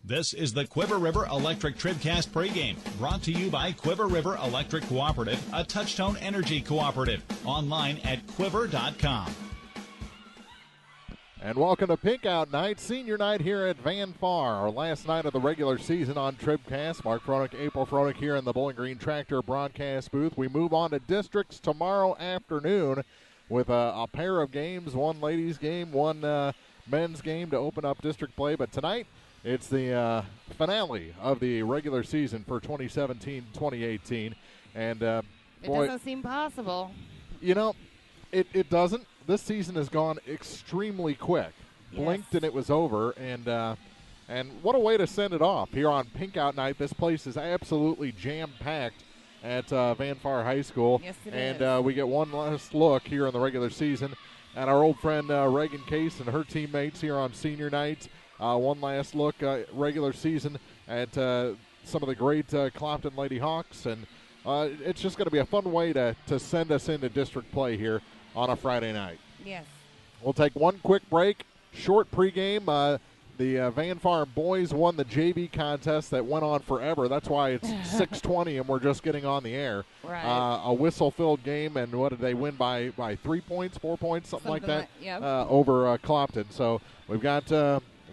This is the Quiver River Electric TribCast pregame, brought to you by Quiver River Electric Cooperative, a Touchtone Energy cooperative. Online at quiver.com. And welcome to Pink Out Night, senior night here at Van Far, our last night of the regular season on TribCast. Mark Froelich, April Froelich here in the Bowling Green Tractor broadcast booth. We move on to districts tomorrow afternoon with a pair of games, one ladies game, one men's game to open up district play. But tonight, it's the finale of the regular season for 2017-2018. And it doesn't seem possible. You know, it doesn't. This season has gone extremely quick. Yes. Blinked and it was over, and what a way to send it off here on Pink Out Night. This place is absolutely jam-packed at Van Far High School. Yes, it is. And we get one last look here in the regular season at our old friend Reagan Case and her teammates here on senior night. One last look, regular season, at some of the great Clopton Lady Hawks, and it's just going to be a fun way to send us into district play here on a Friday night. Yes. We'll take one quick break, short pregame. The Van Far boys won the JV contest that went on forever. That's why it's 6:20 and we're just getting on the air. Right. A whistle-filled game, and what did they win by 3 points, 4 points, something like that, yep. over Clopton. So we've got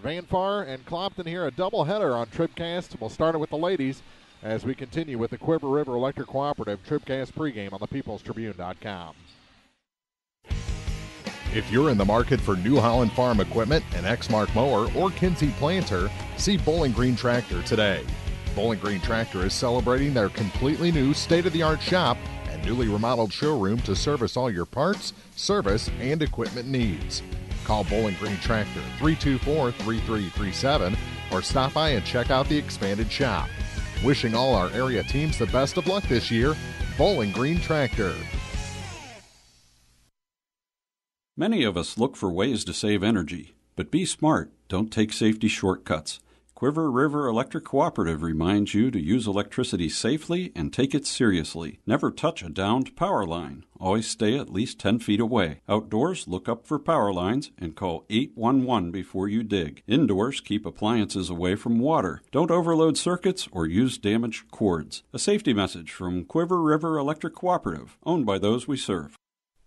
Van Far and Clopton here, a doubleheader on TribCast. We'll start it with the ladies as we continue with the Quiver River Electric Cooperative TribCast pregame on the peoplestribune.com. If you're in the market for New Holland Farm equipment, an Exmark mower, or Kinsey planter, see Bowling Green Tractor today. Bowling Green Tractor is celebrating their completely new state-of-the-art shop and newly remodeled showroom to service all your parts, service, and equipment needs. Call Bowling Green Tractor 324-3337 or stop by and check out the expanded shop. Wishing all our area teams the best of luck this year, Bowling Green Tractor. Many of us look for ways to save energy, but be smart. Don't take safety shortcuts. Quiver River Electric Cooperative reminds you to use electricity safely and take it seriously. Never touch a downed power line. Always stay at least 10 feet away. Outdoors, look up for power lines and call 811 before you dig. Indoors, keep appliances away from water. Don't overload circuits or use damaged cords. A safety message from Quiver River Electric Cooperative, owned by those we serve.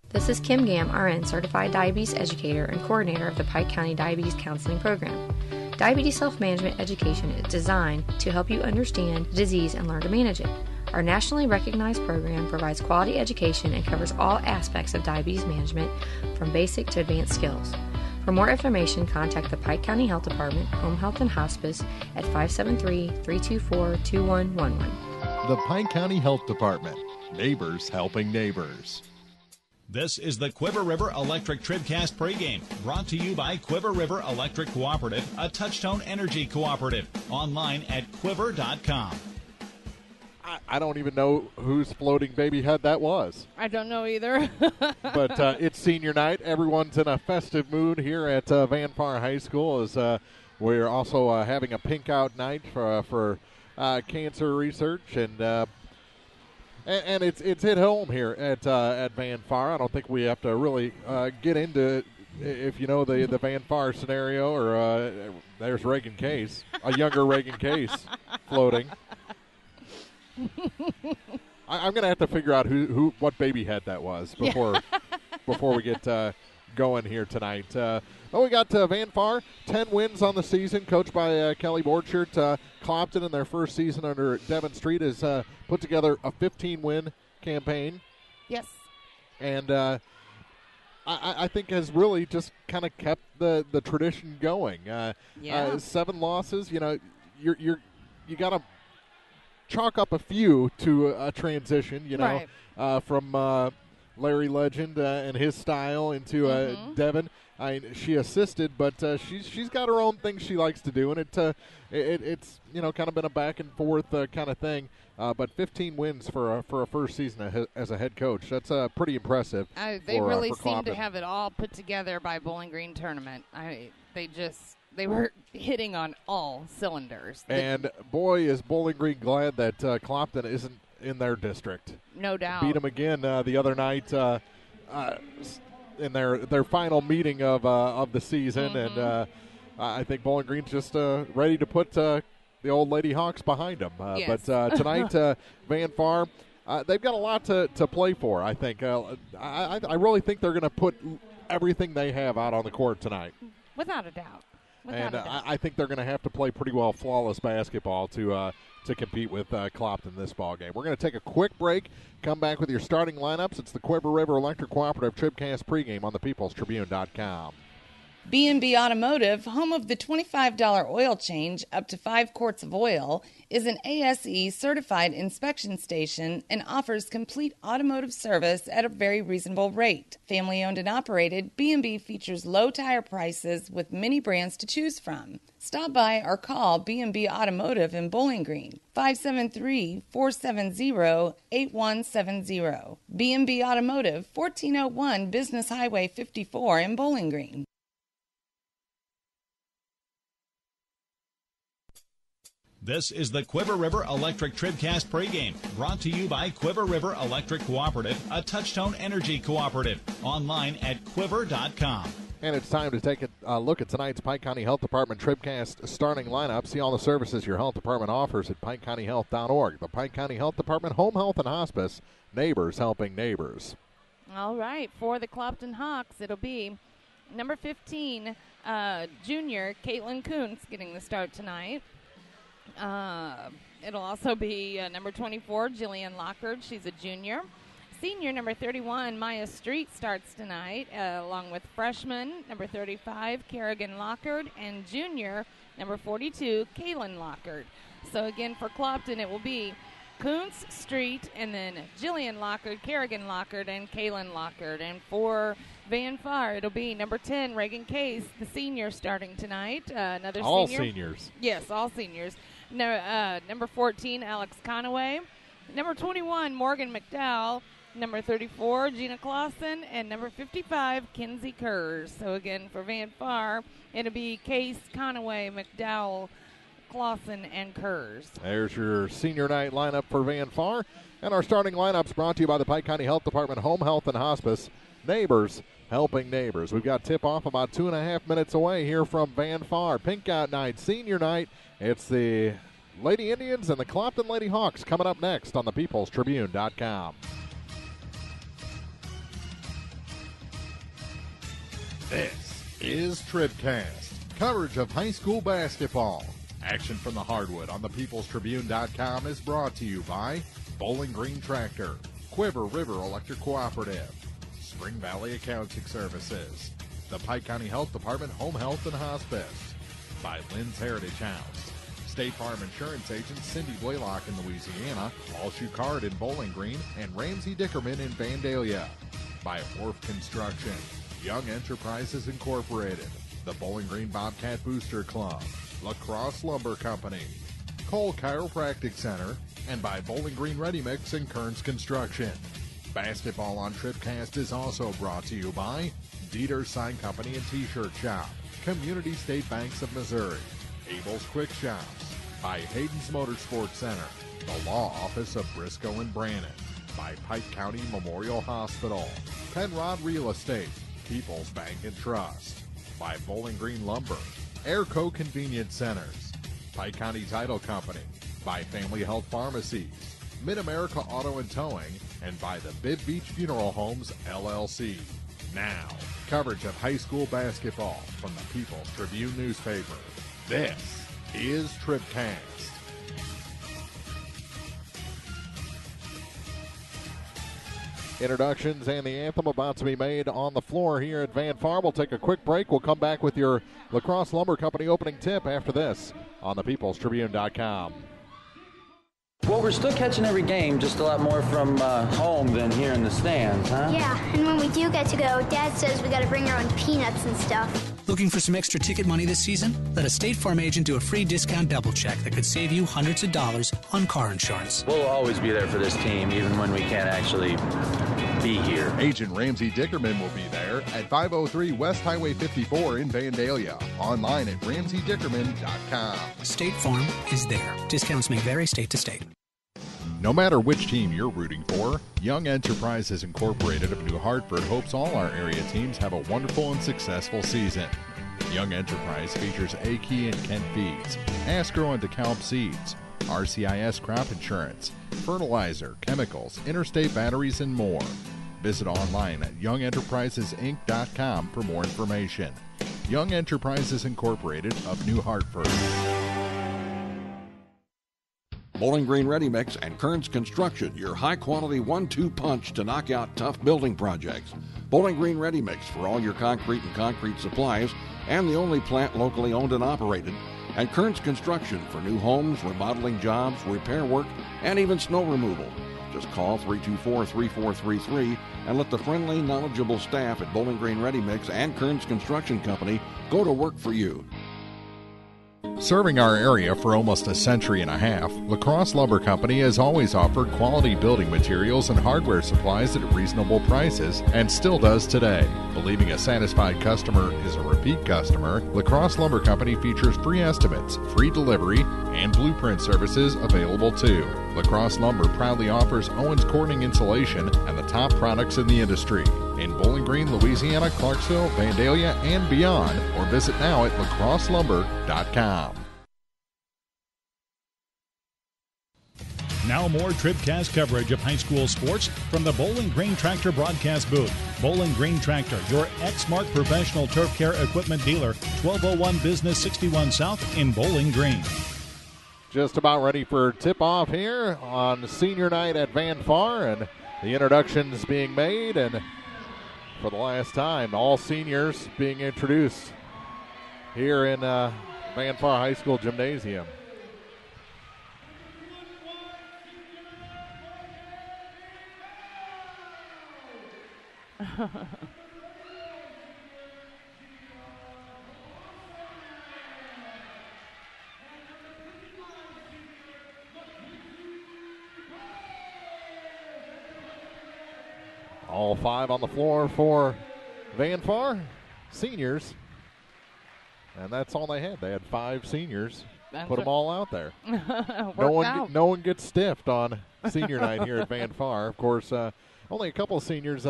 This is Kim Gam, RN, Certified Diabetes Educator and Coordinator of the Pike County Diabetes Counseling Program. Diabetes self-management education is designed to help you understand the disease and learn to manage it. Our nationally recognized program provides quality education and covers all aspects of diabetes management, from basic to advanced skills. For more information, contact the Pike County Health Department, Home Health and Hospice at 573-324-2111. The Pike County Health Department. Neighbors helping neighbors. This is the Quiver River Electric TribCast pregame, brought to you by Quiver River Electric Cooperative, a Touchtone Energy cooperative. Online at quiver.com. I don't even know whose floating baby head that was. I don't know either. But it's senior night. Everyone's in a festive mood here at Van Far High School as we're also having a pink out night for cancer research, and it's hit home here at Van Far. I don't think we have to really get into if you know the Van Far scenario, or there's Reagan Case, a younger Reagan Case floating. I'm going to have to figure out what baby head that was before we get going here tonight. We got Van Far, 10 wins on the season, coached by Kelly Borchert. Clopton in their first season under Devon Street has put together a 15-win campaign. Yes. And I think has really just kind of kept the tradition going. 7 losses. You know, you got to chalk up a few to a transition. You know, right. From Larry Legend and his style into Devon. She assisted, but she's got her own thing she likes to do, and it's kind of been a back and forth kind of thing. But 15 wins for a first season as a head coach, that's pretty impressive. They really seem to have it all put together by Bowling Green tournament. They were hitting on all cylinders. And boy, is Bowling Green glad that Clopton isn't in their district. No doubt. Beat them again the other night in their final meeting of the season, and I think Bowling Green's just ready to put the old Lady Hawks behind them. Yes. But tonight, Van Farm, they've got a lot to play for, I think. I really think they're going to put everything they have out on the court tonight. Without a doubt. I think they're going to have to play pretty well flawless basketball to compete with Clopton this ball game. We're going to take a quick break, come back with your starting lineups. It's the Quiver River Electric Cooperative TribCast pregame on the peoplestribune.com. B&B Automotive, home of the $25 oil change up to 5 quarts of oil, is an ASE certified inspection station and offers complete automotive service at a very reasonable rate. Family owned and operated, B&B features low tire prices with many brands to choose from. Stop by or call B&B Automotive in Bowling Green, 573-470-8170. B&B Automotive, 1401 Business Highway 54 in Bowling Green. This is the Quiver River Electric TribCast pregame, brought to you by Quiver River Electric Cooperative, a touchtone energy cooperative. Online at quiver.com. And it's time to take a look at tonight's Pike County Health Department TribCast starting lineup. See all the services your health department offers at PikeCountyHealth.org. The Pike County Health Department Home Health and Hospice, neighbors helping neighbors. All right, for the Clopton Hawks, it'll be number 15, junior Caitlin Kuntz getting the start tonight. It'll also be number 24, Jillian Lockard. She's a junior. Senior number 31, Maya Street, starts tonight, along with freshman number 35, Kerrigan Lockard, and junior number 42, Kaylin Lockard. So again, for Clopton, it will be Kuntz, Street, and then Jillian Lockard, Kerrigan Lockard, and Kaylin Lockard. And for Van Far, it'll be number 10, Reagan Case, the senior, starting tonight. Another all senior. Seniors. Yes, all seniors. Number 14, Alex Conaway. Number 21, Morgan McDowell. Number 34, Gina Clausen. And number 55, Kinsey Kurz. So again, for Van Far, it'll be Case, Conaway, McDowell, Clausen, and Kurz. There's your senior night lineup for Van Far. And our starting lineups brought to you by the Pike County Health Department Home Health and Hospice, neighbors helping neighbors. We've got tip-off about 2.5 minutes away here from Van Far. Pink Out Night, senior night. It's the Lady Indians and the Clopton Lady Hawks coming up next on the peoplestribune.com. This is TribCast, coverage of high school basketball. Action from the hardwood on the peoplestribune.com is brought to you by Bowling Green Tractor, Quiver River Electric Cooperative, Spring Valley Accounting Services, the Pike County Health Department Home Health and Hospice, by Lynn's Heritage House, State Farm Insurance agent Cindy Blaylock in Louisiana, Walshu Card in Bowling Green, and Ramsey Dickerman in Vandalia, by Orff Construction, Young Enterprises Incorporated, the Bowling Green Bobcat Booster Club, La Crosse Lumber Company, Cole Chiropractic Center, and by Bowling Green Ready Mix and Kearns Construction. Basketball on TribCast is also brought to you by Dieter's Sign Company and T-Shirt Shop, Community State Banks of Missouri, Abel's Quick Shops, by Hayden's Motorsports Center, the Law Office of Briscoe and Brannon, by Pike County Memorial Hospital, Penrod Real Estate, People's Bank and Trust, by Bowling Green Lumber, Airco Convenience Centers, Pike County Title Company, by Family Health Pharmacies, Mid-America Auto and Towing, and by the Bibb Beach Funeral Homes, LLC. Now, coverage of high school basketball from the People's Tribune newspaper. This is TribCast. Introductions and the anthem about to be made on the floor here at Van Farm. We'll take a quick break. We'll come back with your La Crosse Lumber Company opening tip after this on the peoplestribune.com. Well, we're still catching every game, just a lot more from home than here in the stands, huh? Yeah, and when we do get to go, Dad says we got to bring our own peanuts and stuff. Looking for some extra ticket money this season? Let a State Farm agent do a free discount double check that could save you hundreds of dollars on car insurance. We'll always be there for this team, even when we can't actually be here. Agent Ramsey Dickerman will be there at 503 West Highway 54 in Vandalia. Online at RamseyDickerman.com. State Farm is there. Discounts may vary state to state. No matter which team you're rooting for, Young Enterprises Incorporated of New Hartford hopes all our area teams have a wonderful and successful season. Young Enterprise features A-Key and Kent Feeds, Asgrow and DeKalb Seeds, RCIS Crop Insurance, fertilizer, chemicals, interstate batteries, and more. Visit online at youngenterprisesinc.com for more information. Young Enterprises Incorporated of New Hartford. Bowling Green Ready Mix and Kearns Construction, your high-quality 1-2 punch to knock out tough building projects. Bowling Green Ready Mix for all your concrete and concrete supplies, and the only plant locally owned and operated. And Kearns Construction for new homes, remodeling jobs, repair work, and even snow removal. Just call 324-3433 and let the friendly, knowledgeable staff at Bowling Green Ready Mix and Kearns Construction Company go to work for you. Serving our area for almost a century and a half, La Crosse Lumber Company has always offered quality building materials and hardware supplies at reasonable prices and still does today. Believing a satisfied customer is a repeat customer, La Crosse Lumber Company features free estimates, free delivery, and blueprint services available too. La Crosse Lumber proudly offers Owens Corning insulation and the top products in the industry. In Bowling Green, Louisiana, Clarksville, Vandalia, and beyond, or visit now at lacrosselumber.com. Now more TribCast coverage of high school sports from the Bowling Green Tractor broadcast booth. Bowling Green Tractor, your Exmark professional turf care equipment dealer, 1201 Business 61 South in Bowling Green. Just about ready for tip-off here on senior night at Van Far, and the introductions being made, and for the last time, all seniors being introduced here in Van Far High School Gymnasium. All five on the floor for Van Far, seniors. And that's all they had. They had 5 seniors. Put them all out there. No one gets stiffed on senior night here at Van Far. Of course, only a couple of seniors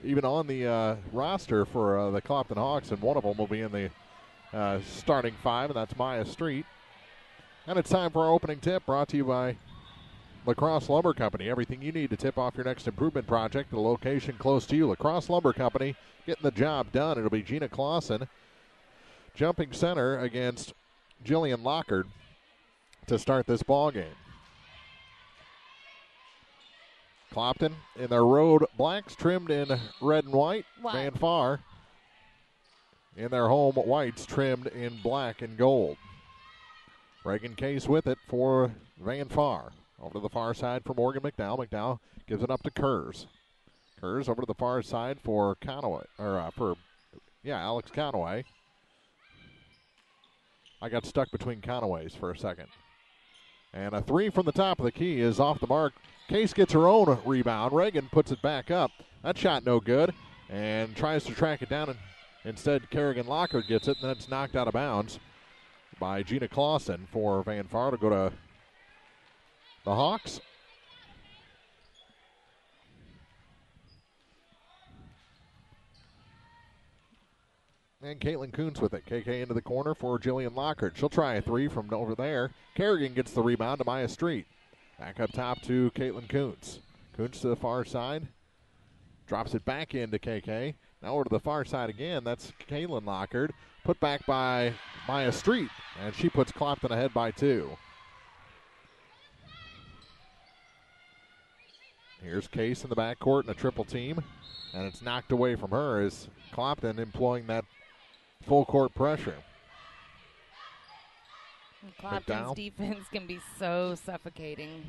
even on the roster for the Clopton Hawks, and one of them will be in the starting 5, and that's Maya Street. And it's time for our opening tip, brought to you by La Crosse Lumber Company. Everything you need to tip off your next improvement project at a location close to you. La Crosse Lumber Company getting the job done. It'll be Gina Clausen jumping center against Jillian Lockard to start this ball game. Clopton in their road blacks trimmed in red and white. Van Far in their home whites trimmed in black and gold. Reagan Case with it for Van Far. Over to the far side for Morgan McDowell. McDowell gives it up to Kurz. Kurz over to the far side for Conaway, Alex Conaway. I got stuck between Conaways for a second. And a 3 from the top of the key is off the mark. Case gets her own rebound. Reagan puts it back up. That shot no good, and tries to track it down. And instead, Kerrigan Lockard gets it, and then it's knocked out of bounds by Gina Clausen for Van Far to go to the Hawks. And Caitlin Coons with it. KK into the corner for Jillian Lockard. She'll try a 3 from over there. Kerrigan gets the rebound to Maya Street. Back up top to Caitlin Coons. Coons to the far side. Drops it back into KK. Now over to the far side again. That's Caitlin Lockard. Put back by Maya Street. And she puts Clopton ahead by 2. Here's Case in the backcourt in a triple team. And it's knocked away from her as Clopton employing that full court pressure. Clopton's defense can be so suffocating.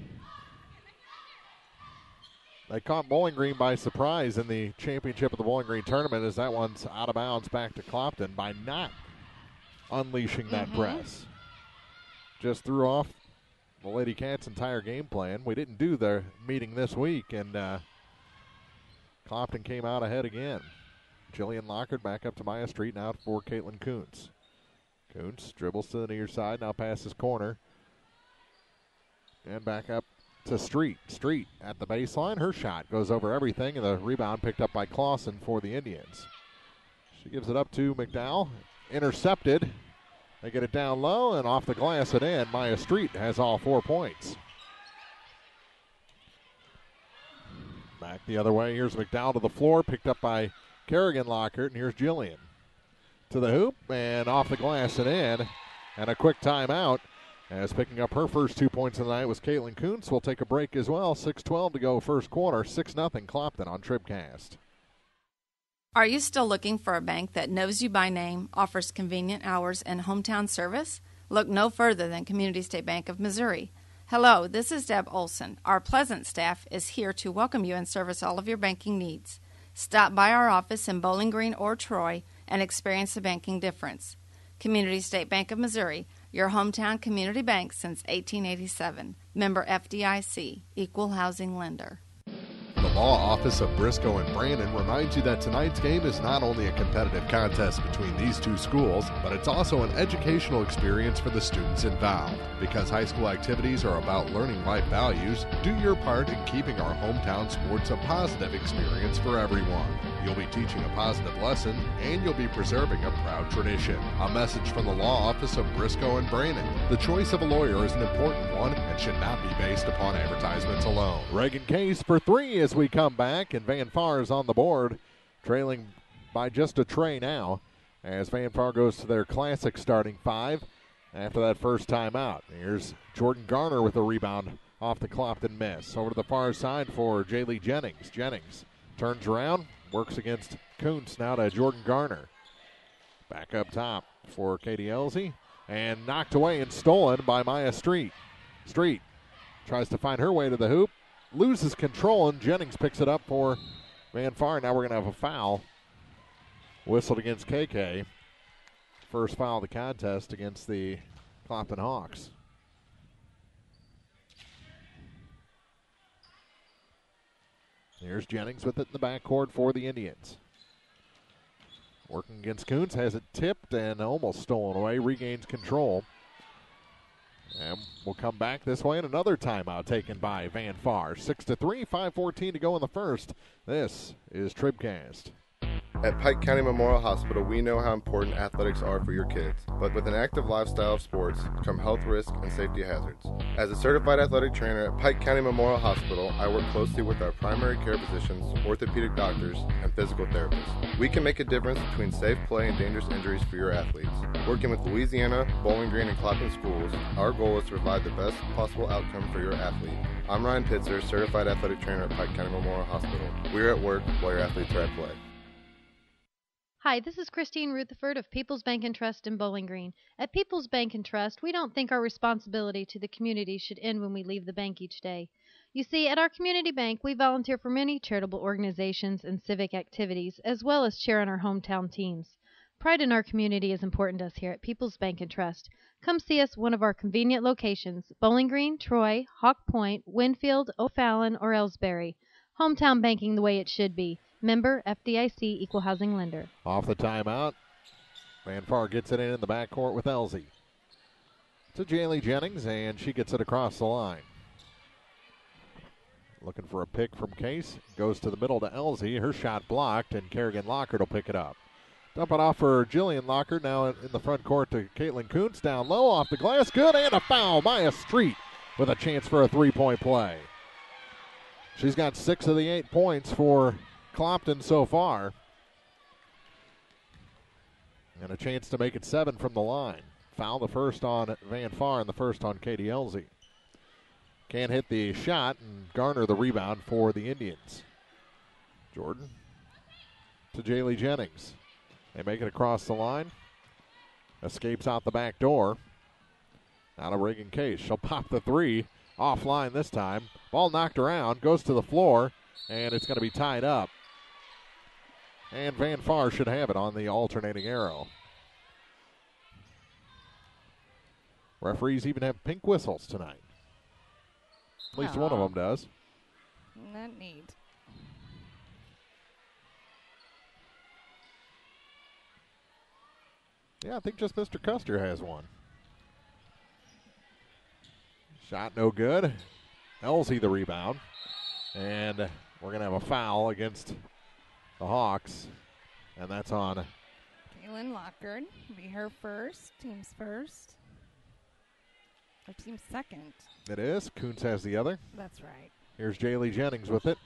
They caught Bowling Green by surprise in the championship of the Bowling Green tournament, as that one's out of bounds back to Clopton by not unleashing that press. Just threw off the Lady Cats' entire game plan. We didn't do their meeting this week, and Clopton came out ahead again. Jillian Lockard back up to Maya Street, now for Caitlin Coons. Coons dribbles to the near side, now passes corner. And back up to Street. Street at the baseline. Her shot goes over everything, and the rebound picked up by Clausen for the Indians. She gives it up to McDowell. Intercepted. They get it down low and off the glass and in. Maya Street has all 4 points. Back the other way. Here's McDowell to the floor. Picked up by Kerrigan Lockhart. And here's Jillian. To the hoop and off the glass and in. And a quick timeout. As picking up her first 2 points of the night was Caitlin Kuntz. We'll take a break as well. 6:12 to go first quarter. 6-0 Clopton on TribCast. Are you still looking for a bank that knows you by name, offers convenient hours, and hometown service? Look no further than Community State Bank of Missouri. Hello, this is Deb Olson. Our pleasant staff is here to welcome you and service all of your banking needs. Stop by our office in Bowling Green or Troy and experience the banking difference. Community State Bank of Missouri, your hometown community bank since 1887. Member FDIC, Equal Housing Lender. The Law Office of Briscoe and Brandon reminds you that tonight's game is not only a competitive contest between these two schools, but it's also an educational experience for the students involved. Because high school activities are about learning life values, do your part in keeping our hometown sports a positive experience for everyone. You'll be teaching a positive lesson, and you'll be preserving a proud tradition. A message from the Law Office of Briscoe and Brandon. The choice of a lawyer is an important one and should not be based upon advertisements alone. Reagan Case for 3 as we come back, and Van Far is on the board, trailing by just a tray now, as Van Far goes to their classic starting 5 after that first timeout. Here's Jordan Garner with a rebound off the Clopton miss. Over to the far side for Jaylee Jennings. Jennings turns around, works against Kuntz, now to Jordan Garner. Back up top for Katie Elsie, and knocked away and stolen by Maya Street. Street tries to find her way to the hoop, loses control, and Jennings picks it up for Van Far. Now we're going to have a foul whistled against KK. First foul of the contest against the Clopton Hawks. Here's Jennings with it in the backcourt for the Indians. Working against Kuntz, has it tipped and almost stolen away, regains control. And we'll come back this way, and another timeout taken by Van Far. 6-3, 5:14 to go in the first. This is TribCast. At Pike County Memorial Hospital, we know how important athletics are for your kids, but with an active lifestyle of sports come health risks and safety hazards. As a certified athletic trainer at Pike County Memorial Hospital, I work closely with our primary care physicians, orthopedic doctors, and physical therapists. We can make a difference between safe play and dangerous injuries for your athletes. Working with Louisiana, Bowling Green, and Clopton schools, our goal is to provide the best possible outcome for your athlete. I'm Ryan Pitzer, certified athletic trainer at Pike County Memorial Hospital. We're at work while your athletes are at play. Hi, this is Christine Rutherford of People's Bank and Trust in Bowling Green. At People's Bank and Trust, we don't think our responsibility to the community should end when we leave the bank each day. You see, at our community bank, we volunteer for many charitable organizations and civic activities, as well as cheer on our hometown teams. Pride in our community is important to us here at People's Bank and Trust. Come see us at one of our convenient locations, Bowling Green, Troy, Hawk Point, Winfield, O'Fallon, or Ellsbury. Hometown banking the way it should be. Member FDIC, Equal Housing Lender. Off the timeout, Van Far gets it in the backcourt with Elsie. To Jaylee Jennings, and she gets it across the line. Looking for a pick from Case. Goes to the middle to Elsie. Her shot blocked, and Kerrigan Lockhart will pick it up. Dump it off for Jillian Lockhart. Now in the front court to Caitlin Kuntz. Down low, off the glass. Good, and a foul. Maya Street with a chance for a three-point play. She's got 6 of the 8 points for Clopton so far. And a chance to make it 7 from the line. Foul the first on Van Far and the first on Katie Elsie. Can't hit the shot and garner the rebound for the Indians. Jordan to Jaylee Jennings. They make it across the line. Escapes out the back door. Out of Reagan Case. She'll pop the three. Offline this time. Ball knocked around. Goes to the floor. And it's going to be tied up. And Van Far should have it on the alternating arrow. Referees even have pink whistles tonight. At least one of them does. Not neat. Yeah, I think just Mr. Custer has one. Shot no good. Elsie the rebound. And we're going to have a foul against the Hawks. And that's on Kaylin Lockard will be her first, team's first. Or team's second. It is. Kuntz has the other. That's right. Here's Jaylee Jennings with it.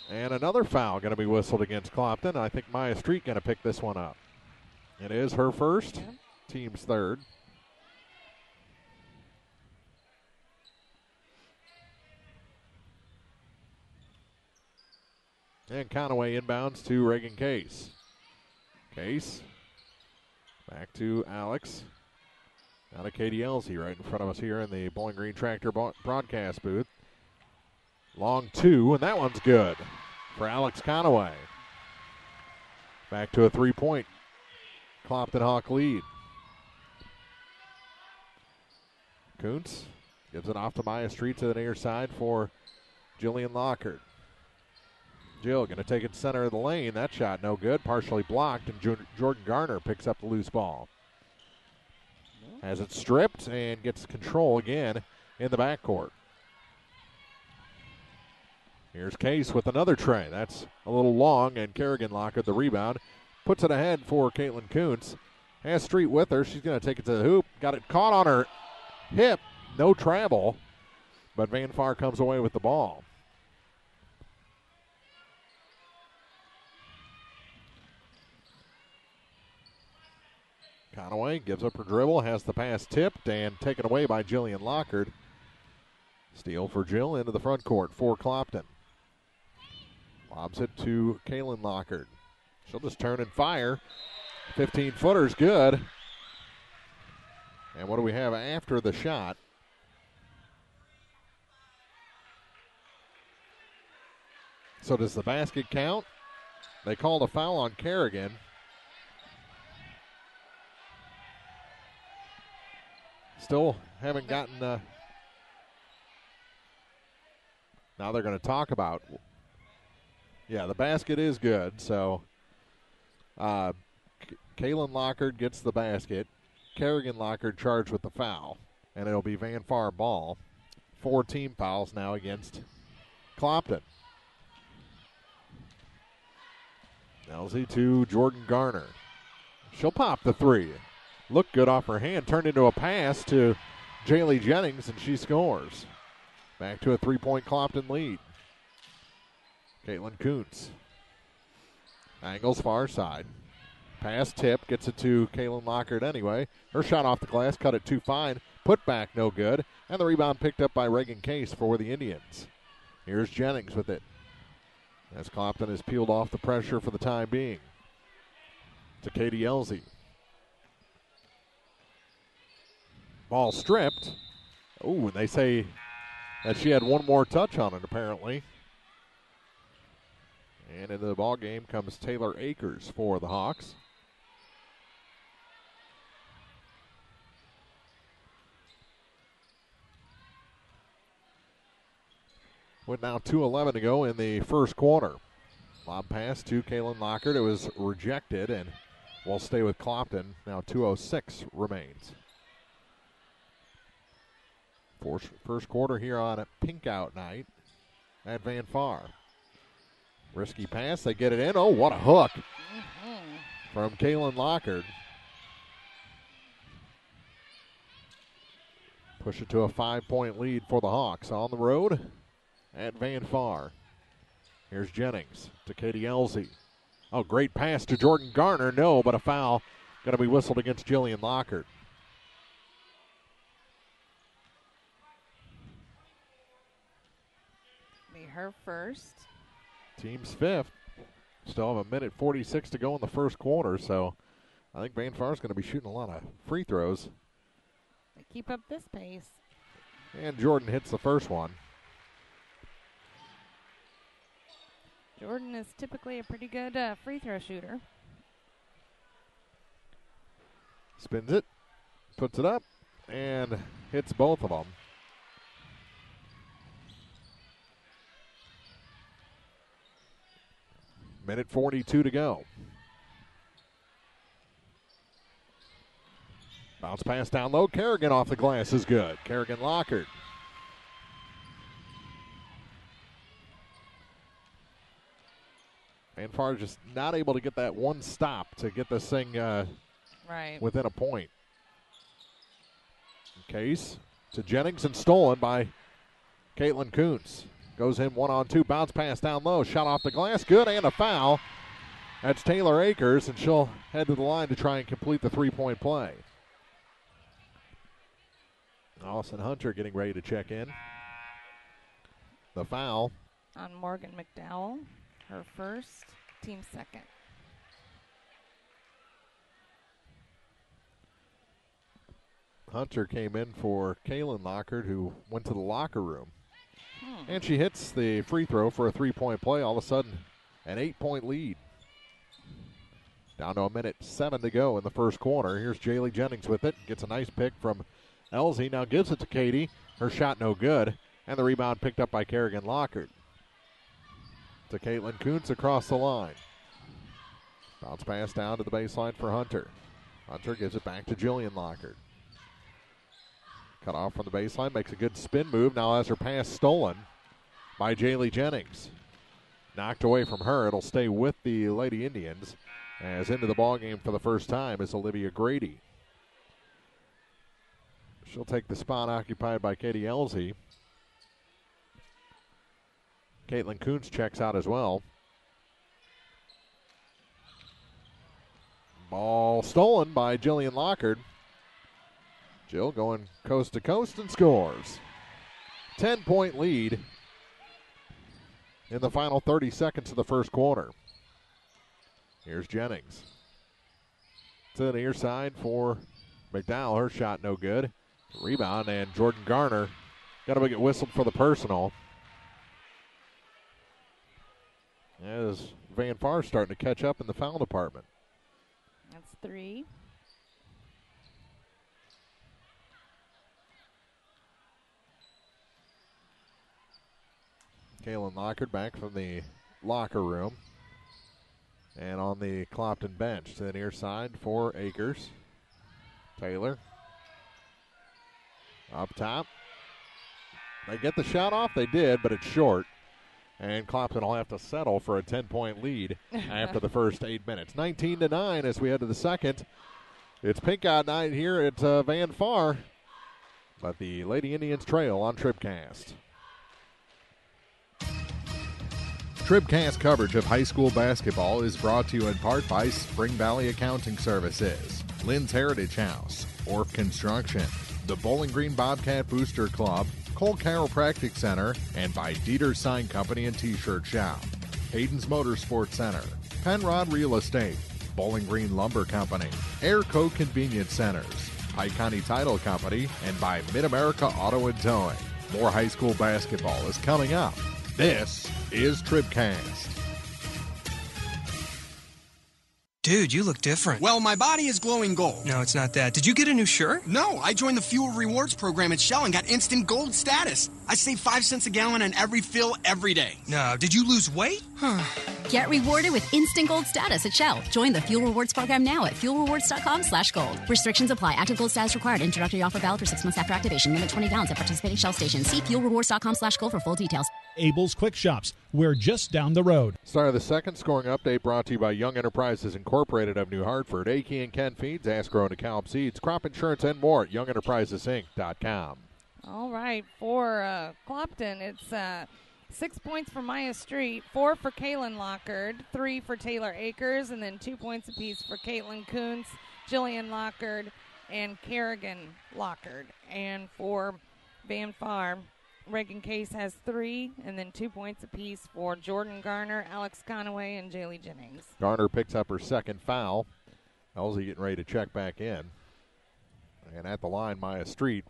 And another foul going to be whistled against Clopton. I think Maya Street going to pick this one up. It is her first, team's third. And Conaway inbounds to Reagan Case. Case back to Alex. Now to Katie Elsey right in front of us here in the Bowling Green Tractor broadcast booth. Long two, and that one's good for Alex Conaway. Back to a 3-point Clopton Hawk lead. Kuntz gives it off to Maya Street to the near side for Jillian Lockard. Jill going to take it center of the lane. That shot no good, partially blocked, and Jordan Garner picks up the loose ball. Has it stripped and gets control again in the backcourt. Here's Case with another tray. That's a little long, and Kerrigan Lockard the rebound. Puts it ahead for Caitlin Kuntz. Has Street with her. She's going to take it to the hoop. Got it caught on her hip. No travel, but Van Far comes away with the ball. Conaway gives up her dribble, has the pass tipped and taken away by Jillian Lockard. Steal for Jill into the front court for Clopton. Lobs it to Kaylin Lockard. She'll just turn and fire. 15-footer's good. And what do we have after the shot? So does the basket count? They called a foul on Kerrigan. Still haven't gotten. Now they're going to talk about. Yeah, the basket is good. So Kaylin Lockard gets the basket. Kerrigan Lockard charged with the foul. And it'll be Van Far ball. 4 team fouls now against Clopton. Elsey to Jordan Garner. She'll pop the three. Looked good off her hand. Turned into a pass to Jaylee Jennings, and she scores. Back to a 3-point Clopton lead. Caitlin Kuntz. Angles far side. Pass tip. Gets it to Kaylin Lockard anyway. Her shot off the glass. Cut it too fine. Put back no good. And the rebound picked up by Reagan Case for the Indians. Here's Jennings with it. As Clopton has peeled off the pressure for the time being. To Katie Elsey. Ball stripped. Oh, and they say that she had one more touch on it, apparently. And into the ball game comes Taylor Akers for the Hawks. With now 2:11 to go in the first quarter. Lob pass to Kaylin Lockard. It was rejected and will stay with Clopton. Now 2:06 remains. First quarter here on a pink out night at Van Far. Risky pass. They get it in. Oh, what a hook from Kaylin Lockard. Push it to a 5-point lead for the Hawks on the road at Van Far. Here's Jennings to Katie Elsey. Oh, great pass to Jordan Garner. No, but a foul going to be whistled against Jillian Lockard. Her first. Team's fifth. Still have 1:46 to go in the first quarter, so I think Van Far's going to be shooting a lot of free throws. They keep up this pace. And Jordan hits the first one. Jordan is typically a pretty good free throw shooter. Spins it, puts it up, and hits both of them. Minute 42 to go. Bounce pass down low. Kerrigan off the glass is good. Kerrigan Lockard. Van Farr just not able to get that one stop to get this thing within a point. Case to Jennings and stolen by Caitlin Kuntz. Goes in 1-on-2, bounce pass down low, shot off the glass, good, and a foul. That's Taylor Akers, and she'll head to the line to try and complete the three-point play. Allison Hunter getting ready to check in. The foul on Morgan McDowell, her first, team second. Hunter came in for Kaylin Lockard, who went to the locker room. And she hits the free throw for a three-point play. All of a sudden, an 8-point lead. Down to 1:07 to go in the first quarter. Here's Jaylee Jennings with it. Gets a nice pick from Elsie. Now gives it to Katie. Her shot no good. And the rebound picked up by Kerrigan Lockard. To Caitlin Kuntz across the line. Bounce pass down to the baseline for Hunter. Hunter gives it back to Jillian Lockard. Cut off from the baseline, makes a good spin move. Now has her pass stolen by Jaylee Jennings. Knocked away from her. It'll stay with the Lady Indians. As into the ballgame for the first time is Olivia Grady. She'll take the spot occupied by Katie Elsie. Caitlin Kuntz checks out as well. Ball stolen by Jillian Lockard. Jill going coast to coast and scores. 10-point lead in the final 30 seconds of the first quarter. Here's Jennings. To the near side for McDowell. Her shot no good. Rebound, and Jordan Garner got to get whistled for the personal. As Van Farr starting to catch up in the foul department. That's 3. Kaylin Lockard back from the locker room. And on the Clopton bench to the near side for Akers. Taylor. Up top. They get the shot off. They did, but it's short. And Clopton will have to settle for a 10-point lead after the first 8 minutes. 19-9 as we head to the second. It's pink out night here at Van Farr. But the Lady Indians trail on TribCast. TribCast coverage of high school basketball is brought to you in part by Spring Valley Accounting Services, Lynn's Heritage House, Orff Construction, the Bowling Green Bobcat Booster Club, Cole Chiropractic Center, and by Dieter Sign Company and T-Shirt Shop, Hayden's Motorsports Center, Penrod Real Estate, Bowling Green Lumber Company, Airco Convenience Centers, Pike County Title Company, and by Mid-America Auto and Towing. More high school basketball is coming up. This is TribCast. Dude, you look different. Well, my body is glowing gold. No, it's not that. Did you get a new shirt? No, I joined the Fuel Rewards program at Shell and got instant gold status. I save 5 cents a gallon on every fill every day. No, did you lose weight? Get rewarded with instant gold status at Shell. Join the Fuel Rewards program now at fuelrewards.com/gold. Restrictions apply. Active gold status required. Introductory offer valid for 6 months after activation. Limit 20 gallons at participating Shell stations. See fuelrewards.com/gold for full details. Abel's Quick Shops. We're just down the road. Start of the second scoring update brought to you by Young Enterprises Incorporated of New Hartford. A.K. and Ken Feeds, Ask-Grown DeKalb Seeds, crop insurance, and more. YoungEnterprisesInc.com. All right, for Clopton, it's 6 points for Maya Street, 4 for Kaylin Lockard, 3 for Taylor Akers, and then 2 points apiece for Caitlin Kuntz, Jillian Lockard, and Kerrigan Lockard. And for Van Farr, Reagan Case has 3, and then 2 points apiece for Jordan Garner, Alex Conaway, and Jaylee Jennings. Garner picks up her second foul. Elsie getting ready to check back in. And at the line, Maya Street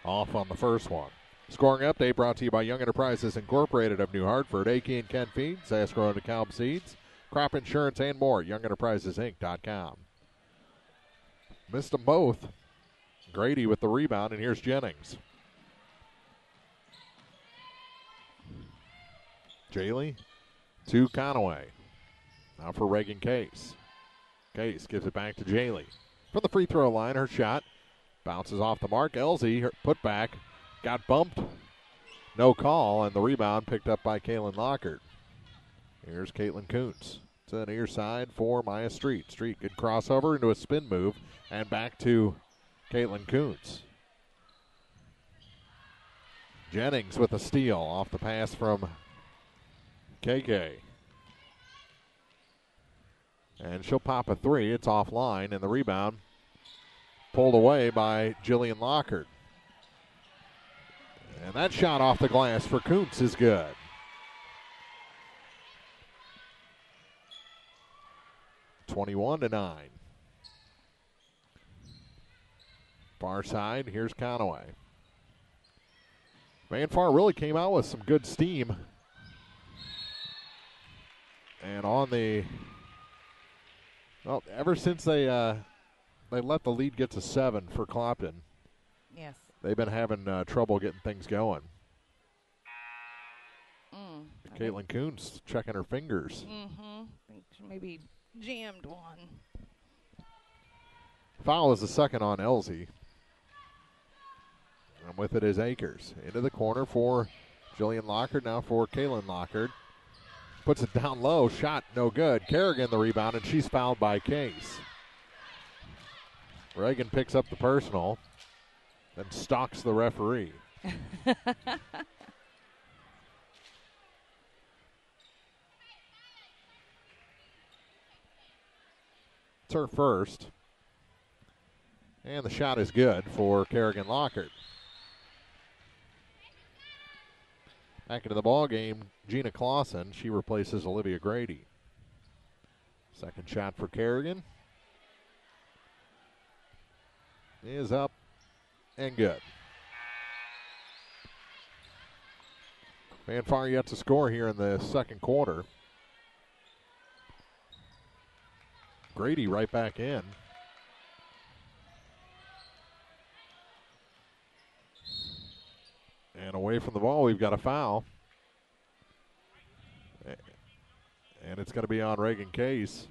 off on the first one. Scoring update brought to you by Young Enterprises Incorporated of New Hartford. A.K. and Ken Feeds, Ask-Grown DeKalb Seeds, crop insurance, and more. YoungEnterprisesInc.com. Missed them both. Grady with the rebound, and here's Jennings. Jaylee to Conaway. Now for Reagan Case. Case gives it back to Jaylee. From the free throw line, her shot bounces off the mark. Elsie, her put back, got bumped. No call, and the rebound picked up by Kaylin Lockard. Here's Caitlin Kuntz to the near side for Maya Street. Street, good crossover into a spin move, and back to Caitlin Kuntz. Jennings with a steal off the pass from KK. And she'll pop a three. It's offline, and the rebound pulled away by Jillian Lockard. And that shot off the glass for Kuntz is good. (21-9). Far side, here's Conaway. Van Far really came out with some good steam. And on the, well, ever since they let the lead get to 7 for Clopton. Yes. They've been having trouble getting things going. Caitlin Kuntz checking her fingers. I think she maybe jammed one. Foul is the second on Elsie. And with it is Akers. Into the corner for Jillian Lockard, now for Kaylin Lockard. Puts it down low, shot no good. Kerrigan the rebound, and she's fouled by Case. Reagan picks up the personal, then stalks the referee. It's her first. And the shot is good for Kerrigan Lockard. Back into the ball game, Gina Clausen. She replaces Olivia Grady. Second shot for Kerrigan is up and good. Van Far yet to score here in the second quarter. Grady right back in. And away from the ball, we've got a foul. And it's going to be on Reagan Case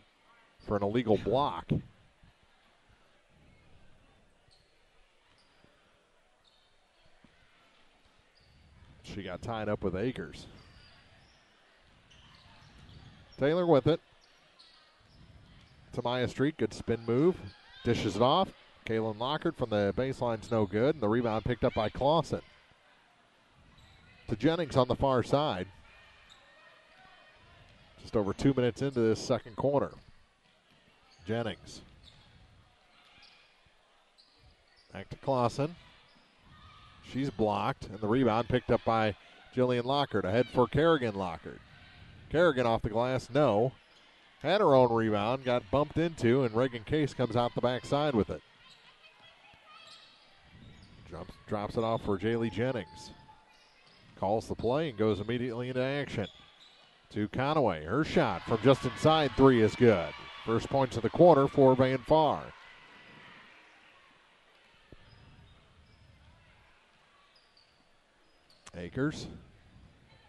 for an illegal block. She got tied up with Akers. Taylor with it. To Maya Street, good spin move. Dishes it off. Kaylin Lockard from the baseline's no good. And the rebound picked up by Clausen. To Jennings on the far side. Just over 2 minutes into this second quarter. Jennings. Back to Clausen. She's blocked, and the rebound picked up by Jillian Lockard. Ahead for Kerrigan Lockard. Kerrigan off the glass, no. Had her own rebound, got bumped into, and Reagan Case comes out the backside with it. Drops it off for Jaylee Jennings. Calls the play and goes immediately into action. To Conaway. Her shot from just inside three is good. First points of the quarter for Van Far. Akers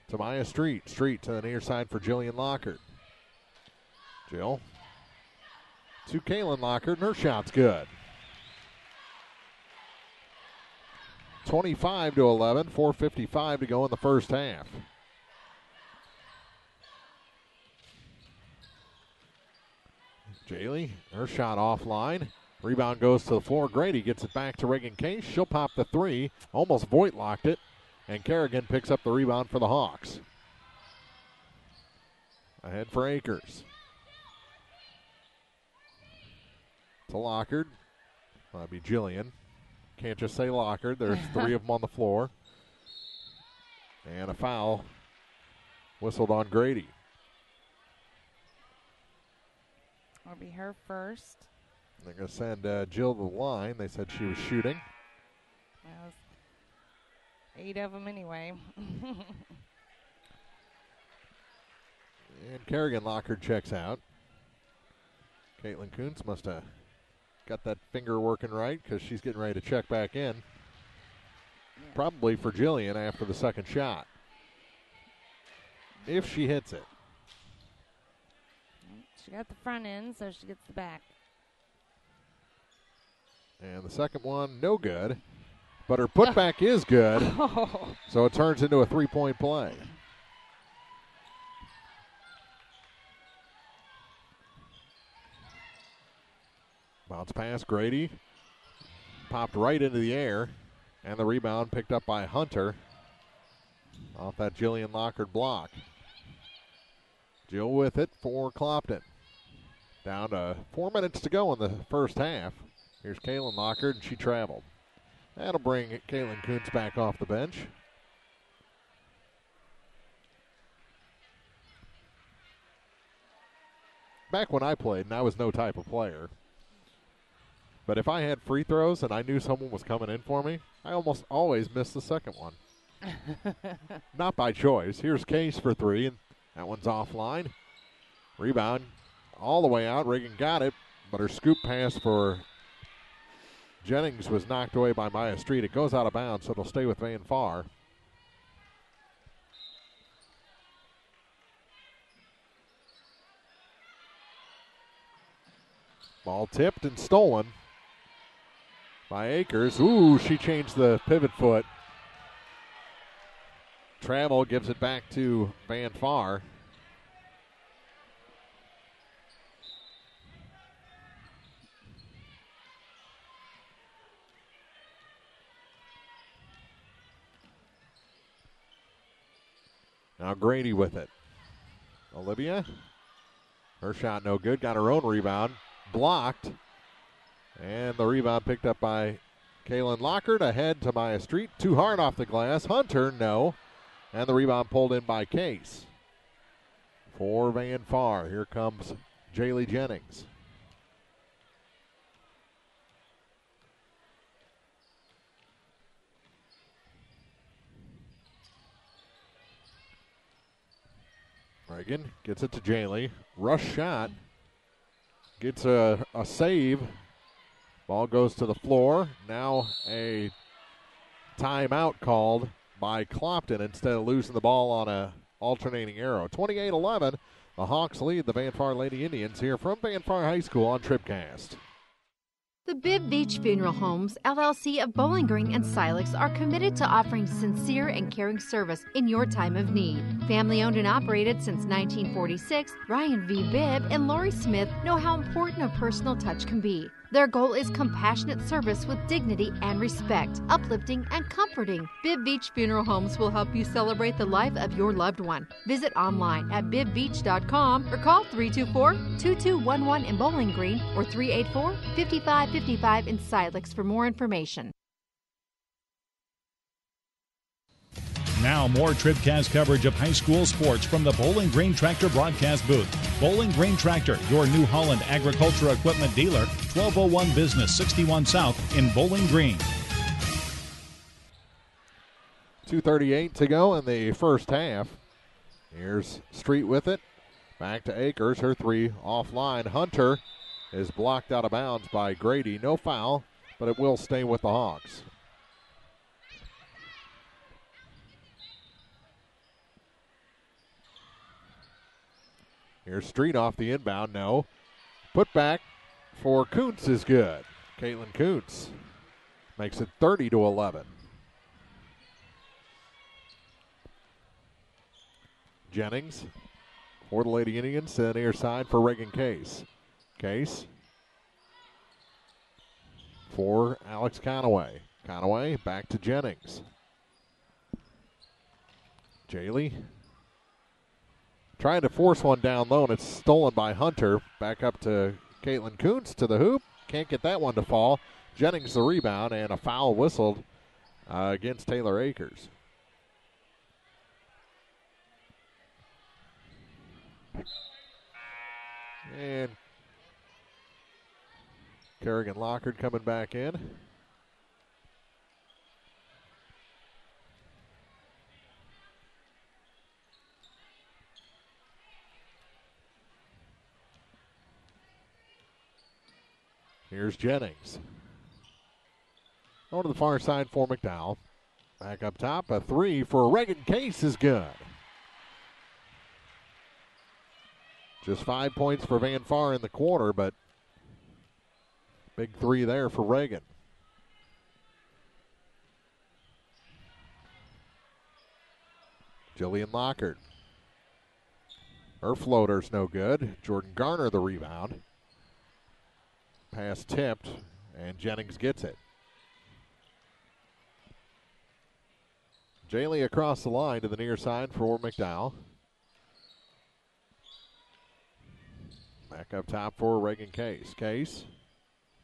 to Maya Street. Street to the near side for Jillian Lockard. Jill to Kaylin Lockard, and her shot's good. 25-11, 4:55 to go in the first half. Jaylee, her shot offline. Rebound goes to the floor. Grady gets it back to Reagan Case. She'll pop the three. Almost Voigt locked it. And Kerrigan picks up the rebound for the Hawks. Ahead for Akers. To Lockard. That'll be Jillian. Can't just say Lockard. There's three of them on the floor. And a foul whistled on Grady. It'll be her first. They're going to send Jill to the line. They said she was shooting. Well, 8 of them anyway. And Kerrigan Lockard checks out. Caitlin Kuntz must have got that finger working right because she's getting ready to check back in. Yeah. Probably for Jillian after the second shot. If she hits it. She got the front end, so she gets the back. And the second one, no good. But her putback is good. So it turns into a three-point play. Bounce pass, Grady. Popped right into the air. And the rebound picked up by Hunter off that Jillian Lockard block. Jill with it for Clopton. Down to 4 minutes to go in the first half. Here's Kaylin Lockard, and she traveled. That'll bring Kaylin Kuntz back off the bench. Back when I played, and I was no type of player, but if I had free throws and I knew someone was coming in for me, I almost always missed the second one. Not by choice. Here's Case for three, and that one's offline. Rebound all the way out. Reagan got it, but her scoop pass for Jennings was knocked away by Maya Street. It goes out of bounds, so it'll stay with Van Far. Ball tipped and stolen by Akers. Ooh, she changed the pivot foot. Travel gives it back to Van Far. Now Grady with it. Olivia. Her shot no good. Got her own rebound. Blocked. And the rebound picked up by Kaylin Lockard. Ahead to Maya Street. Too hard off the glass. Hunter, no. And the rebound pulled in by Case. For Van Far. Here comes Jaylee Jennings. Reagan gets it to Jaylee. Rush shot. Gets a save. Ball goes to the floor. Now a timeout called by Clopton instead of losing the ball on a alternating arrow. 28-11. The Hawks lead the Van Far Lady Indians here from Van Far High School on TribCast. The Bibb Beach Funeral Homes, LLC of Bowling Green and Silex are committed to offering sincere and caring service in your time of need. Family owned and operated since 1946, Ryan V. Bibb and Lori Smith know how important a personal touch can be. Their goal is compassionate service with dignity and respect, uplifting and comforting. Bibb Beach Funeral Homes will help you celebrate the life of your loved one. Visit online at bibbeach.com or call 324-2211 in Bowling Green or 384-5555 in Silex for more information. Now more TribCast coverage of high school sports from the Bowling Green Tractor broadcast booth. Bowling Green Tractor, your New Holland agriculture equipment dealer, 1201 Business 61 South in Bowling Green. 2:38 to go in the first half. Here's Street with it. Back to Akers. Her three offline. Hunter is blocked out of bounds by Grady. No foul, but it will stay with the Hawks. Here's Street off the inbound. No. Put back for Kuntz is good. Caitlin Kuntz makes it 30-11. Jennings for the Lady Indians to the near side for Reagan Case. Case for Alex Conaway. Conaway back to Jennings. Jaylee trying to force one down low, and it's stolen by Hunter. Back up to Caitlin Kuntz to the hoop. Can't get that one to fall. Jennings the rebound, and a foul whistled against Taylor Akers. And Kerrigan Lockard coming back in. Here's Jennings. Over to the far side for McDowell. Back up top, a three for Reagan Case is good. Just 5 points for Van Far in the quarter, but big three there for Reagan. Jillian Lockard. Her floater's no good. Jordan Garner the rebound. Pass tipped, and Jennings gets it. Jaley across the line to the near side for McDowell. Back up top for Reagan Case. Case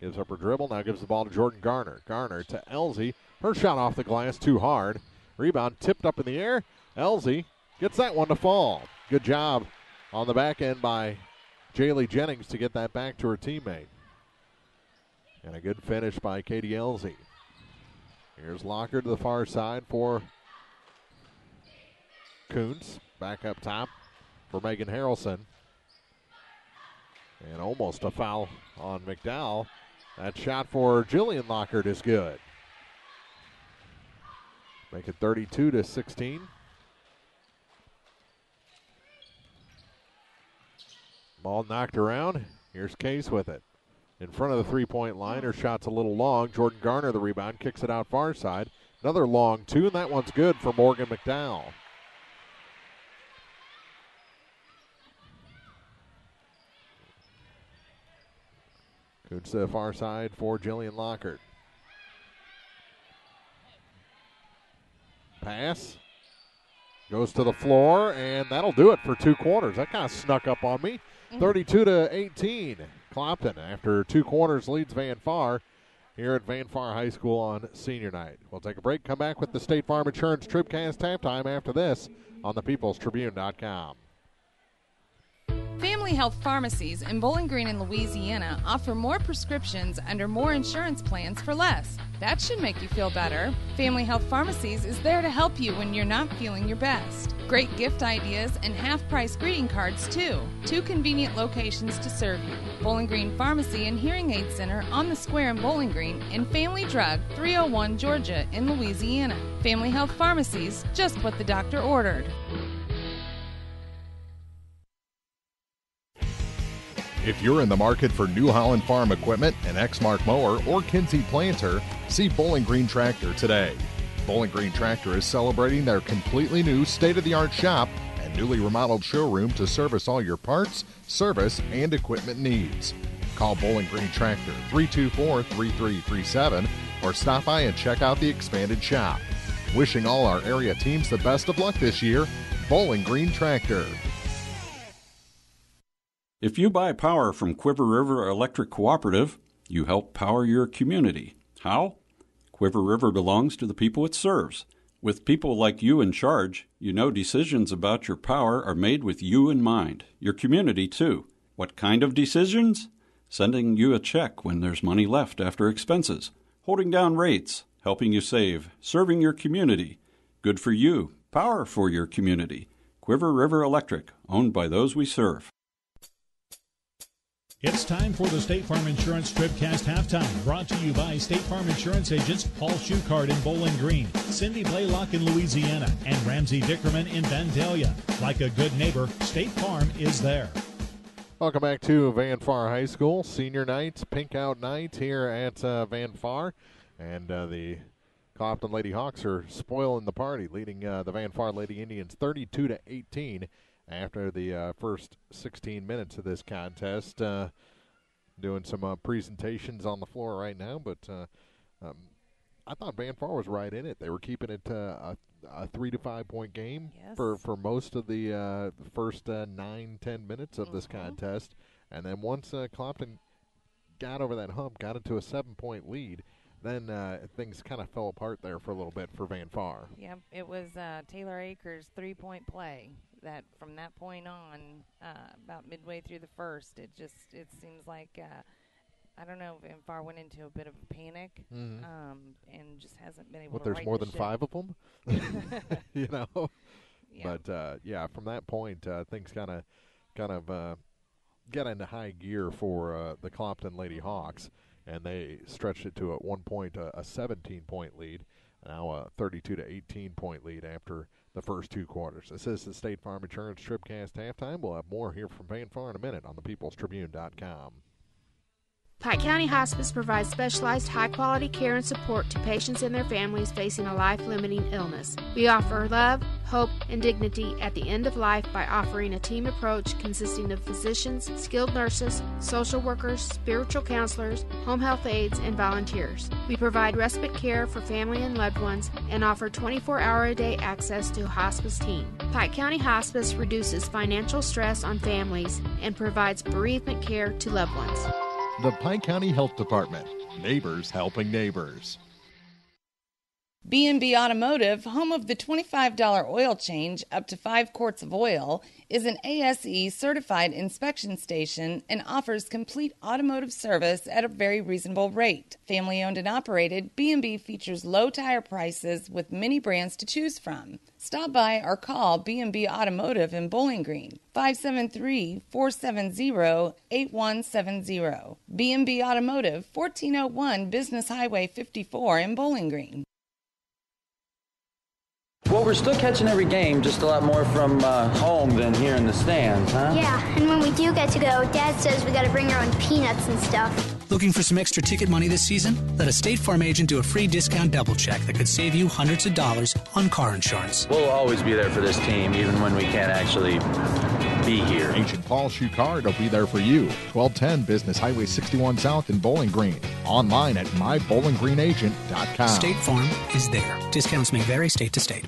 gives up her dribble, now gives the ball to Jordan Garner. Garner to Elsie. Her shot off the glass too hard. Rebound tipped up in the air. Elsie gets that one to fall. Good job on the back end by Jaley Jennings to get that back to her teammate. And a good finish by Katie Elsie. Here's Locker to the far side for Kuntz. Back up top for Megan Harrelson. And almost a foul on McDowell. That shot for Jillian Lockard is good. Make it 32-16. Ball knocked around. Here's Case with it. In front of the three-point line. Her shot's a little long. Jordan Garner, the rebound, kicks it out far side. Another long two, and that one's good for Morgan McDowell. Kuntz to the far side for Jillian Lockard. Pass. Goes to the floor, and that'll do it for 2 quarters. That kind of snuck up on me. 32-18. Clopton, after 2 quarters, leads Van Far here at Van Far High School on senior night. We'll take a break, come back with the State Farm Insurance TribCast halftime after this on thepeoplestribune.com. Family Health Pharmacies in Bowling Green and Louisiana offer more prescriptions under more insurance plans for less. That should make you feel better. Family Health Pharmacies is there to help you when you're not feeling your best. Great gift ideas and half-price greeting cards, too. 2 convenient locations to serve you. Bowling Green Pharmacy and Hearing Aid Center on the Square in Bowling Green, and Family Drug, 301 Georgia in Louisiana. Family Health Pharmacies, just what the doctor ordered. If you're in the market for New Holland Farm equipment, an Exmark mower, or Kinsey planter, see Bowling Green Tractor today. Bowling Green Tractor is celebrating their completely new state-of-the-art shop and newly remodeled showroom to service all your parts, service, and equipment needs. Call Bowling Green Tractor 324-3337 or stop by and check out the expanded shop. Wishing all our area teams the best of luck this year, Bowling Green Tractor. If you buy power from Quiver River Electric Cooperative, you help power your community. How? Quiver River belongs to the people it serves. With people like you in charge, you know decisions about your power are made with you in mind, your community too. What kind of decisions? Sending you a check when there's money left after expenses, holding down rates, helping you save, serving your community. Good for you, power for your community. Quiver River Electric, owned by those we serve. It's time for the State Farm Insurance TribCast halftime, brought to you by State Farm Insurance agents Paul Schuchard in Bowling Green, Cindy Blaylock in Louisiana, and Ramsey Dickerman in Vandalia. Like a good neighbor, State Farm is there. Welcome back to Van Far High School, senior night, pink out night here at Van Far. And the Clopton Lady Hawks are spoiling the party, leading the Van Far Lady Indians 32-18. After the first 16 minutes of this contest. Doing some presentations on the floor right now, but I thought Van Far was right in it. They were keeping it a 3 to 5 point game for most of the first 9-10 minutes of this contest. And then once Clopton got over that hump, got into a 7-point lead, then things kind of fell apart there for a little bit for Van Far. Yep, it was Taylor Akers' 3-point play. That from that point on, about midway through the first, it seems like I don't know, Van Far went into a bit of a panic, and just hasn't been able to. There's more than 5 of them, you know. Yeah. But from that point, things kind of got into high gear for the Clopton Lady Hawks, and they stretched it to at one point a 17-point lead, now a 32-18 point lead after the first 2 quarters. This is the State Farm Insurance TribCast halftime. We'll have more here from Van Far in a minute on thepeoplestribune.com. Pike County Hospice provides specialized high-quality care and support to patients and their families facing a life-limiting illness. We offer love, hope, and dignity at the end of life by offering a team approach consisting of physicians, skilled nurses, social workers, spiritual counselors, home health aides, and volunteers. We provide respite care for family and loved ones and offer 24-hour-a-day access to a hospice team. Pike County Hospice reduces financial stress on families and provides bereavement care to loved ones. The Pike County Health Department. Neighbors helping neighbors. B&B Automotive, home of the $25 oil change up to 5 quarts of oil, is an ASE certified inspection station and offers complete automotive service at a very reasonable rate. Family owned and operated, B&B features low tire prices with many brands to choose from. Stop by or call B&B Automotive in Bowling Green, 573-470-8170. B&B Automotive, 1401 Business Highway 54 in Bowling Green. Well, we're still catching every game, just a lot more from home than here in the stands, huh? Yeah, and when we do get to go, Dad says we gotta bring our own peanuts and stuff. Looking for some extra ticket money this season? Let a State Farm agent do a free discount double check that could save you hundreds of dollars on car insurance. We'll always be there for this team, even when we can't actually be here. Agent Paul Schuchard will be there for you. 1210 Business Highway 61 South in Bowling Green. Online at mybowlinggreenagent.com. State Farm is there. Discounts may vary state to state.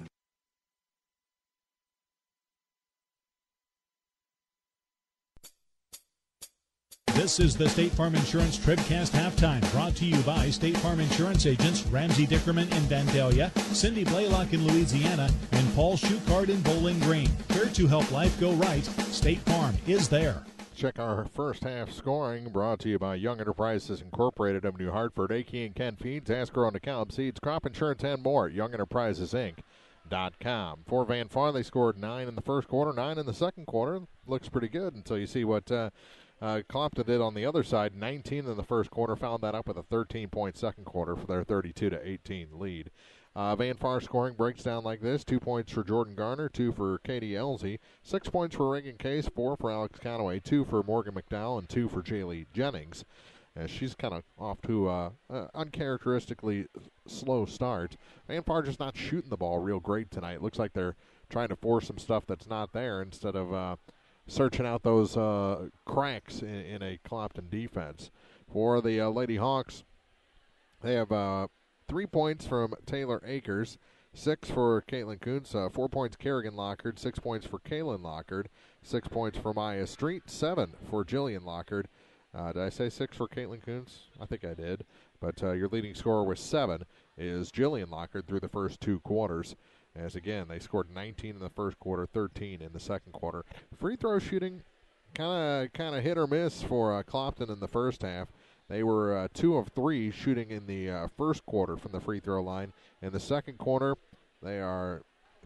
This is the State Farm Insurance TribCast Halftime, brought to you by State Farm Insurance agents Ramsey Dickerman in Vandalia, Cindy Blaylock in Louisiana, and Paul Schuchard in Bowling Green. Here to help life go right, State Farm is there. Check our first half scoring, brought to you by Young Enterprises Incorporated of New Hartford, A.K. and Ken Feeds, Asker on DeKalb Seeds, Crop Insurance, and more. YoungEnterprisesInc.com. For Van Farn, they scored 9 in the first quarter, 9 in the second quarter. Looks pretty good until you see what Clopton did on the other side. 19 in the first quarter, found that up with a 13-point second quarter for their 32-18 lead. Van Farn scoring breaks down like this: 2 points for Jordan Garner, 2 for Katie Elsie, 6 points for Reagan Case, 4 for Alex Conaway, 2 for Morgan McDowell, and 2 for Jaylee Jennings. She's kind of off to an uncharacteristically slow start. Van Farn just not shooting the ball real great tonight. Looks like they're trying to force some stuff that's not there instead of searching out those cracks in a Clopton defense. For the Lady Hawks, they have 3 points from Taylor Akers, 6 for Caitlin Kuntz, 4 points Kerrigan Lockard, 6 points for Kaylin Lockard, 6 points for Maya Street, 7 for Jillian Lockard. Did I say 6 for Caitlin Kuntz? I think I did. But your leading scorer with 7 is Jillian Lockard through the first 2 quarters. As again, they scored 19 in the first quarter, 13 in the second quarter. Free throw shooting kind of hit or miss for Clopton in the first half. They were 2 of 3 shooting in the first quarter from the free throw line. In the second quarter, they are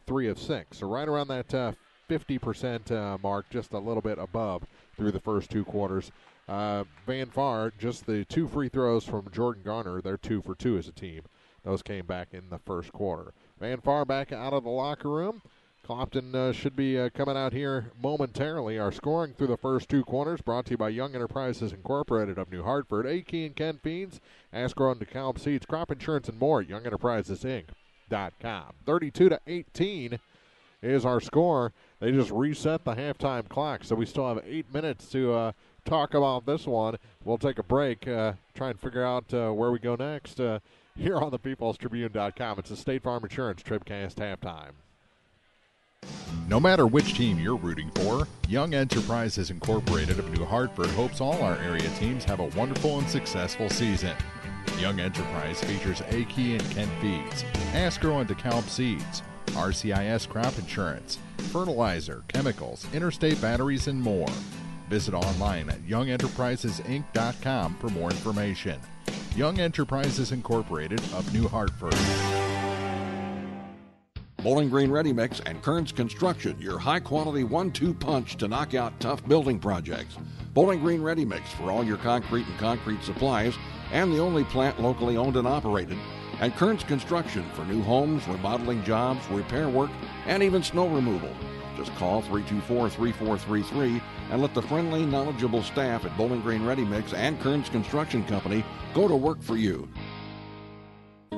3 of 6. So right around that 50% mark, just a little bit above through the first 2 quarters. Van Farn, just the 2 free throws from Jordan Garner, they're 2 for 2 as a team. Those came back in the first quarter. Van Farn back out of the locker room. Clopton should be coming out here momentarily. Our scoring through the first 2 quarters brought to you by Young Enterprises Incorporated of New Hartford, A.K. and Ken Feeds, Asker on DeKalb Seeds, Crop Insurance, and more. YoungEnterprisesInc.com. 32-18 is our score. They just reset the halftime clock, so we still have 8 minutes to talk about this one. We'll take a break, try and figure out where we go next here on the peoplestribune.com. It's the State Farm Insurance TribCast halftime. No matter which team you're rooting for, Young Enterprises Incorporated of New Hartford hopes all our area teams have a wonderful and successful season. Young Enterprise features A.K. and Ken Feeds, Asker on DeKalb Seeds, RCIS Crop Insurance, fertilizer, chemicals, interstate batteries, and more. Visit online at YoungEnterprisesInc.com for more information. Young Enterprises Incorporated of New Hartford. Bowling Green Ready Mix and Kearns Construction, your high-quality 1-2 punch to knock out tough building projects. Bowling Green Ready Mix for all your concrete and concrete supplies, and the only plant locally owned and operated. And Kearns Construction for new homes, remodeling jobs, repair work, and even snow removal. Just call 324-3433 and let the friendly, knowledgeable staff at Bowling Green Ready Mix and Kearns Construction Company go to work for you.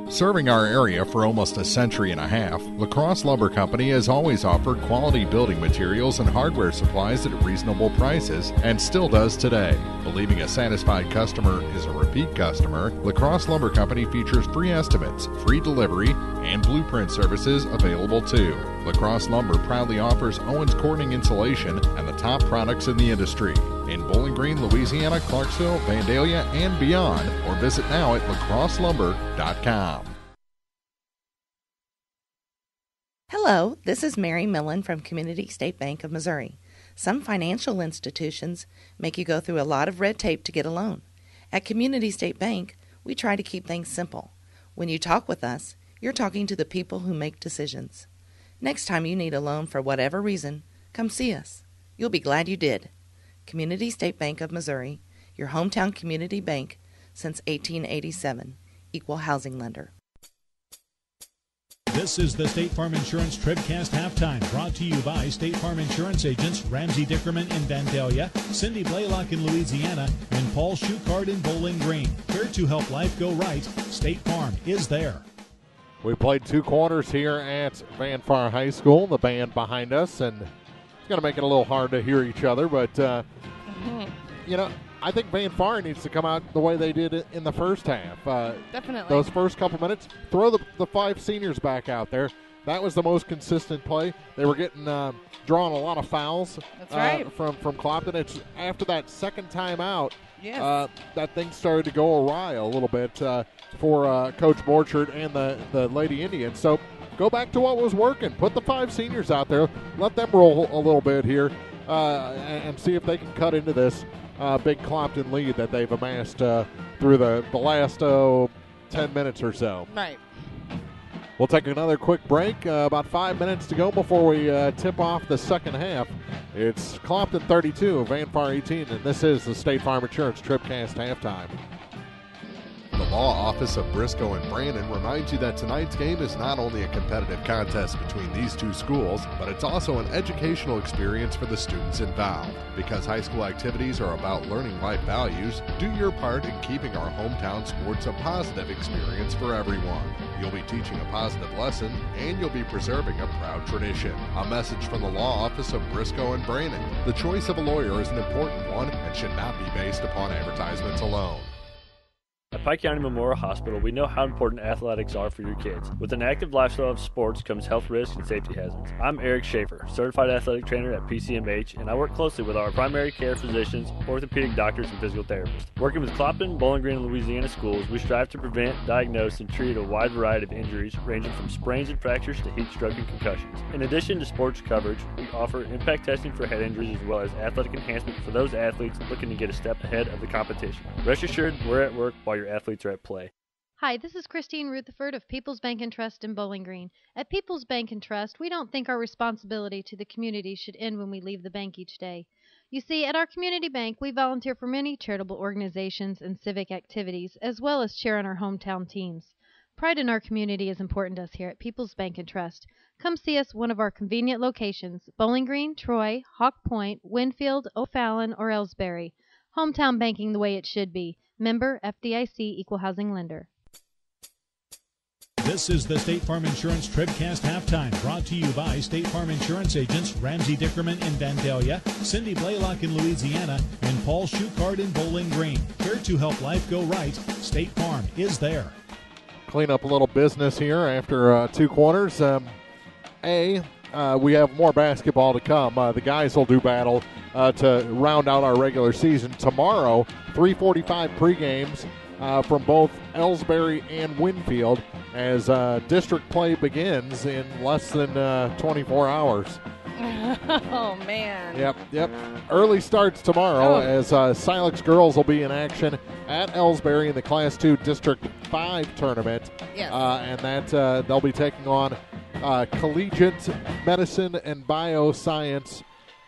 Serving our area for almost a century and a half, La Crosse Lumber Company has always offered quality building materials and hardware supplies at reasonable prices and still does today. Believing a satisfied customer is a repeat customer, La Crosse Lumber Company features free estimates, free delivery, and blueprint services available too. La Crosse Lumber proudly offers Owens Corning insulation and the top products in the industry. In Bowling Green, Louisiana, Clarksville, Vandalia, and beyond, or visit now at lacrosselumber.com. Hello, this is Mary Millen from Community State Bank of Missouri. Some financial institutions make you go through a lot of red tape to get a loan. At Community State Bank, we try to keep things simple. When you talk with us, you're talking to the people who make decisions. Next time you need a loan for whatever reason, come see us. You'll be glad you did. Community State Bank of Missouri, your hometown community bank since 1887. Equal housing lender. This is the State Farm Insurance TribCast Halftime, brought to you by State Farm Insurance agents Ramsey Dickerman in Vandalia, Cindy Blaylock in Louisiana, and Paul Schuchard in Bowling Green. Here to help life go right, State Farm is there. We played 2 quarters here at Van Far High School. The band behind us, and it's going to make it a little hard to hear each other, but, you know, I think Van Far needs to come out the way they did in the first half. Definitely. Those first couple minutes, throw the 5 seniors back out there. That was the most consistent play. They were getting drawing a lot of fouls. That's right. From Clopton. It's after that second time out, yes, that thing started to go awry a little bit for Coach Borchert and the Lady Indians. So go back to what was working. Put the 5 seniors out there. Let them roll a little bit here and see if they can cut into this big Clopton lead that they've amassed through the last 10 minutes or so. Right. We'll take another quick break. About 5 minutes to go before we tip off the second half. It's Clopton 32, Van Far 18, and this is the State Farm Insurance TribCast halftime. The Law Office of Briscoe and Brandon reminds you that tonight's game is not only a competitive contest between these 2 schools, but it's also an educational experience for the students involved. Because high school activities are about learning life values, do your part in keeping our hometown sports a positive experience for everyone. You'll be teaching a positive lesson, and you'll be preserving a proud tradition. A message from the Law Office of Briscoe and Brandon. The choice of a lawyer is an important one and should not be based upon advertisements alone. At Pike County Memorial Hospital, we know how important athletics are for your kids. With an active lifestyle of sports comes health risks and safety hazards. I'm Eric Schaefer, certified athletic trainer at PCMH, and I work closely with our primary care physicians, orthopedic doctors, and physical therapists. Working with Clopton, Bowling Green, and Louisiana schools, we strive to prevent, diagnose, and treat a wide variety of injuries, ranging from sprains and fractures to heat stroke and concussions. In addition to sports coverage, we offer impact testing for head injuries as well as athletic enhancement for those athletes looking to get a step ahead of the competition. Rest assured, we're at work while your athletes are at play. Hi, this is Christine Rutherford of People's Bank and Trust in Bowling Green. At People's Bank and Trust, we don't think our responsibility to the community should end when we leave the bank each day. You see, at our community bank, we volunteer for many charitable organizations and civic activities, as well as cheer on our hometown teams. Pride in our community is important to us here at People's Bank and Trust. Come see us at one of our convenient locations, Bowling Green, Troy, Hawk Point, Winfield, O'Fallon, or Ellsbury. Hometown banking the way it should be. Member FDIC Equal Housing Lender. This is the State Farm Insurance TribCast halftime, brought to you by State Farm Insurance agents Ramsey Dickerman in Vandalia, Cindy Blaylock in Louisiana, and Paul Schuchard in Bowling Green. Here to help life go right, State Farm is there. Clean up a little business here after 2 quarters. We have more basketball to come. The guys will do battle to round out our regular season. Tomorrow, 3:45 pregames from both Ellsbury and Winfield as district play begins in less than 24 hours. Oh, man. Yep. Early starts tomorrow as Silex girls will be in action at Ellsbury in the Class 2 District 5 tournament. Yes. And that they'll be taking on Collegiate Medicine and Bioscience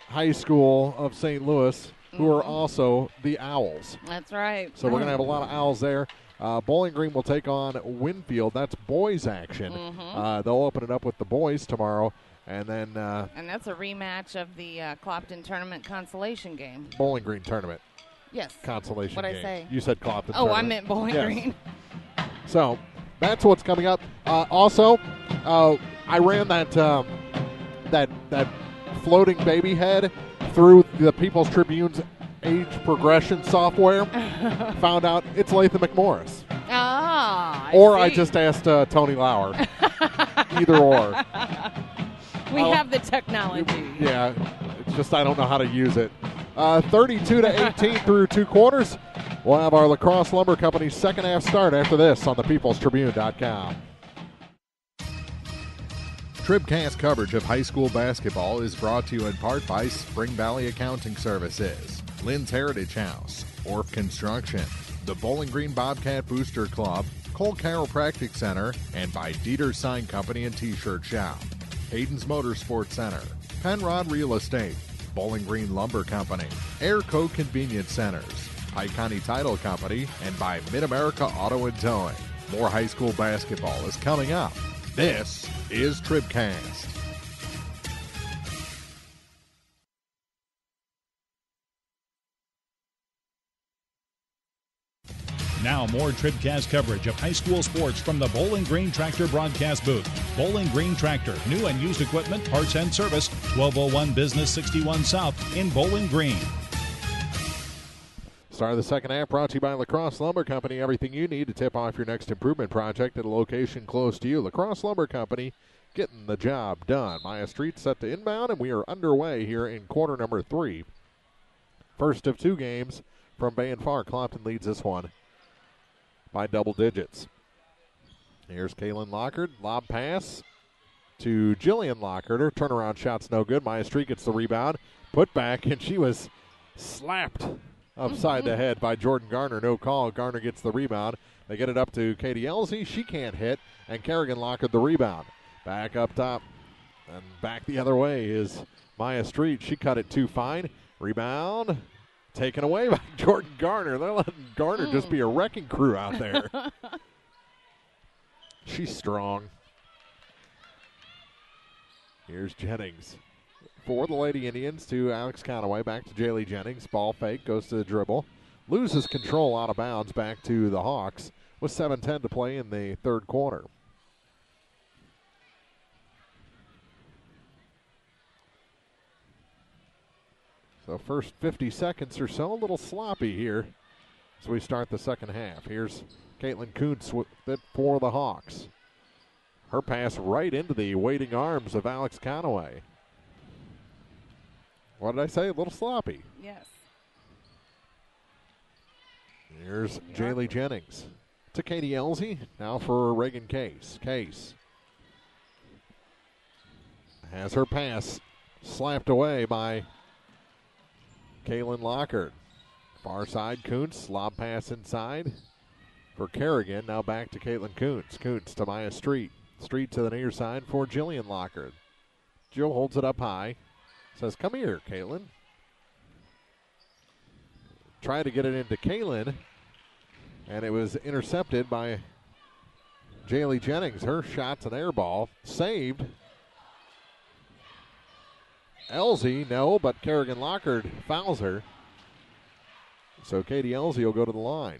High School of St. Louis, who are also the Owls. That's right. So we're going to have a lot of Owls there. Bowling Green will take on Winfield. That's boys action. They'll open it up with the boys tomorrow. And then and that's a rematch of the Clopton tournament consolation game. Bowling Green tournament. Yes. Consolation What'd game. I say? You said Clopton Oh, tournament. I meant Bowling Yes. Green. So that's what's coming up. Also, I ran that floating baby head through the People's Tribune's age progression software. Found out it's Latham McMorris. I just asked Tony Lauer. Either or. We have the technology. Yeah, it's just I don't know how to use it. 32-18 through 2 quarters. We'll have our Lacrosse Lumber Company's second half start after this on the peoplestribune.com. TribCast coverage of high school basketball is brought to you in part by Spring Valley Accounting Services, Lynn's Heritage House, Orff Construction, the Bowling Green Bobcat Booster Club, Cole Chiropractic Center, and by Dieter Sign Company and T-Shirt Shop, Hayden's Motorsports Center, Penrod Real Estate, Bowling Green Lumber Company, Airco Convenience Centers, Pike County Title Company, and by Mid-America Auto and Towing. More high school basketball is coming up. This is TribCast. Now more TribCast coverage of high school sports from the Bowling Green Tractor broadcast booth. Bowling Green Tractor, new and used equipment, parts and service, 1201 Business 61 South in Bowling Green. Start of the second half brought to you by Lacrosse Lumber Company. Everything you need to tip off your next improvement project at a location close to you. Lacrosse Lumber Company, getting the job done. Maya Street set to inbound, and we are underway here in quarter number 3. First of 2 games from Bay and Far. Clopton leads this one by double digits. Here's Kaylin Lockard. Lob pass to Jillian Lockard. Her turnaround shot's no good. Maya Street gets the rebound. Put back, and she was slapped upside the head by Jordan Garner. No call. Garner gets the rebound. They get it up to Katie Elsie. She can't hit, and Kerrigan Lockard the rebound. Back up top, and back the other way is Maya Street. She cut it too fine. Rebound taken away by Jordan Garner. They're letting Garner just be a wrecking crew out there. She's strong. Here's Jennings. For the Lady Indians to Alex Conaway. Back to Jaylee Jennings. Ball fake. Goes to the dribble. Loses control out of bounds. Back to the Hawks with 7:10 to play in the third quarter. So first 50 seconds or so, a little sloppy here as we start the second half. Here's Caitlin Kuntz with it for the Hawks. Her pass right into the waiting arms of Alex Conaway. What did I say? A little sloppy. Yes. Here's Jaylee Jennings to Katie Elsie. Now for Reagan Case. Case has her pass slapped away by Kaylin Lockard. Far side, Kuntz. Lob pass inside for Kerrigan. Now back to Caitlin Kuntz. Kuntz to Maya Street. Street to the near side for Jillian Lockard. Jill holds it up high. Says, come here, Caitlin. Try to get it into Kaylin, and it was intercepted by Jaylee Jennings. Her shot's an air ball. Saved. Elsie, no, but Kerrigan Lockard fouls her. So Katie Elsie will go to the line.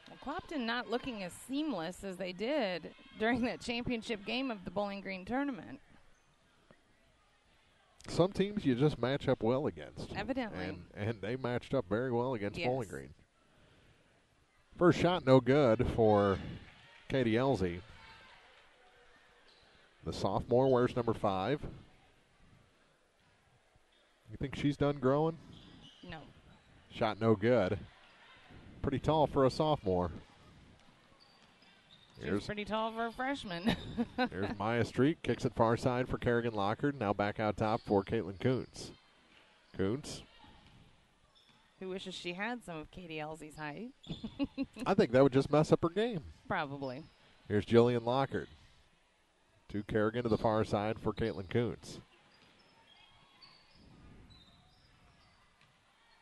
Well, Clopton not looking as seamless as they did during that championship game of the Bowling Green tournament. Some teams you just match up well against. Evidently. And they matched up very well against Yes. Bowling Green. First shot no good for Katie Elsie. The sophomore wears number 5. You think she's done growing? No. Shot no good. Pretty tall for a sophomore. She's pretty tall for a freshman. Here's Maya Street. Kicks it far side for Kerrigan Lockard. Now back out top for Caitlin Kuntz. Kuntz. Who wishes she had some of Katie Elsie's height. I think that would just mess up her game. Probably. Here's Jillian Lockard. To Kerrigan to the far side for Caitlin Kuntz.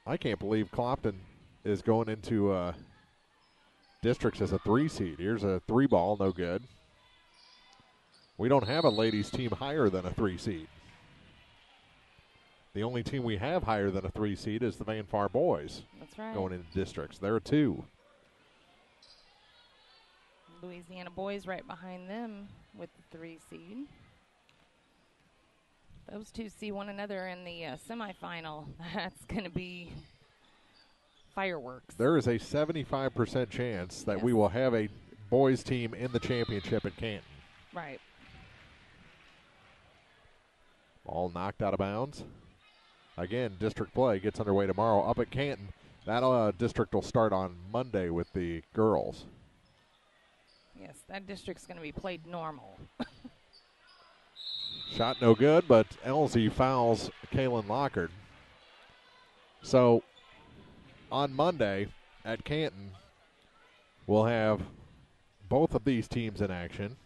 I can't believe Clopton is going into districts as a 3 seed. Here's a 3 ball, no good. We don't have a ladies team higher than a 3 seed. The only team we have higher than a 3 seed is the Van Far boys. That's right. Going into districts. They're a 2. Louisiana boys right behind them with the 3 seed. Those two see one another in the semifinal. That's going to be fireworks. There is a 75% chance that we will have a boys team in the championship at Canton. Right. Ball knocked out of bounds. Again, district play gets underway tomorrow up at Canton. That district will start on Monday with the girls. Yes, that district's going to be played normal. Shot no good, but Elsie fouls Kaylin Lockard. So on Monday at Canton, we'll have both of these teams in action,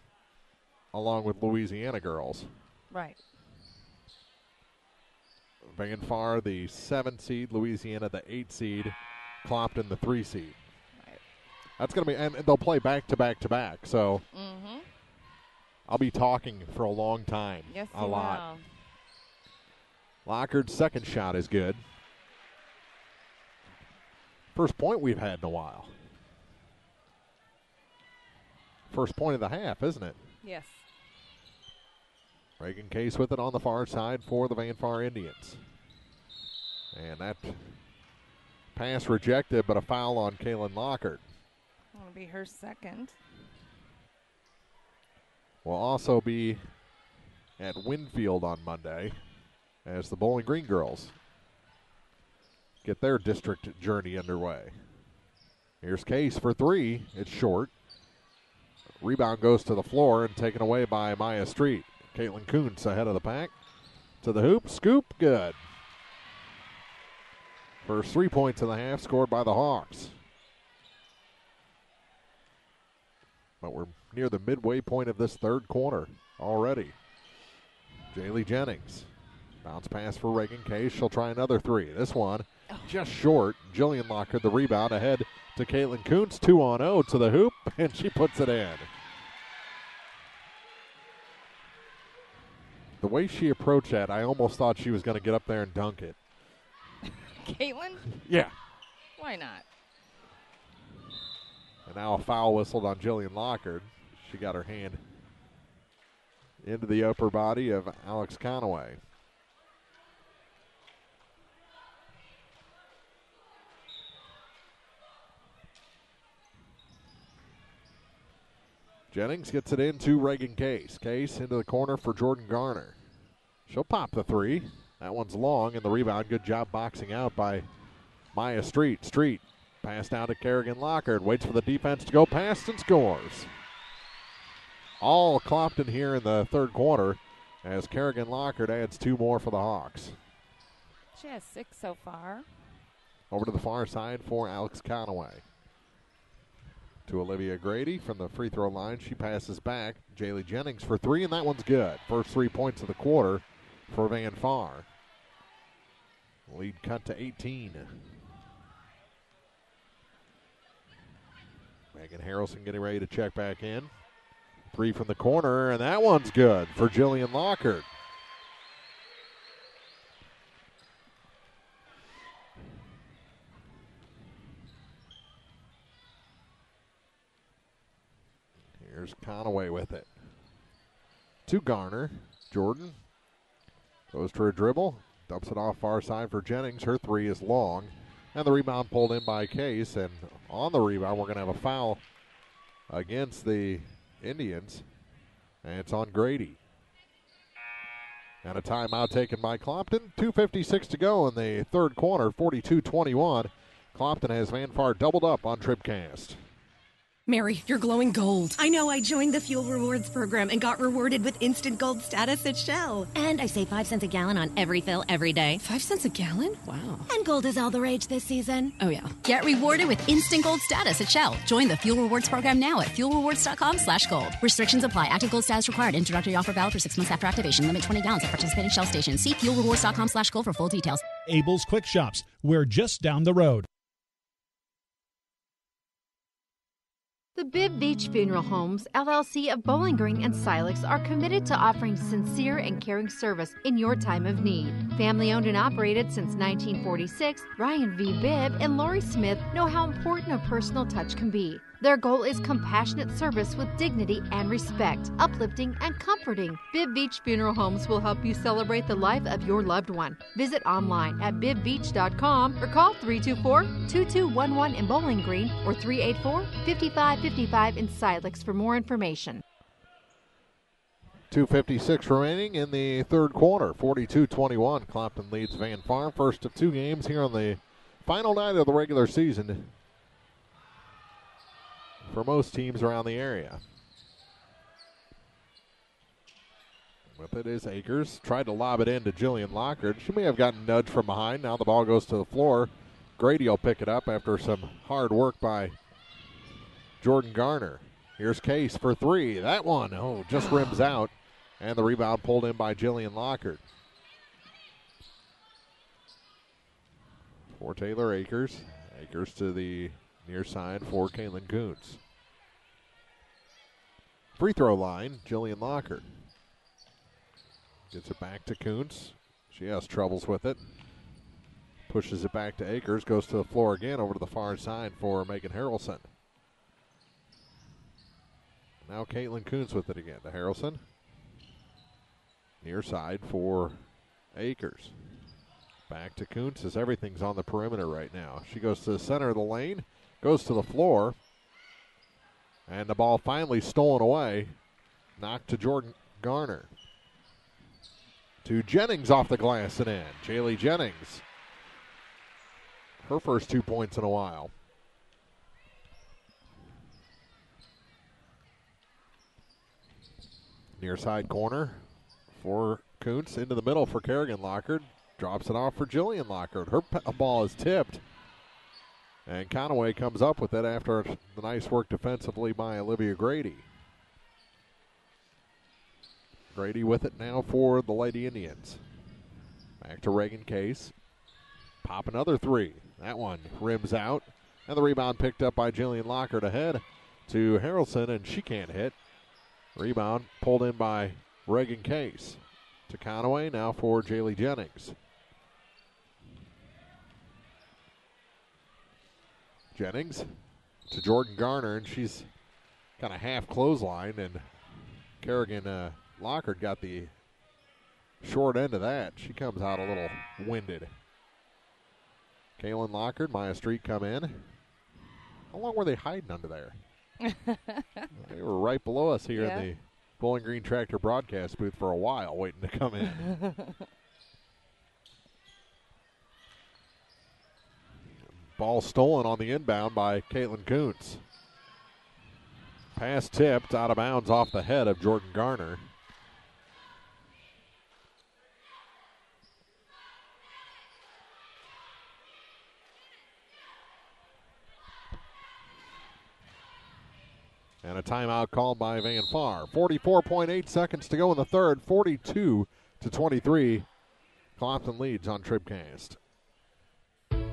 along with Louisiana girls. Right. Van Far, the 7 seed, Louisiana, the 8 seed, Clopton, the 3 seed. Right. That's going to be, and they'll play back to back to back. So I'll be talking for a long time. Yes, a lot. Lockard's second shot is good. First point we've had in a while. First point of the half, isn't it? Yes. Reagan Case with it on the far side for the Van Far Indians. And that pass rejected, but a foul on Kaylin Lockard. That'll be her second. Will also be at Winfield on Monday as the Bowling Green girls get their district journey underway. Here's Case for 3. It's short. Rebound goes to the floor and taken away by Maya Street. Caitlin Kuntz ahead of the pack. To the hoop. Scoop. Good. First 3 points of the half scored by the Hawks. But we're near the midway point of this third quarter already. Jaylee Jennings. Bounce pass for Reagan Case. She'll try another 3. This one just short. Jillian Lockard the rebound ahead to Caitlin Kuntz. 2-on-0 to the hoop, and she puts it in. The way she approached that, I almost thought she was going to get up there and dunk it. Caitlin? Yeah. Why not? And now a foul whistled on Jillian Lockard. She got her hand into the upper body of Alex Conaway. Jennings gets it into Reagan Case. Case into the corner for Jordan Garner. She'll pop the 3. That one's long, and the rebound. Good job boxing out by Maya Street. Street pass down to Kerrigan Lockard. Waits for the defense to go past and scores. All Clopton here in the third quarter as Kerrigan Lockard adds 2 more for the Hawks. She has 6 so far. Over to the far side for Alex Conaway. To Olivia Grady from the free throw line. She passes back. Jaylee Jennings for 3, and that one's good. First 3 points of the quarter for Van Far. Lead cut to 18. Megan Harrelson getting ready to check back in. 3 from the corner, and that one's good for Jillian Lockard. Here's Conaway with it. To Garner. Jordan goes to her dribble. Dumps it off far side for Jennings. Her 3 is long. And the rebound pulled in by Case. And on the rebound, we're going to have a foul against the Indians. And it's on Grady. And a timeout taken by Clopton. 2:56 to go in the third quarter. 42-21. Clopton has Van Far doubled up on TribCast. Mary, you're glowing gold. I know. I joined the Fuel Rewards program and got rewarded with instant gold status at Shell. And I save 5 cents a gallon on every fill every day. 5 cents a gallon? Wow. And gold is all the rage this season. Oh, yeah. Get rewarded with instant gold status at Shell. Join the Fuel Rewards program now at fuelrewards.com/gold. Restrictions apply. Active gold status required. Introductory offer valid for 6 months after activation. Limit 20 gallons at participating Shell stations. See fuelrewards.com/gold for full details. Abel's Quick Shops. We're just down the road. The Bibb Beach Funeral Homes, LLC of Bowling Green and Silex are committed to offering sincere and caring service in your time of need. Family owned and operated since 1946, Ryan V. Bibb and Lori Smith know how important a personal touch can be. Their goal is compassionate service with dignity and respect, uplifting and comforting. Bibb Beach Funeral Homes will help you celebrate the life of your loved one. Visit online at bibbbeach.com or call 324-2211 in Bowling Green or 384-5555 in Silex for more information. 2:56 remaining in the third quarter. 42-21. Clopton leads Van Farm. First of two games here on the final night of the regular season for most teams around the area. With it is Akers. Tried to lob it in to Jillian Lockard. She may have gotten nudged from behind. Now the ball goes to the floor. Grady will pick it up after some hard work by Jordan Garner. Here's Case for three. That one, just rims out. And the rebound pulled in by Jillian Lockard. For Taylor Akers. Akers to the near side for Kaylin Kuntz. Free throw line, Jillian Lockard. Gets it back to Kuntz. She has troubles with it. Pushes it back to Akers. Goes to the floor again over to the far side for Megan Harrelson. Now Caitlin Kuntz with it again to Harrelson. Near side for Akers. Back to Kuntz as everything's on the perimeter right now. She goes to the center of the lane. Goes to the floor. And the ball finally stolen away. Knocked to Jordan Garner. To Jennings off the glass and in. Jaylee Jennings. Her first 2 points in a while. Near side corner for Kuntz. Into the middle for Kerrigan Lockard. Drops it off for Jillian Lockard. Her ball is tipped. And Conaway comes up with it after the nice work defensively by Olivia Grady. Grady with it now for the Lady Indians. Back to Reagan Case. Pop another three. That one rims out. And the rebound picked up by Jillian Lockard ahead to Harrelson, and she can't hit. Rebound pulled in by Reagan Case. To Conaway, now for Jaylee Jennings. Jennings to Jordan Garner, and she's kind of half clothesline, and Kerrigan Lockard got the short end of that. She comes out a little winded. Kaylin Lockard, Maya Street come in. How long were they hiding under there? They were right below us here in the Bowling Green Tractor broadcast booth for a while, waiting to come in. Ball stolen on the inbound by Caitlin Kuntz. Pass tipped out of bounds off the head of Jordan Garner. And a timeout called by Van Far. 44.8 seconds to go in the third. 42-23. Clopton leads on TribCast.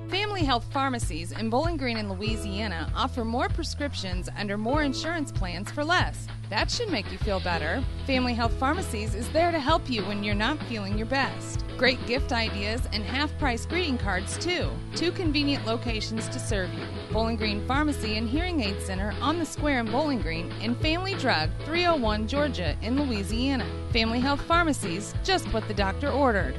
Family Health Pharmacies in Bowling Green and Louisiana offer more prescriptions under more insurance plans for less. That should make you feel better. Family Health Pharmacies is there to help you when you're not feeling your best. Great gift ideas and half-price greeting cards, too. 2 convenient locations to serve you. Bowling Green Pharmacy and Hearing Aid Center on the square in Bowling Green, and Family Drug, 301 Georgia in Louisiana. Family Health Pharmacies, just what the doctor ordered.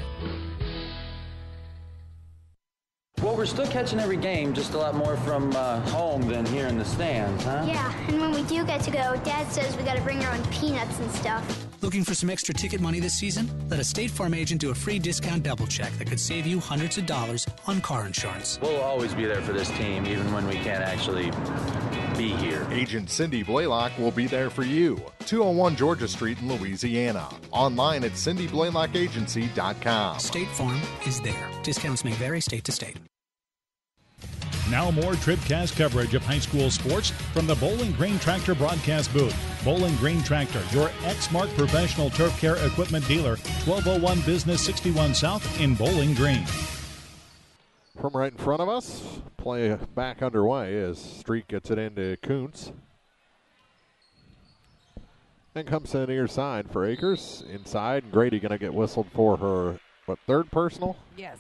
Well, we're still catching every game, just a lot more from home than here in the stands, huh? Yeah, and when we do get to go, Dad says we gotta bring our own peanuts and stuff. Looking for some extra ticket money this season? Let a State Farm agent do a free discount double check that could save you hundreds of dollars on car insurance. We'll always be there for this team, even when we can't actually be here. Agent Cindy Blaylock will be there for you. 201 Georgia Street in Louisiana. Online at cindyblaylockagency.com. State Farm is there. Discounts may vary state to state. Now more TribCast coverage of high school sports from the Bowling Green Tractor broadcast booth. Bowling Green Tractor, your Exmark professional turf care equipment dealer, 1201 Business 61 South in Bowling Green. From right in front of us, play back underway as Street gets it into Kuntz. And comes to the near side for Akers. Inside, and Grady going to get whistled for her, third personal? Yes.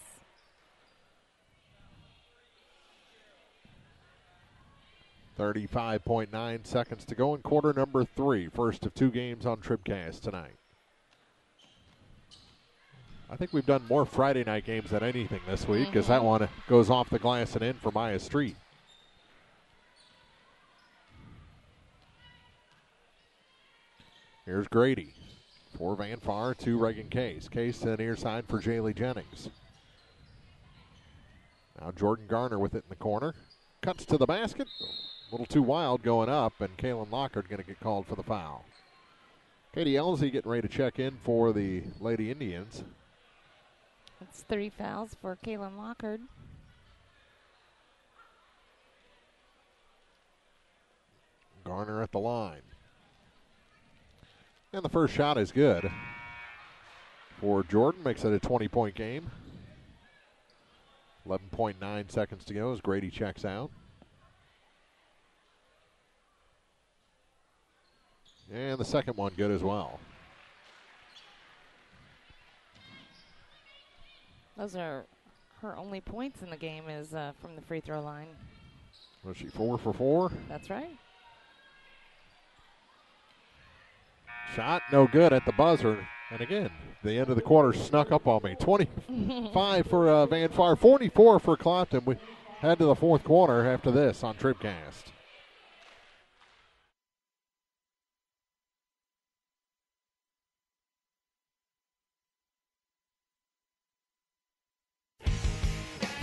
.9 seconds to go in quarter number 3. First of 2 games on TribCast tonight. I think we've done more Friday night games than anything this week, as that one goes off the glass and in for Maya Street. Here's Grady for Van Far to Reagan Case. Case to the near side for Jaylee Jennings. Now Jordan Garner with it in the corner. Cuts to the basket. A little too wild going up, and Kaylin Lockhart going to get called for the foul. Katie Elsie getting ready to check in for the Lady Indians. That's 3 fouls for Kaylin Lockhart. Garner at the line. And the first shot is good for Jordan. Makes it a 20-point game. 11.9 seconds to go as Grady checks out. And the second one good as well. Those are her only points in the game is from the free throw line. Was she 4 for 4? That's right. Shot no good at the buzzer. And again, the end of the quarter snuck up on me. 25 for Van Far, 44 for Clopton. We head to the fourth quarter after this on TribCast.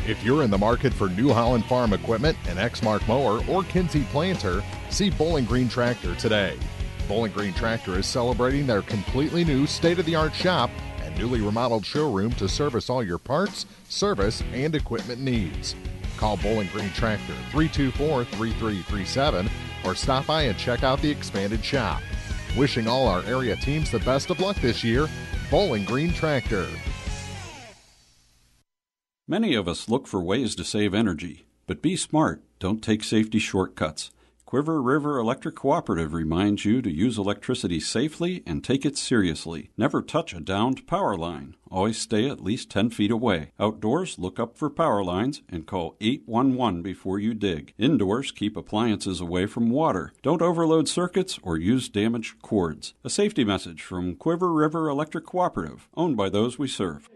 If you're in the market for New Holland Farm equipment, an Exmark mower, or Kinsey planter, see Bowling Green Tractor today. Bowling Green Tractor is celebrating their completely new state-of-the-art shop and newly remodeled showroom to service all your parts, service, and equipment needs. Call Bowling Green Tractor 324-3337 or stop by and check out the expanded shop. Wishing all our area teams the best of luck this year, Bowling Green Tractor. Many of us look for ways to save energy, but be smart. Don't take safety shortcuts. Quiver River Electric Cooperative reminds you to use electricity safely and take it seriously. Never touch a downed power line. Always stay at least 10 feet away. Outdoors, look up for power lines and call 811 before you dig. Indoors, keep appliances away from water. Don't overload circuits or use damaged cords. A safety message from Quiver River Electric Cooperative, owned by those we serve.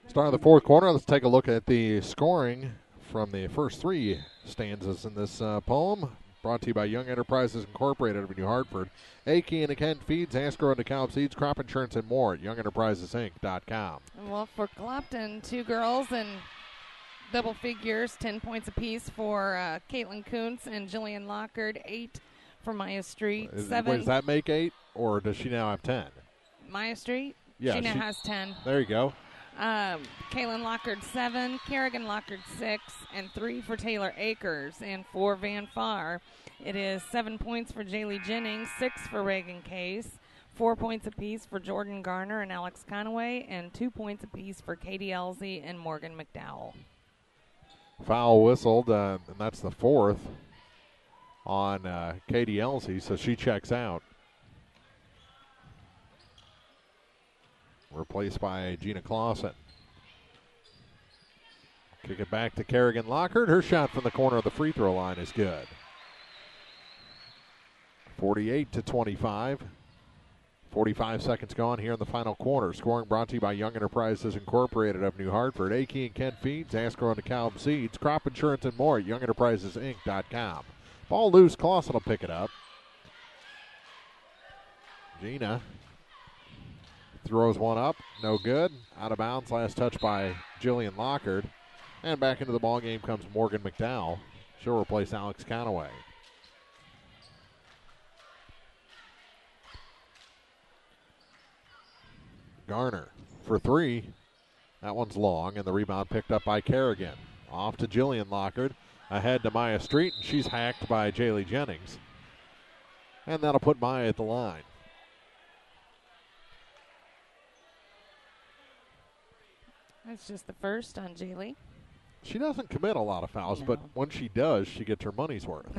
Start of the fourth quarter. Let's take a look at the scoring from the first 3 stanzas in this poem. Brought to you by Young Enterprises Incorporated of New Hartford. Aki and Kent Feeds, Asco and DeKalb Seeds, Crop Insurance, and more at YoungEnterprisesInc.com. Well, for Clopton, 2 girls and double figures, 10 points apiece for Caitlin Kuntz and Jillian Lockhart, 8 for Maya Street. 7. Does that make 8, or does she now have 10? Maya Street? Yeah, she now has 10. There you go. Kaylin Lockhart 7, Kerrigan Lockhart 6, and 3 for Taylor Akers. And for Van Far, it is 7 points for Jaylee Jennings, 6 for Reagan Case, 4 points apiece for Jordan Garner and Alex Conaway, and 2 points apiece for Katie Elsie and Morgan McDowell. Foul whistled, and that's the 4th on Katie Elsie, so she checks out. Replaced by Gina Clausen. Kick it back to Kerrigan Lockhart. Her shot from the corner of the free throw line is good. 48-25. 45 seconds gone here in the final quarter. Scoring brought to you by Young Enterprises Incorporated of New Hartford. Aki and Kent Feeds, Asco and DeKalb Seeds, Crop Insurance, and more at YoungEnterprisesInc.com. Ball loose. Clausen will pick it up. Gina throws one up, no good. Out of bounds, last touch by Jillian Lockhart. And back into the ball game comes Morgan McDowell. She'll replace Alex Conaway. Garner for 3. That one's long, and the rebound picked up by Kerrigan. Off to Jillian Lockhart. Ahead to Maya Street, and she's hacked by Jaylee Jennings. And that'll put Maya at the line. That's just the first on Jaylee. She doesn't commit a lot of fouls, but when she does, she gets her money's worth.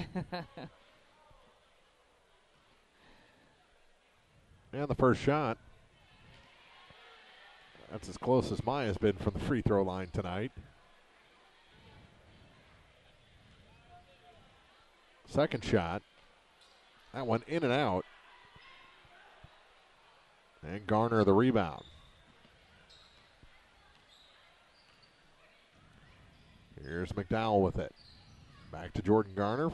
And the first shot. That's as close as Maya's been from the free throw line tonight. Second shot. That one in and out. And Garner the rebound. Here's McDowell with it. Back to Jordan Garner.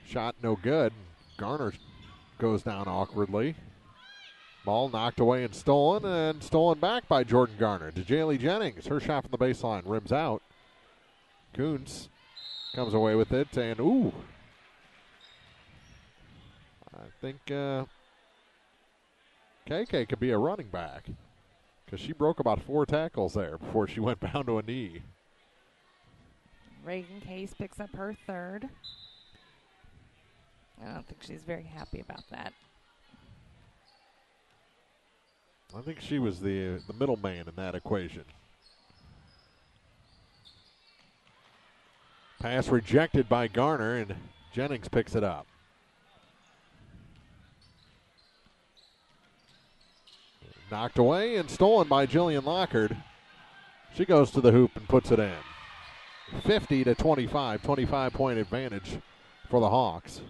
Shot no good. Garner goes down awkwardly. Ball knocked away and stolen back by Jordan Garner to Jaylee Jennings. Her shot from the baseline rims out. Kuntz comes away with it, and I think KK could be a running back because she broke about 4 tackles there before she went down to a knee. Reagan Case picks up her third. I don't think she's very happy about that. I think she was the middleman in that equation. Pass rejected by Garner, and Jennings picks it up. Knocked away and stolen by Jillian Lockard. She goes to the hoop and puts it in. 50-25, 25-point advantage for the Hawks.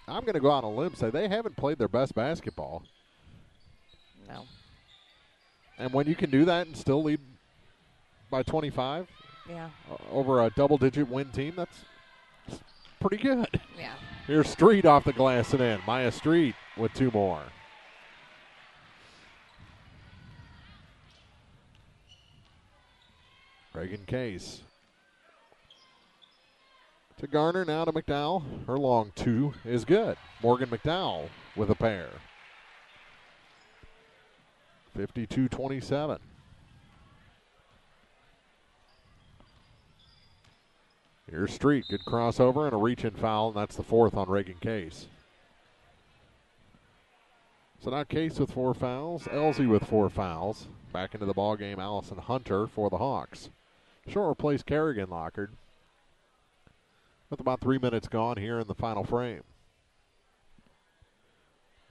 I'm going to go out on a limb and say they haven't played their best basketball. No. And when you can do that and still lead by 25 over a double-digit win team, that's pretty good. Yeah. Here's Street off the glass and in. Maya Street with 2 more. Reagan Case to Garner, now to McDowell. Her long 2 is good. Morgan McDowell with a pair. 52-27. Here's Street. Good crossover and a reach-in foul, and that's the 4th on Reagan Case. So now Case with 4 fouls, Elsie with 4 fouls. Back into the ballgame, Allison Hunter for the Hawks. She'll replace Kerrigan Lockard with about 3 minutes gone here in the final frame.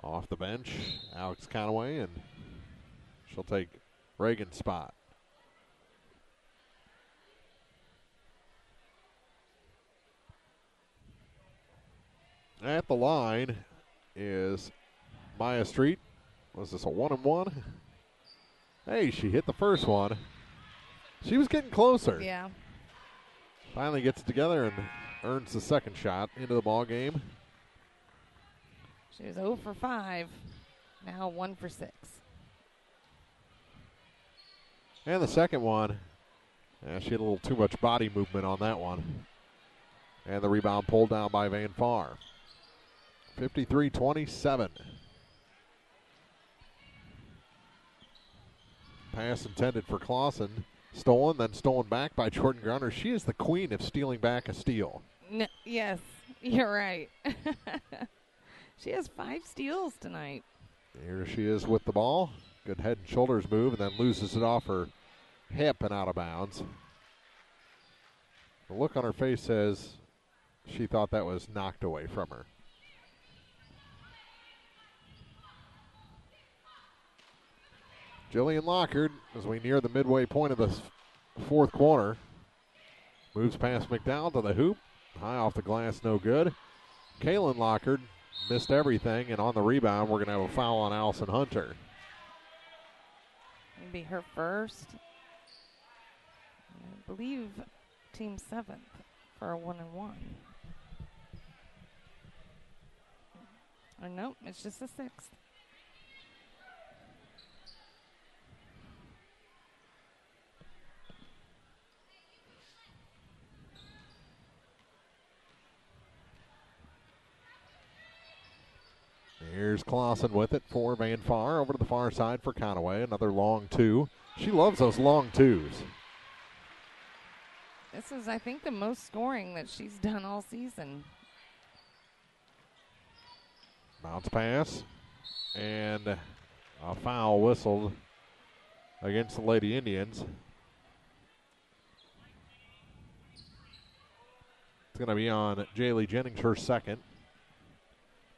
Off the bench, Alex Conaway, and she'll take Reagan's spot. At the line is Maya Street. Was this a 1-and-1? Hey, she hit the first one. She was getting closer. Yeah. Finally gets it together and earns the second shot into the ball game. She was 0 for 5. Now 1 for 6. And the second one, she had a little too much body movement on that one. And the rebound pulled down by Van Farr. 53-27. Pass intended for Clausen. Stolen, then stolen back by Jordan Garner. She is the queen of stealing back a steal. No, yes, you're right. She has 5 steals tonight. Here she is with the ball. Good head and shoulders move, and then loses it off her hip and out of bounds. The look on her face says she thought that was knocked away from her. Jillian Lockard, as we near the midway point of the 4th quarter, moves past McDowell to the hoop. High off the glass, no good. Kaylin Lockard missed everything, and on the rebound, we're going to have a foul on Allison Hunter. Maybe her first. I believe team 7th for a 1-and-1. Or nope, it's just a 6th. Here's Clausen with it for Van Farr. Over to the far side for Conaway. Another long 2. She loves those long 2s. This is, I think, the most scoring that she's done all season. Bounce pass. And a foul whistled against the Lady Indians. It's going to be on Jaylee Jennings, her second.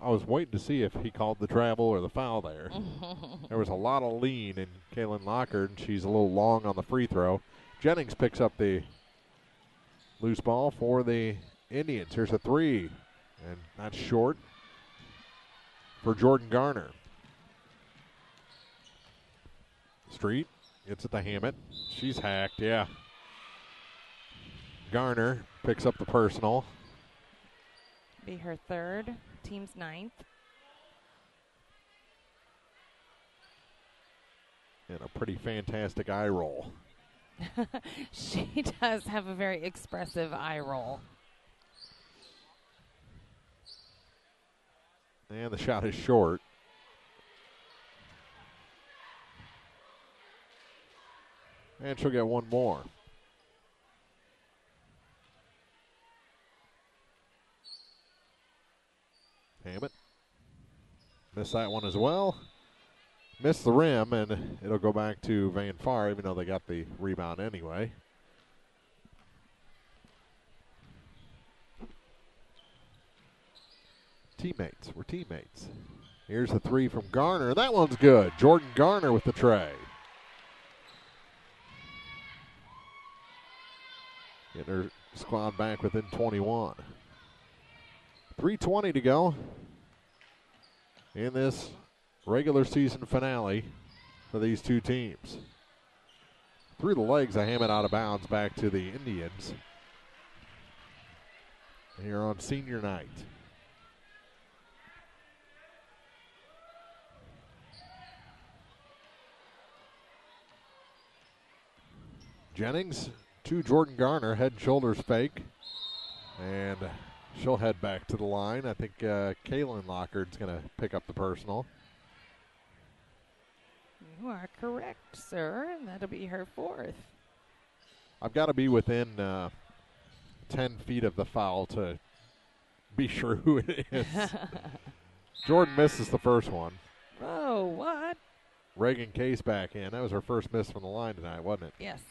I was waiting to see if he called the travel or the foul there. There was a lot of lean in Kaylin Lockard, and she's a little long on the free throw. Jennings picks up the loose ball for the Indians. Here's a three, and that's short for Jordan Garner. Street gets it to Hammett. She's hacked, yeah. Garner picks up the personal. Be her third, team's ninth. And a pretty fantastic eye roll. She does have a very expressive eye roll. And the shot is short. And she'll get one more. Hammett missed that one as well. Missed the rim, and it'll go back to Van Far, even though they got the rebound anyway. Teammates. We're teammates. Here's the three from Garner. That one's good. Jordan Garner with the tray. Getting her squad back within 21. 3:20 to go in this regular season finale for these two teams. Through the legs of Hammett out of bounds back to the Indians here on senior night. Jennings to Jordan Garner, head and shoulders fake. And she'll head back to the line. I think Kaylin Lockard's going to pick up the personal. You are correct, sir. And that'll be her fourth. I've got to be within 10 feet of the foul to be sure who it is. Jordan misses the first one. Oh, what? Reagan Case back in. That was her first miss from the line tonight, wasn't it? Yes.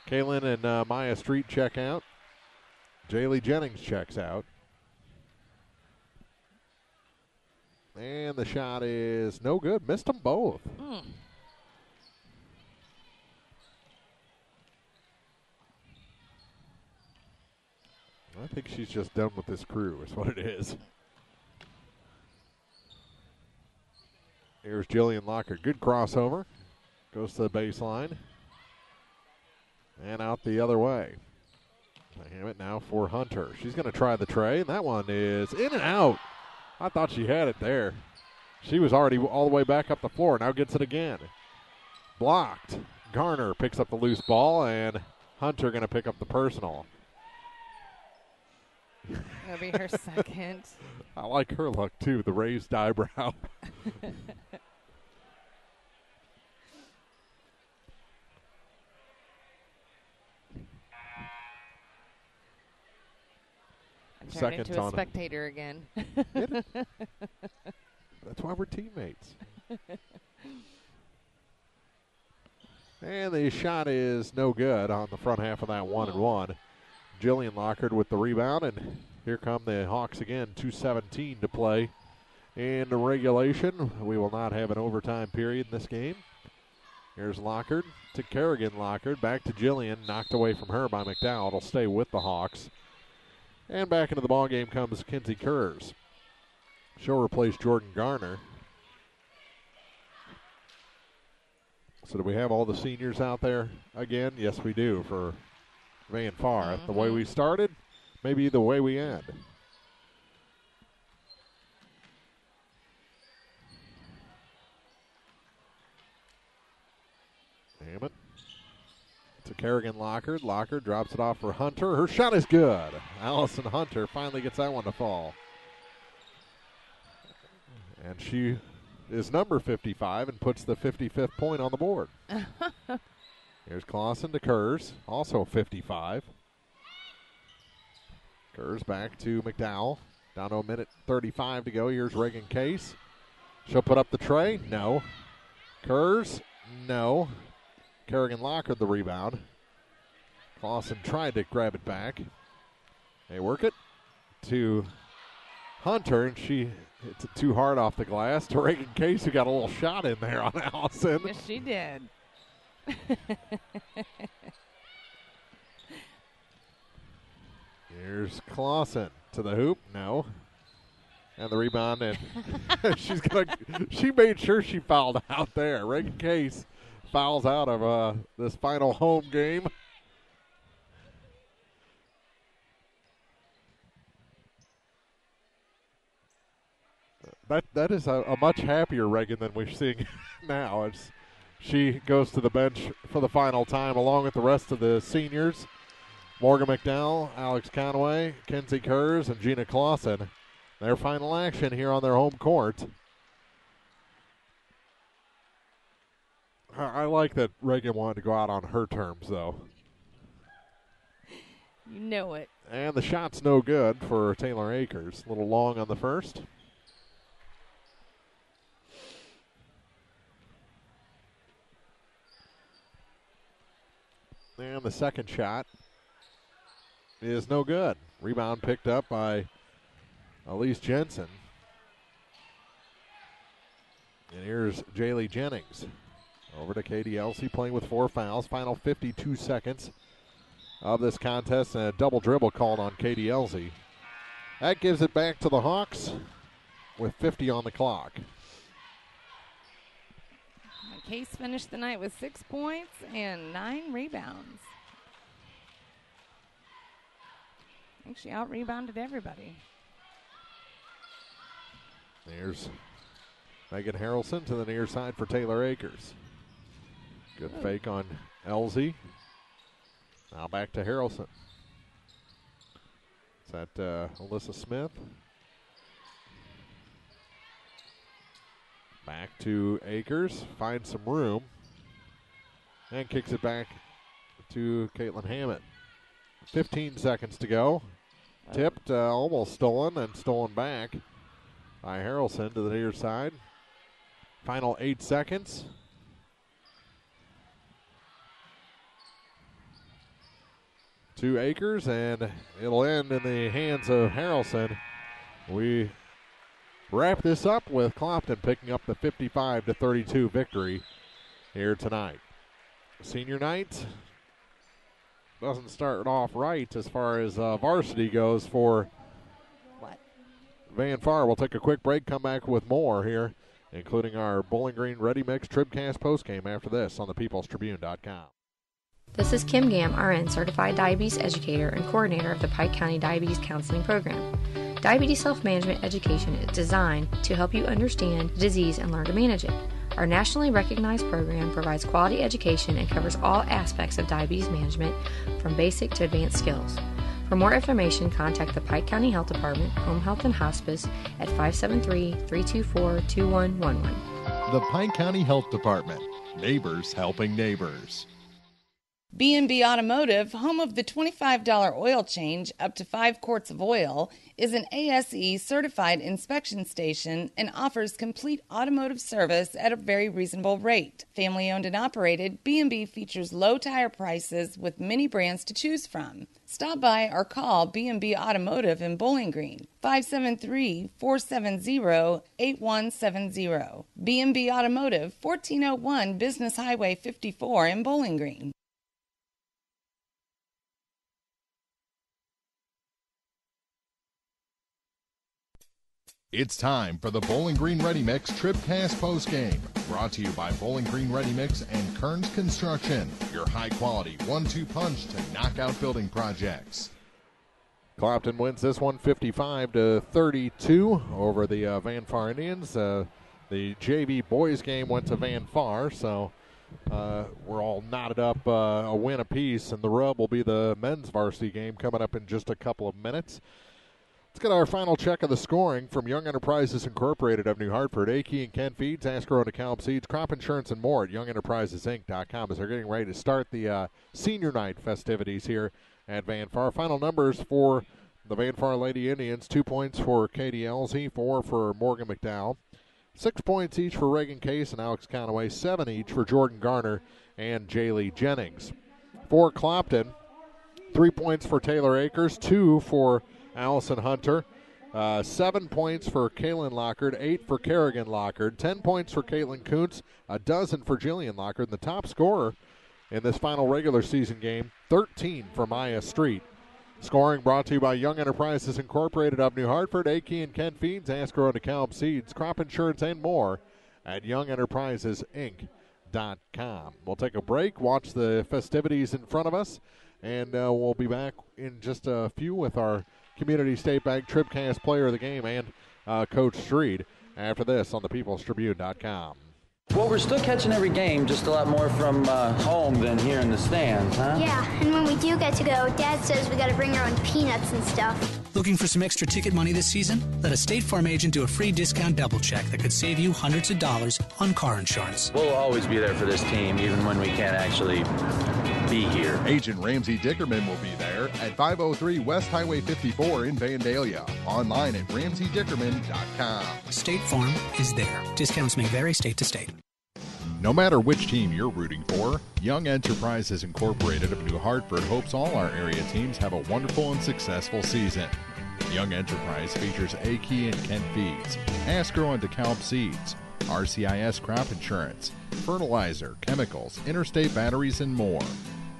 Kaylin and Maya Street check out. Jaylee Jennings checks out. And the shot is no good. Missed them both. I think she's just done with this crew is what it is. Here's Jillian Locker. Good crossover. Goes to the baseline. And out the other way. Hammett now for Hunter. She's going to try the tray, and that one is in and out. I thought she had it there. She was already all the way back up the floor. Now gets it again. Blocked. Garner picks up the loose ball, and Hunter going to pick up the personal. That'll be her second. I like her look, too, the raised eyebrow. Turned into a spectator again. That's why we're teammates. And the shot is no good on the front half of that 1-and-1. Jillian Lockard with the rebound, and here come the Hawks again. 2:17 to play in the regulation. We will not have an overtime period in this game. Here's Lockard to Kerrigan Lockard. Back to Jillian, knocked away from her by McDowell. It'll stay with the Hawks. And back into the ballgame comes Kinsey Kurz. She'll replace Jordan Garner. So do we have all the seniors out there again? Yes, we do for Van Far. The way we started, maybe the way we end. Hammett to Kerrigan Lockard. Lockard drops it off for Hunter. Her shot is good. Allison Hunter finally gets that one to fall. And she is number 55 and puts the 55th point on the board. Here's Clausen to Kurz, also 55. Kurz back to McDowell. Down to a minute 35 to go. Here's Reagan Case. She'll put up the tray. No. Kurz. No. Kerrigan Lockard the rebound. Clausen tried to grab it back. They work it to Hunter, and she hits it too hard off the glass to Reagan Case, who got a little shot in there on Allison. Yes, she did. Here's Clausen to the hoop. No. And the rebound, and she made sure she fouled out there. Reagan Case fouls out of this final home game. That is a much happier Reagan than we're seeing now. She goes to the bench for the final time along with the rest of the seniors. Morgan McDowell, Alex Conway, Kenzie Kurz, and Gina Clausen. Their final action here on their home court. I like that Reagan wanted to go out on her terms, though. You know it. And the shot's no good for Taylor Akers. A little long on the first. And the second shot is no good. Rebound picked up by Elise Jensen. And here's Jaylee Jennings. Over to Katie Elsey, playing with 4 fouls. Final 52 seconds of this contest, and a double dribble called on Katie Elsey. That gives it back to the Hawks with 50 on the clock. Case finished the night with 6 points and 9 rebounds. I think she out-rebounded everybody. There's Megan Harrelson to the near side for Taylor Akers. Good fake on Elsey. Now back to Harrelson. Is that Alyssa Smith? Back to Akers, finds some room, and kicks it back to Caitlin Hammond. 15 seconds to go. Tipped, almost stolen, and stolen back by Harrelson to the near side. Final 8 seconds. To Akers, and it'll end in the hands of Harrelson. We wrap this up with Clopton picking up the 55-32 victory here tonight. Senior night doesn't start off right as far as varsity goes for Van Far. We'll take a quick break, come back with more here, including our Bowling Green Ready Mix TribCast postgame after this on the peoplestribune.com. This is Kim Gam, RN, Certified Diabetes Educator and Coordinator of the Pike County Diabetes Counseling Program. Diabetes self-management education is designed to help you understand the disease and learn to manage it. Our nationally recognized program provides quality education and covers all aspects of diabetes management from basic to advanced skills. For more information, contact the Pike County Health Department, Home Health and Hospice at 573-324-2111. The Pike County Health Department. Neighbors helping neighbors. B&B Automotive, home of the $25 oil change up to 5 quarts of oil, is an ASE certified inspection station and offers complete automotive service at a very reasonable rate. Family owned and operated, B&B features low tire prices with many brands to choose from. Stop by or call B&B Automotive in Bowling Green, 573-470-8170. B&B Automotive, 1401 Business Highway 54 in Bowling Green. It's time for the Bowling Green Ready Mix TribCast postgame, brought to you by Bowling Green Ready Mix and Kearns Construction, your high-quality 1-2 punch to knock out building projects. Clopton wins this one 55-32 over the Van Far Indians. The JV boys game went to Van Far, so we're all knotted up a win apiece, and the rub will be the men's varsity game coming up in just a couple of minutes. Let's get our final check of the scoring from Young Enterprises Incorporated of New Hartford. A.K. and Ken Feeds, Ascro and DeKalb Seeds, Crop Insurance and more at YoungEnterprisesInc.com as they're getting ready to start the senior night festivities here at Van Far. Final numbers for the Van Far Lady Indians: 2 points for Katie Elsey, 4 for Morgan McDowell, 6 points each for Reagan Case and Alex Conaway, 7 each for Jordan Garner and Jaylee Jennings. For Clopton, 3 points for Taylor Akers, 2 for Allison Hunter, 7 points for Kaylin Lockard, 8 for Kerrigan Lockard, 10 points for Caitlin Kuntz, a dozen for Jillian Lockard, and the top scorer in this final regular season game, 13 for Maya Street. Scoring brought to you by Young Enterprises Incorporated of New Hartford, A.K. and Kent Feeds, Asgrow and DeKalb Seeds, crop insurance, and more at YoungEnterprisesInc.com. We'll take a break, watch the festivities in front of us, and we'll be back in just a few with our Community State Bank TribCast Player of the Game and Coach Street after this on thepeoplestribune.com. Well, we're still catching every game, just a lot more from home than here in the stands, huh? Yeah, and when we do get to go, Dad says we got to bring our own peanuts and stuff. Looking for some extra ticket money this season? Let a State Farm agent do a free discount double check that could save you hundreds of dollars on car insurance. We'll always be there for this team, even when we can't actually be here. Agent Ramsey Dickerman will be there at 503 West Highway 54 in Vandalia. Online at RamseyDickerman.com. State Farm is there. Discounts may vary state to state. No matter which team you're rooting for, Young Enterprises Incorporated of New Hartford hopes all our area teams have a wonderful and successful season. Young Enterprise features A-Key and Kent Feeds, Asgrow and DeKalb Seeds, RCIS Crop Insurance, fertilizer, chemicals, interstate batteries, and more.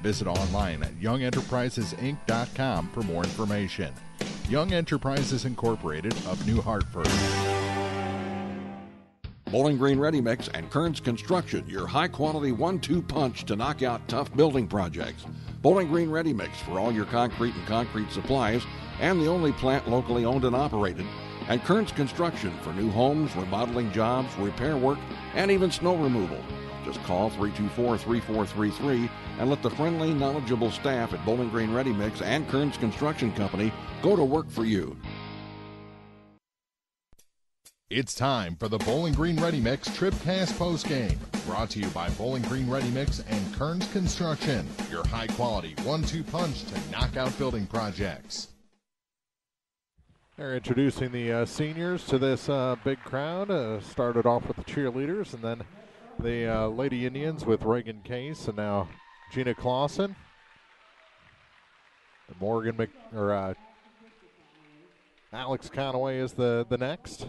Visit online at YoungEnterprisesInc.com for more information. Young Enterprises Incorporated of New Hartford. Bowling Green Ready Mix and Kearns Construction, your high-quality 1-2 punch to knock out tough building projects. Bowling Green Ready Mix for all your concrete and concrete supplies, and the only plant locally owned and operated. And Kearns Construction for new homes, remodeling jobs, repair work, and even snow removal. Just call 324-3433 and let the friendly, knowledgeable staff at Bowling Green Ready Mix and Kearns Construction Company go to work for you. It's time for the Bowling Green Ready Mix TribCast Postgame, brought to you by Bowling Green Ready Mix and Kearns Construction, your high-quality 1-2 punch to knock out building projects. They're introducing the seniors to this big crowd. Started off with the cheerleaders, and then the Lady Indians with Reagan Case, and now Gina Clausen. Alex Conaway is the next.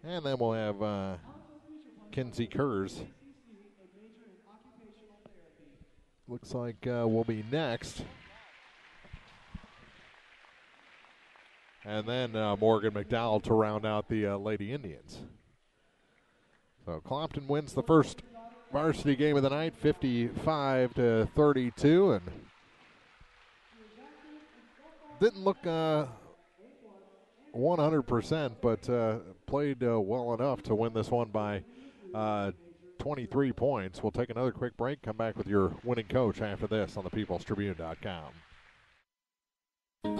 And then we'll have Kinsey Kurz. Looks like we'll be next. And then Morgan McDowell to round out the Lady Indians. So Clopton wins the first varsity game of the night, 55-32, and didn't look 100%, but played well enough to win this one by 23 points. We'll take another quick break, come back with your winning coach after this on thepeoplestribune.com.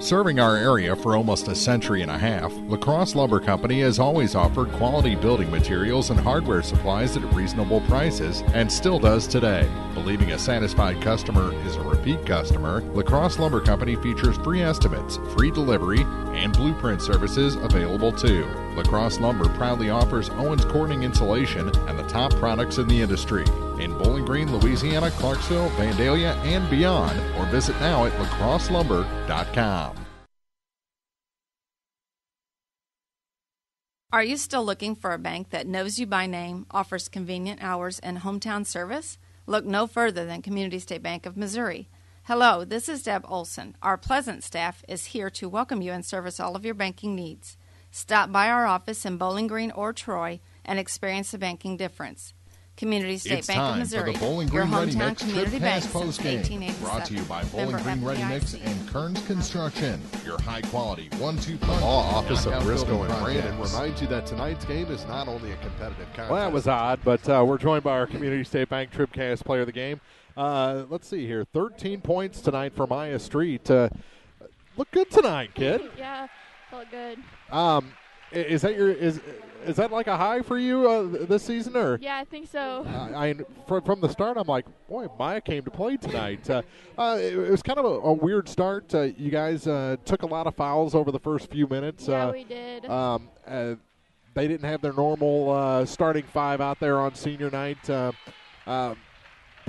Serving our area for almost a century and a half, La Crosse Lumber Company has always offered quality building materials and hardware supplies at reasonable prices and still does today. Believing a satisfied customer is a repeat customer, La Crosse Lumber Company features free estimates, free delivery, and blueprint services available too. La Crosse Lumber proudly offers Owens Corning insulation and the top products in the industry. In Bowling Green, Louisiana, Clarksville, Vandalia, and beyond, or visit now at lacrosselumber.com. Are you still looking for a bank that knows you by name, offers convenient hours, and hometown service? Look no further than Community State Bank of Missouri. Hello, this is Deb Olson. Our pleasant staff is here to welcome you and service all of your banking needs. Stop by our office in Bowling Green or Troy and experience the banking difference. Community State Bank of Missouri, for the Bowling your Green Ready hometown Mix community bank TribCast since Postgame, 1887. brought to you by Bowling Member Green Ready Mix FDIC. and Kearns Construction, your high-quality 1-2 punch. Law Office of knockout Briscoe building and Brandon projects. reminds you that tonight's game is not only a competitive contest. Well, that was odd, but we're joined by our Community State Bank TribCast Player of the Game. Let's see here. 13 points tonight for Maya Street. Look good tonight, kid. Yeah, felt good. Is that like a high for you this season, or? Yeah, I think so. From the start, I'm like, boy, Maya came to play tonight. It was kind of a weird start. You guys took a lot of fouls over the first few minutes. Yeah, we did. They didn't have their normal starting five out there on senior night.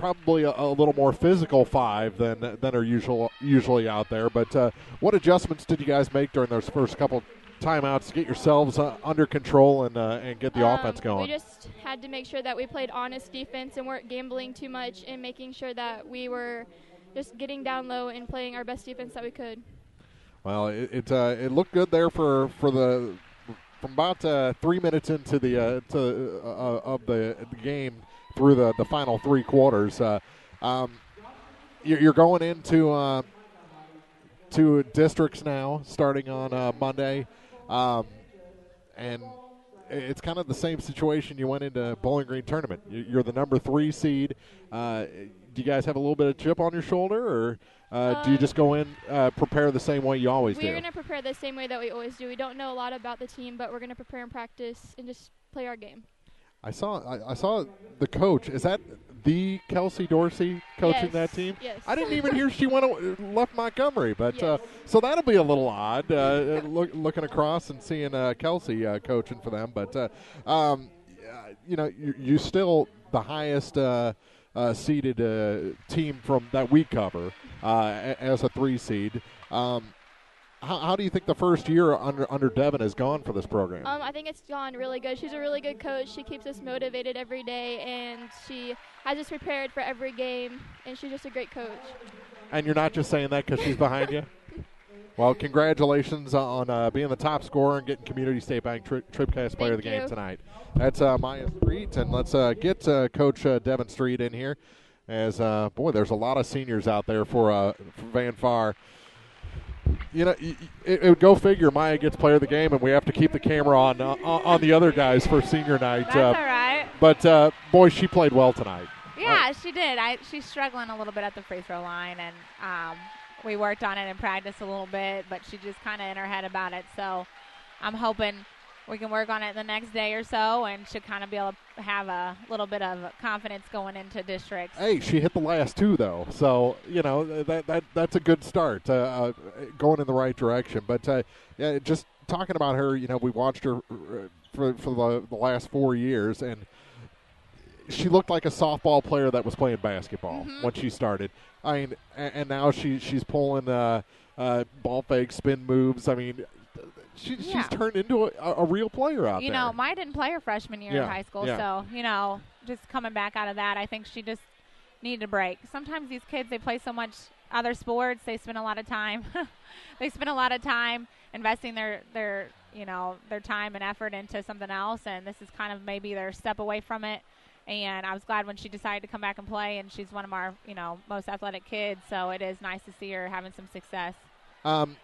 probably a little more physical 5 than are usually out there. But what adjustments did you guys make during those first couple timeouts to get yourselves under control and get the offense going? We just had to make sure that we played honest defense and weren't gambling too much, and making sure that we were just getting down low and playing our best defense that we could. Well, it looked good there from about 3 minutes into the game through the final 3 quarters. You're going into to districts now, starting on Monday, and it's kind of the same situation you went into Bowling Green tournament. You're the number 3 seed. Do you guys have a little bit of chip on your shoulder, or do you just go in prepare the same way you always do? We're going to prepare the same way that we always do. We don't know a lot about the team, but we're going to prepare and practice and just play our game. I saw the coach. Is that the Kelsey Dorsey coaching that team? Yes. I didn't even hear she left Montgomery, but yes. So that'll be a little odd looking across and seeing Kelsey coaching for them. But you still the highest seeded team from that we cover as a 3 seed. How do you think the first year under Devin has gone for this program? I think it's gone really good. She's a really good coach. She keeps us motivated every day, and she has us prepared for every game, and she's just a great coach. And you're not just saying that because she's behind you? Well, congratulations on being the top scorer and getting Community State Bank TribCast Player of the Game tonight. That's Maya Street, and let's get Coach Devin Street in here. As there's a lot of seniors out there for Van Far. It would go figure. Maya gets Player of the Game, and we have to keep the camera on the other guys for senior night. That's all right. But boy, she played well tonight. Yeah, she did. She's struggling a little bit at the free throw line, and we worked on it in practice a little bit, but she just kind of in her head about it. So I'm hoping we can work on it the next day or so, and she'll kind of be able to have a little bit of confidence going into districts. Hey, she hit the last 2 though, so that's a good start, going in the right direction. But just talking about her, we watched her for the last 4 years, and she looked like a softball player that was playing basketball when she started. I mean, and now she's pulling ball fake spin moves. I mean, she's turned into a real player out there. Maya didn't play her freshman year in high school, so just coming back out of that, I think she just needed a break. Sometimes these kids, they play so much other sports, they spend a lot of time. They spend a lot of time investing their time and effort into something else, and this is kind of maybe their step away from it. And I was glad when she decided to come back and play, and she's one of our, most athletic kids, so it is nice to see her having some success. And,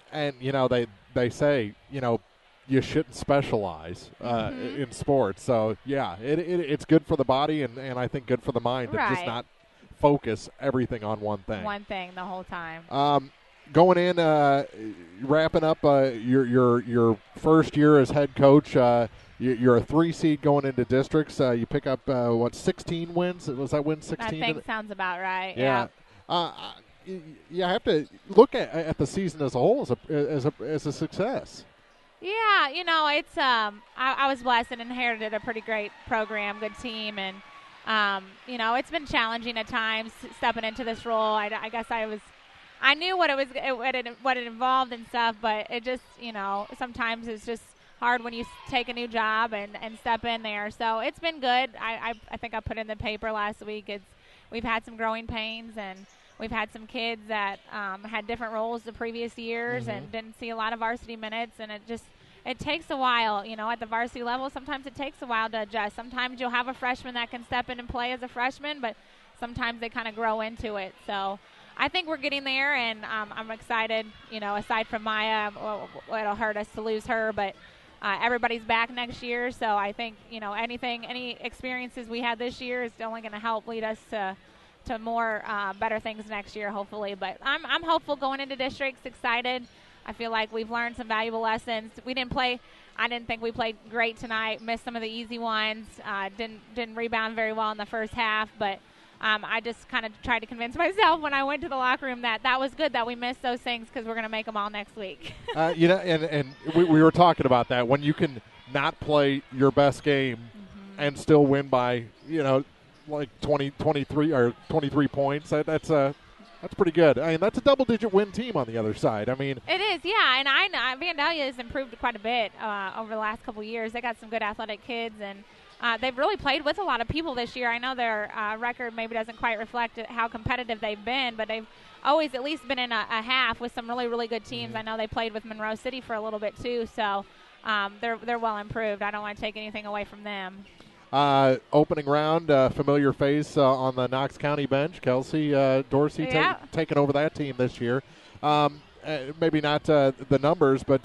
they say, you shouldn't specialize in sports. So, yeah, it's good for the body and I think good for the mind to just not focus everything on one thing. One thing the whole time. Going in, wrapping up your first year as head coach, you're a 3 seed going into districts. You pick up, 16 wins? Was that win 16? I think sounds about right, yeah. You have to look at the season as a whole as a success. Yeah, it's I was blessed and inherited a pretty great program, good team, and it's been challenging at times stepping into this role. I guess I knew what it involved and stuff, but it just sometimes it's just hard when you take a new job and step in there. So it's been good. I think I put in the paper last week. We've had some growing pains, and we've had some kids that had different roles the previous years and didn't see a lot of varsity minutes, and it takes a while, at the varsity level. Sometimes it takes a while to adjust. Sometimes you'll have a freshman that can step in and play as a freshman, but sometimes they kind of grow into it. So I think we're getting there, and I'm excited. Aside from Maya, it'll hurt us to lose her, but everybody's back next year. So I think, any experiences we had this year is only going to help lead us to more better things next year, hopefully. But I'm hopeful going into districts, excited. I feel like we've learned some valuable lessons. I didn't think we played great tonight, missed some of the easy ones, didn't rebound very well in the first half, but I just kind of tried to convince myself when I went to the locker room that was good that we missed those things because we're going to make them all next week. And we were talking about that. When you can not play your best game and still win by, like 23 or 23 points. That's pretty good. I mean, that's a double-digit win team on the other side. I mean, it is, yeah. And I know Vandalia has improved quite a bit over the last couple of years. They got some good athletic kids, and they've really played with a lot of people this year. I know their record maybe doesn't quite reflect how competitive they've been, but they've always at least been in a half with some really, really good teams. I know they played with Monroe City for a little bit too, so they're well improved. I don't want to take anything away from them. Opening round, familiar face on the Knox County bench, Kelsey Dorsey, taking over that team this year. Maybe not the numbers, but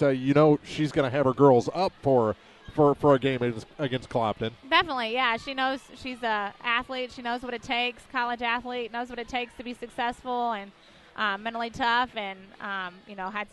she's going to have her girls up for a game against Clopton. Definitely, yeah. She knows she's an athlete. She knows what it takes, college athlete, knows what it takes to be successful and mentally tough, and had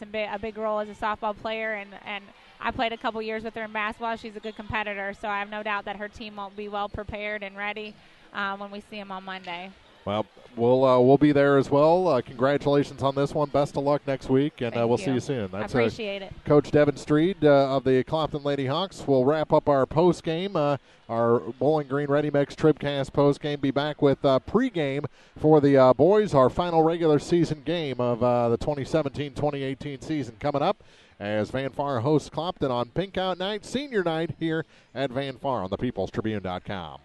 a big role as a softball player, and I played a couple years with her in basketball. She's a good competitor, so I have no doubt that her team will be well prepared and ready when we see them on Monday. Well, we'll be there as well. Congratulations on this one. Best of luck next week, and we'll see you soon. I appreciate it. Coach Devin Street of the Clopton Lady Hawks will wrap up our postgame, our Bowling Green Ready Mix TribCast postgame. Be back with pregame for the boys, our final regular season game of the 2017-2018 season coming up, as Van Far hosts Clopton on Pink Out Night, Senior Night, here at Van Far on the peoplestribune.com.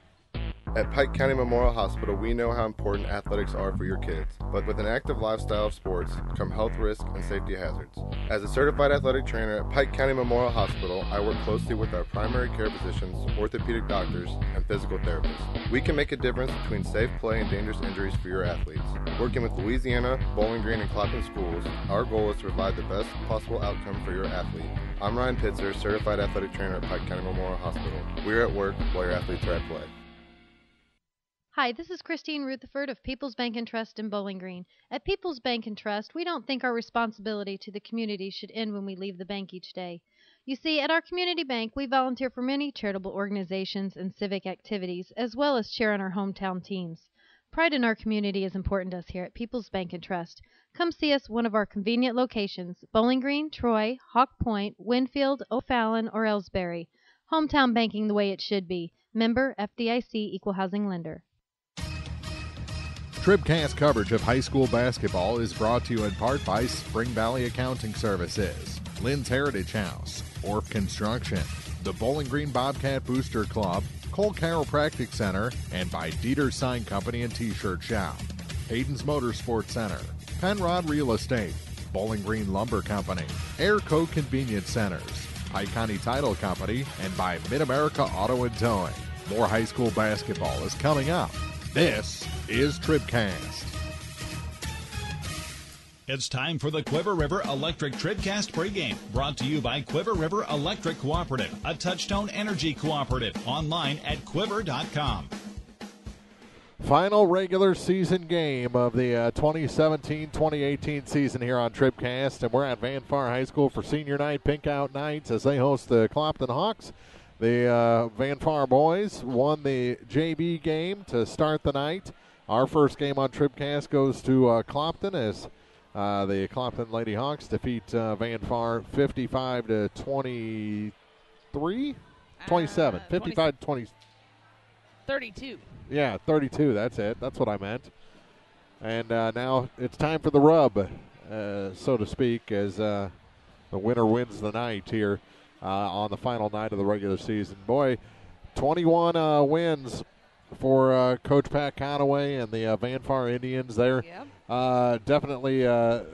At Pike County Memorial Hospital, we know how important athletics are for your kids, but with an active lifestyle of sports come health risks and safety hazards. As a certified athletic trainer at Pike County Memorial Hospital, I work closely with our primary care physicians, orthopedic doctors, and physical therapists. We can make a difference between safe play and dangerous injuries for your athletes. Working with Louisiana, Bowling Green, and Clopton schools, our goal is to provide the best possible outcome for your athlete. I'm Ryan Pitzer, certified athletic trainer at Pike County Memorial Hospital. We're at work while your athletes are at play. Hi, this is Christine Rutherford of People's Bank and Trust in Bowling Green. At People's Bank and Trust, we don't think our responsibility to the community should end when we leave the bank each day. You see, at our community bank, we volunteer for many charitable organizations and civic activities, as well as cheer on our hometown teams. Pride in our community is important to us here at People's Bank and Trust. Come see us at one of our convenient locations, Bowling Green, Troy, Hawk Point, Winfield, O'Fallon, or Ellsbury. Hometown banking the way it should be. Member FDIC Equal Housing Lender. TribCast coverage of high school basketball is brought to you in part by Spring Valley Accounting Services, Lynn's Heritage House, Orff Construction, the Bowling Green Bobcat Booster Club, Cole Chiropractic Center, and by Dieter Sign Company and T-Shirt Shop, Hayden's Motorsports Center, Penrod Real Estate, Bowling Green Lumber Company, Airco Convenience Centers, Pike County Title Company, and by Mid-America Auto and Towing. More high school basketball is coming up. This is TribCast. It's time for the Quiver River Electric TribCast pregame, brought to you by Quiver River Electric Cooperative, a Touchstone Energy cooperative, online at quiver.com. Final regular season game of the 2017-2018 season here on TribCast, and we're at Van Far High School for Senior Night, Pink Out Nights, as they host the Clopton Hawks. The Van Far boys won the JV game to start the night. Our first game on TribCast goes to Clopton as the Clopton Lady Hawks defeat Van Far 55-23? 27. 55-20. 32. Yeah, 32. That's it. That's what I meant. And now it's time for the rub, so to speak, as the winner wins the night here. On the final night of the regular season. Boy, 21 wins for Coach Pat Conaway and the Van Far Indians. They're definitely the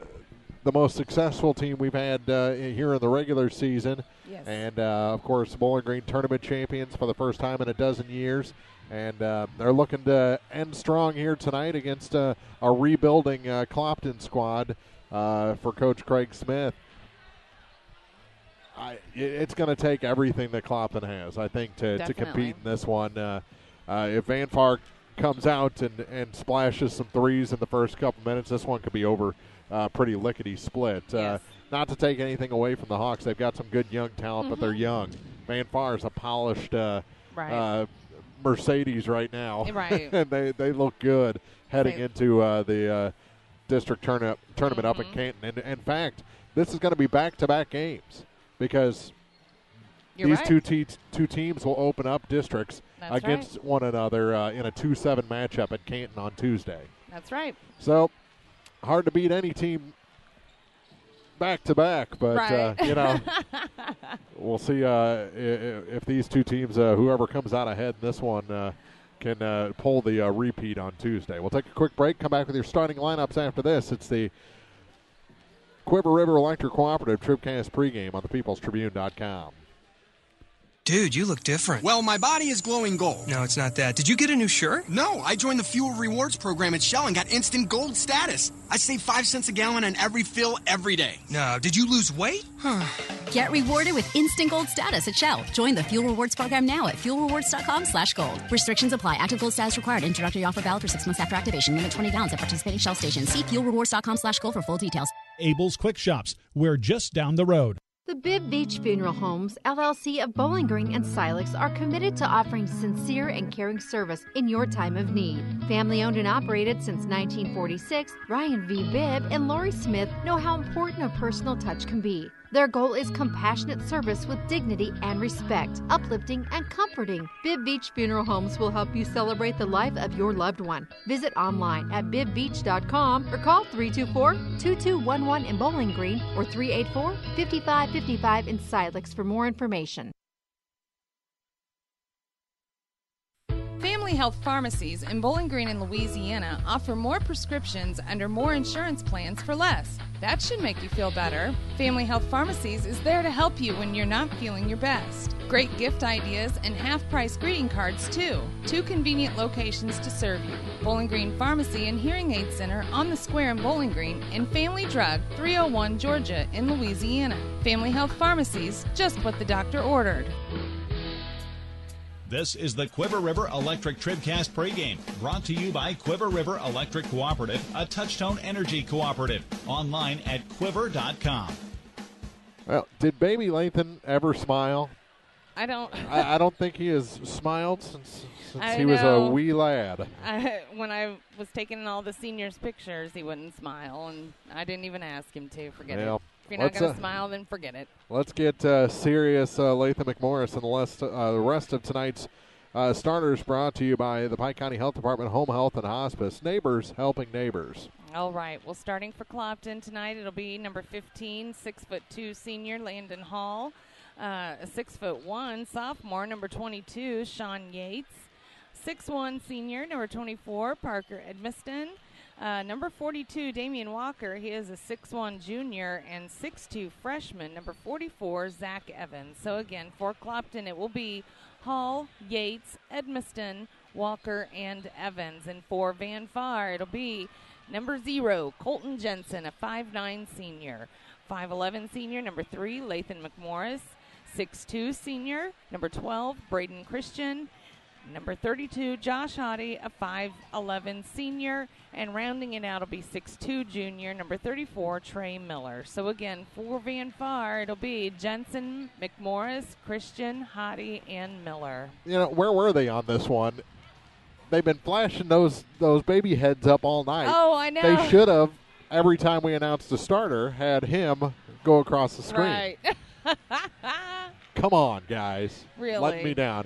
most successful team we've had here in the regular season. Yes. And, of course, Bowling Green tournament champions for the first time in a dozen years. And they're looking to end strong here tonight against a rebuilding Clopton squad for Coach Craig Smith. It's going to take everything that Clopton has, I think, to compete in this one. If Van Far comes out and splashes some threes in the first couple minutes, this one could be over pretty lickety-split. Yes. Not to take anything away from the Hawks. They've got some good young talent, but they're young. Van Far is a polished Mercedes right now. Right. And they look good heading into the district tournament up in Canton. And in fact, this is going to be back-to-back games. Because these two teams will open up districts against one another in a 2-7 matchup at Canton on Tuesday. That's right. So, hard to beat any team back-to-back, but, we'll see if these two teams, whoever comes out ahead in this one, can pull the repeat on Tuesday. We'll take a quick break, come back with your starting lineups after this. It's the Quiver River Electric Cooperative TribCast pregame on thepeoplestribune.com. Dude, you look different. Well, my body is glowing gold. No, it's not that. Did you get a new shirt? No, I joined the Fuel Rewards program at Shell and got instant gold status. I save 5 cents a gallon on every fill every day. No, did you lose weight? Get rewarded with instant gold status at Shell. Join the Fuel Rewards program now at fuelrewards.com/gold. Restrictions apply. Active gold status required. Introductory offer valid for 6 months after activation. Limit 20 gallons at participating Shell stations. See fuelrewards.com/gold for full details. Abel's Quick Shops. We're just down the road. The Bibb Beach Funeral Homes, LLC of Bowling Green and Silex are committed to offering sincere and caring service in your time of need. Family owned and operated since 1946, Ryan V. Bibb and Lori Smith know how important a personal touch can be. Their goal is compassionate service with dignity and respect, uplifting and comforting. Bibb Beach Funeral Homes will help you celebrate the life of your loved one. Visit online at bibbeach.com or call 324-2211 in Bowling Green or 384-5555 in Silex for more information. Family Health Pharmacies in Bowling Green and Louisiana offer more prescriptions under more insurance plans for less. That should make you feel better. Family Health Pharmacies is there to help you when you're not feeling your best. Great gift ideas and half-price greeting cards, too. 2 convenient locations to serve you. Bowling Green Pharmacy and Hearing Aid Center on the square in Bowling Green, and Family Drug, 301 Georgia in Louisiana. Family Health Pharmacies, just what the doctor ordered. This is the Quiver River Electric TribCast pregame, brought to you by Quiver River Electric Cooperative, a Touchtone Energy cooperative. Online at quiver.com. Well, did Baby Lathan ever smile? I don't. I don't think he has smiled since he was a wee lad. When I was taking all the seniors' pictures, he wouldn't smile, and I didn't even ask him to. Forget it. If you're not going to smile, then forget it. Let's get serious, Latham McMorris, and the rest of tonight's starters brought to you by the Pike County Health Department, Home Health and Hospice. Neighbors helping neighbors. All right. Well, starting for Clopton tonight, it'll be number 15, 6'2" senior Landon Hall, 6'1" sophomore, number 22, Sean Yates, 6'1" senior, number 24, Parker Edmiston. Number 42, Damian Walker. He is a 6'1" junior, and 6'2" freshman, number 44, Zach Evans. So, again, for Clopton, it will be Hall, Yates, Edmiston, Walker, and Evans. And for Van Far, it'll be number 0, Colton Jensen, a 5'9" senior. 5'11" senior, number 3, Lathan McMorris. 6'2" senior, number 12, Braden Christian. Number 32, Josh Hottie, a 5'11" senior, and rounding it out will be 6'2" junior, number 34, Trey Miller. So again, for Van Far, it'll be Jensen, McMorris, Christian, Hottie, and Miller. You know, where were they on this one? They've been flashing those baby heads up all night. Oh, I know. They should have, every time we announced a starter, had him go across the screen. Right. Come on, guys. Really? Letting me down.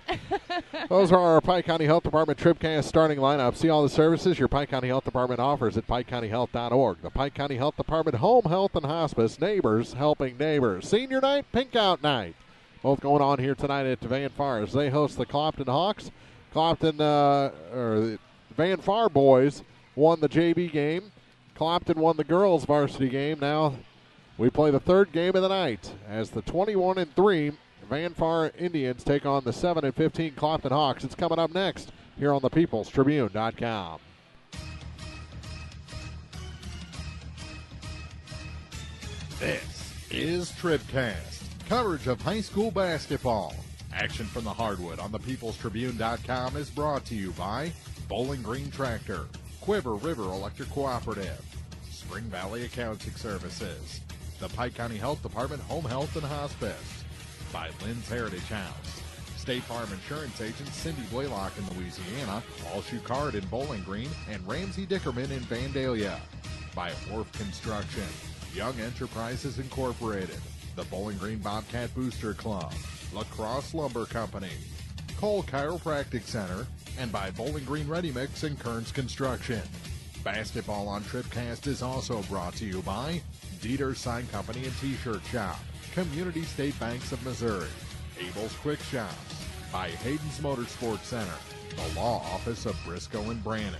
Those are our Pike County Health Department TribCast starting lineup. See all the services your Pike County Health Department offers at PikeCountyHealth.org. The Pike County Health Department Home Health and Hospice. Neighbors helping neighbors. Senior night, pink out night. Both going on here tonight at Van Far as they host the Clopton Hawks. The Van Far boys won the JV game. Clopton won the girls varsity game. Now we play the third game of the night as the 21-3 Van Far Indians take on the 7-15 Clopton Hawks. It's coming up next here on the peoplestribune.com. This is TribCast, coverage of high school basketball. Action from the hardwood on the peoplestribune.com is brought to you by Bowling Green Tractor, Quiver River Electric Cooperative, Spring Valley Accounting Services, the Pike County Health Department Home Health and Hospice, by Lynn's Heritage House, State Farm Insurance Agent Cindy Blaylock in Louisiana, All Shoe Card in Bowling Green, and Ramsey Dickerman in Vandalia, by Wharf Construction, Young Enterprises Incorporated, the Bowling Green Bobcat Booster Club, Lacrosse Lumber Company, Cole Chiropractic Center, and by Bowling Green Ready Mix and Kearns Construction. Basketball on TribCast is also brought to you by Dieter's Sign Company and T-Shirt Shop, Community State Banks of Missouri, Abel's Quick Shops, by Hayden's Motorsports Center, the Law Office of Briscoe and Brannon,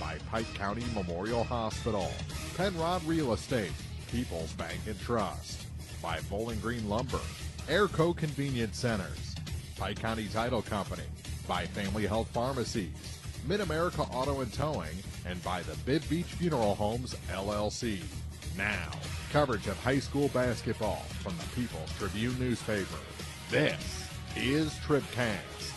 by Pike County Memorial Hospital, Penrod Real Estate, People's Bank and Trust, by Bowling Green Lumber, Airco Convenience Centers, Pike County Title Company, by Family Health Pharmacies, Mid-America Auto and Towing, and by the Bib Beach Funeral Homes, LLC. Now, coverage of high school basketball from the People's Tribune newspaper. This is TribCast.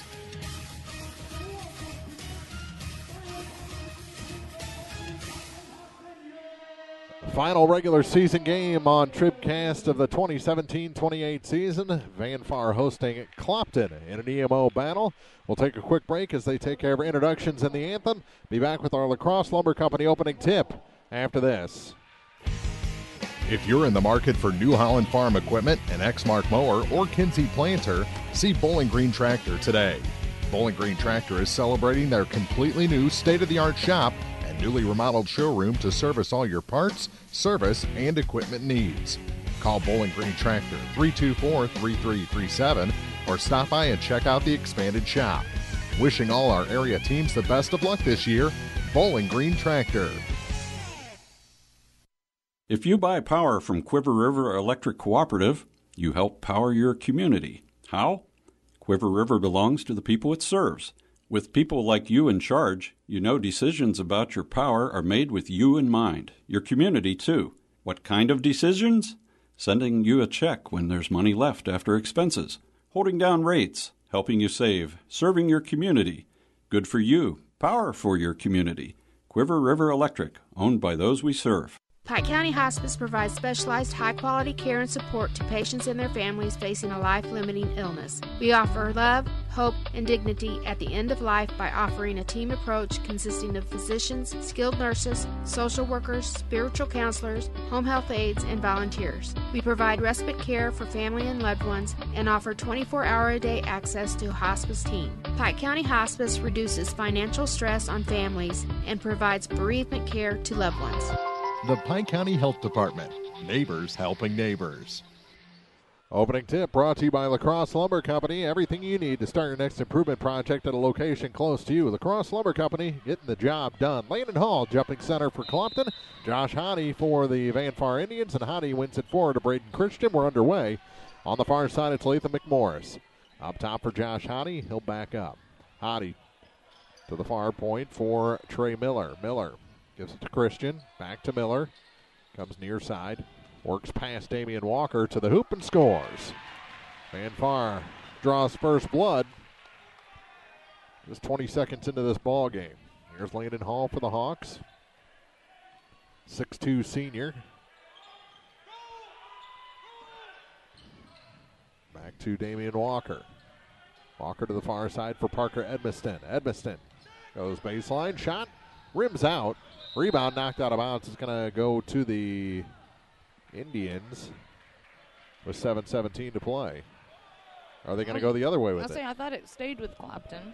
Final regular season game on TribCast of the 2017-28 season. Van Far hosting Clopton in an EMO battle. We'll take a quick break as they take care of introductions and the anthem. Be back with our Lacrosse Lumber Company opening tip after this. If you're in the market for New Holland Farm equipment, an Exmark mower, or Kinsey planter, see Bowling Green Tractor today. Bowling Green Tractor is celebrating their completely new state-of-the-art shop and newly remodeled showroom to service all your parts, service, and equipment needs. Call Bowling Green Tractor 324-3337 or stop by and check out the expanded shop. Wishing all our area teams the best of luck this year, Bowling Green Tractor. If you buy power from Quiver River Electric Cooperative, you help power your community. How? Quiver River belongs to the people it serves. With people like you in charge, you know decisions about your power are made with you in mind, your community too. What kind of decisions? Sending you a check when there's money left after expenses, holding down rates, helping you save, serving your community. Good for you, power for your community. Quiver River Electric, owned by those we serve. Pike County Hospice provides specialized high-quality care and support to patients and their families facing a life-limiting illness. We offer love, hope, and dignity at the end of life by offering a team approach consisting of physicians, skilled nurses, social workers, spiritual counselors, home health aides, and volunteers. We provide respite care for family and loved ones and offer 24-hour-a-day access to a hospice team. Pike County Hospice reduces financial stress on families and provides bereavement care to loved ones. The Pike County Health Department. Neighbors helping neighbors. Opening tip brought to you by Lacrosse Lumber Company. Everything you need to start your next improvement project at a location close to you. Lacrosse Lumber Company, getting the job done. Landon Hall, jumping center for Clopton. Josh Hottie for the Van Far Indians, and Hottie wins it forward to Braden Christian. We're underway. On the far side, it's Latham McMorris. Up top for Josh Hottie. He'll back up. Hottie to the far point for Trey Miller. Miller gives it to Christian. Back to Miller. Comes near side. Works past Damian Walker to the hoop and scores. Van Far draws first blood. Just 20 seconds into this ball game. Here's Landon Hall for the Hawks. 6'2 senior. Back to Damian Walker. Walker to the far side for Parker Edmiston. Edmiston goes baseline. Shot. Rims out. Rebound knocked out of bounds. It's going to go to the Indians with 7:17 to play. Are they going to go the other way with it? I thought it stayed with Clopton.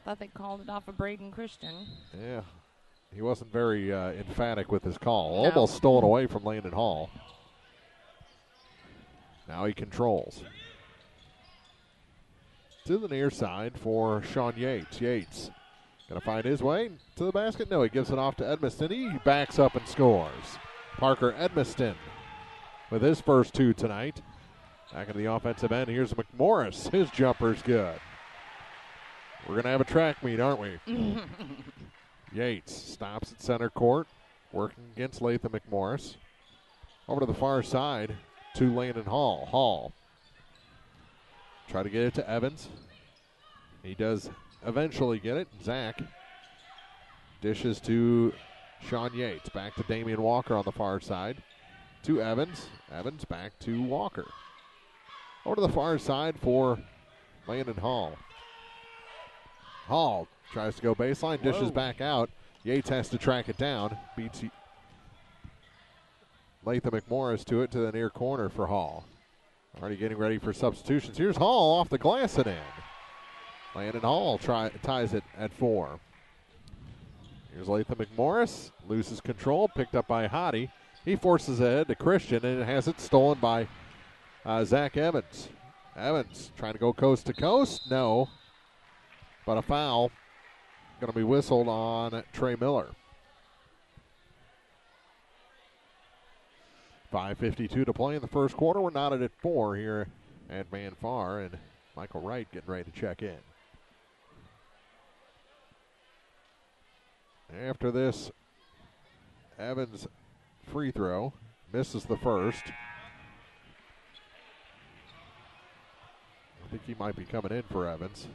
Thought they called it off of Braden Christian. Yeah. He wasn't very emphatic with his call. No. Almost stolen away from Landon Hall. Now he controls. To the near side for Sean Yates. Yates going to find his way to the basket. No, he gives it off to Edmiston. He backs up and scores. Parker Edmiston with his first two tonight. Back in the offensive end, here's McMorris. His jumper's good. We're going to have a track meet, aren't we? Yates stops at center court, working against Latham McMorris. Over to the far side to Landon Hall. Hall try to get it to Evans. He does eventually get it. Zach dishes to Sean Yates. Back to Damian Walker on the far side. To Evans. Evans back to Walker. Over to the far side for Landon Hall. Hall tries to go baseline, dishes back out. Yates has to track it down. Beats Latham McMorris to it to the near corner for Hall. Already getting ready for substitutions. Here's Hall off the glass and in. Landon Hall ties it at 4. Here's Latham McMorris. Loses control. Picked up by Hottie. He forces ahead to Christian and has it stolen by Zach Evans. Evans trying to go coast to coast. No. But a foul going to be whistled on Trey Miller. 5:52 to play in the first quarter. We're knotted at 4 here at Van Far, and Michael Wright getting ready to check in. After this, Evans free throw misses the first. I think he might be coming in for Evans.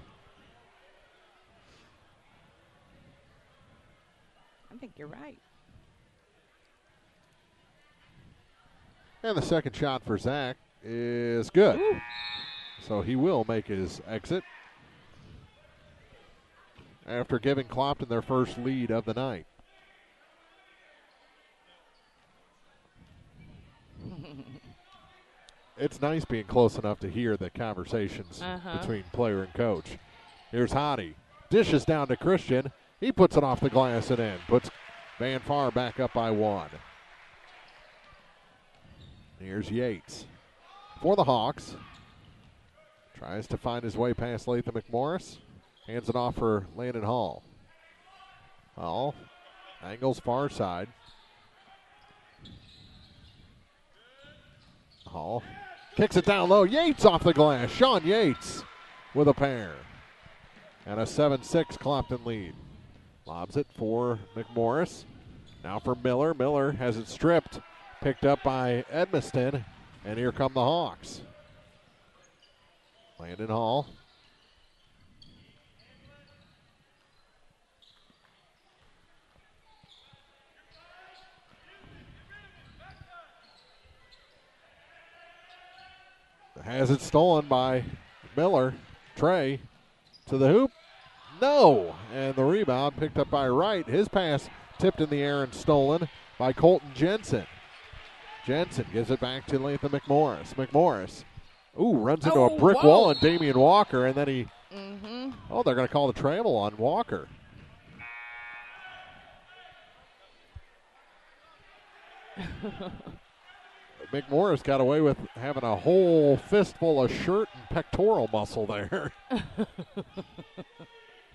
I think you're right. And the second shot for Zach is good. Ooh. So he will make his exit after giving Clopton their first lead of the night. It's nice being close enough to hear the conversations between player and coach. Here's Hottie. Dishes down to Christian. He puts it off the glass and in. Puts Van Far back up by 1. Here's Yates for the Hawks. Tries to find his way past Latham McMorris. Hands it off for Landon Hall. Hall angles far side. Hall kicks it down low. Yates off the glass. Sean Yates with a pair. And a 7-6 Clopton lead. Lobs it for McMorris. Now for Miller. Miller has it stripped. Picked up by Edmiston. And here come the Hawks. Landon Hall. Has it stolen by Miller. Trey to the hoop. No. And the rebound picked up by Wright. His pass tipped in the air and stolen by Colton Jensen. Jensen gives it back to Latham McMorris. McMorris, runs into a brick wall and Damian Walker, and then he, they're going to call the travel on Walker. McMorris got away with having a whole fistful of shirt and pectoral muscle there.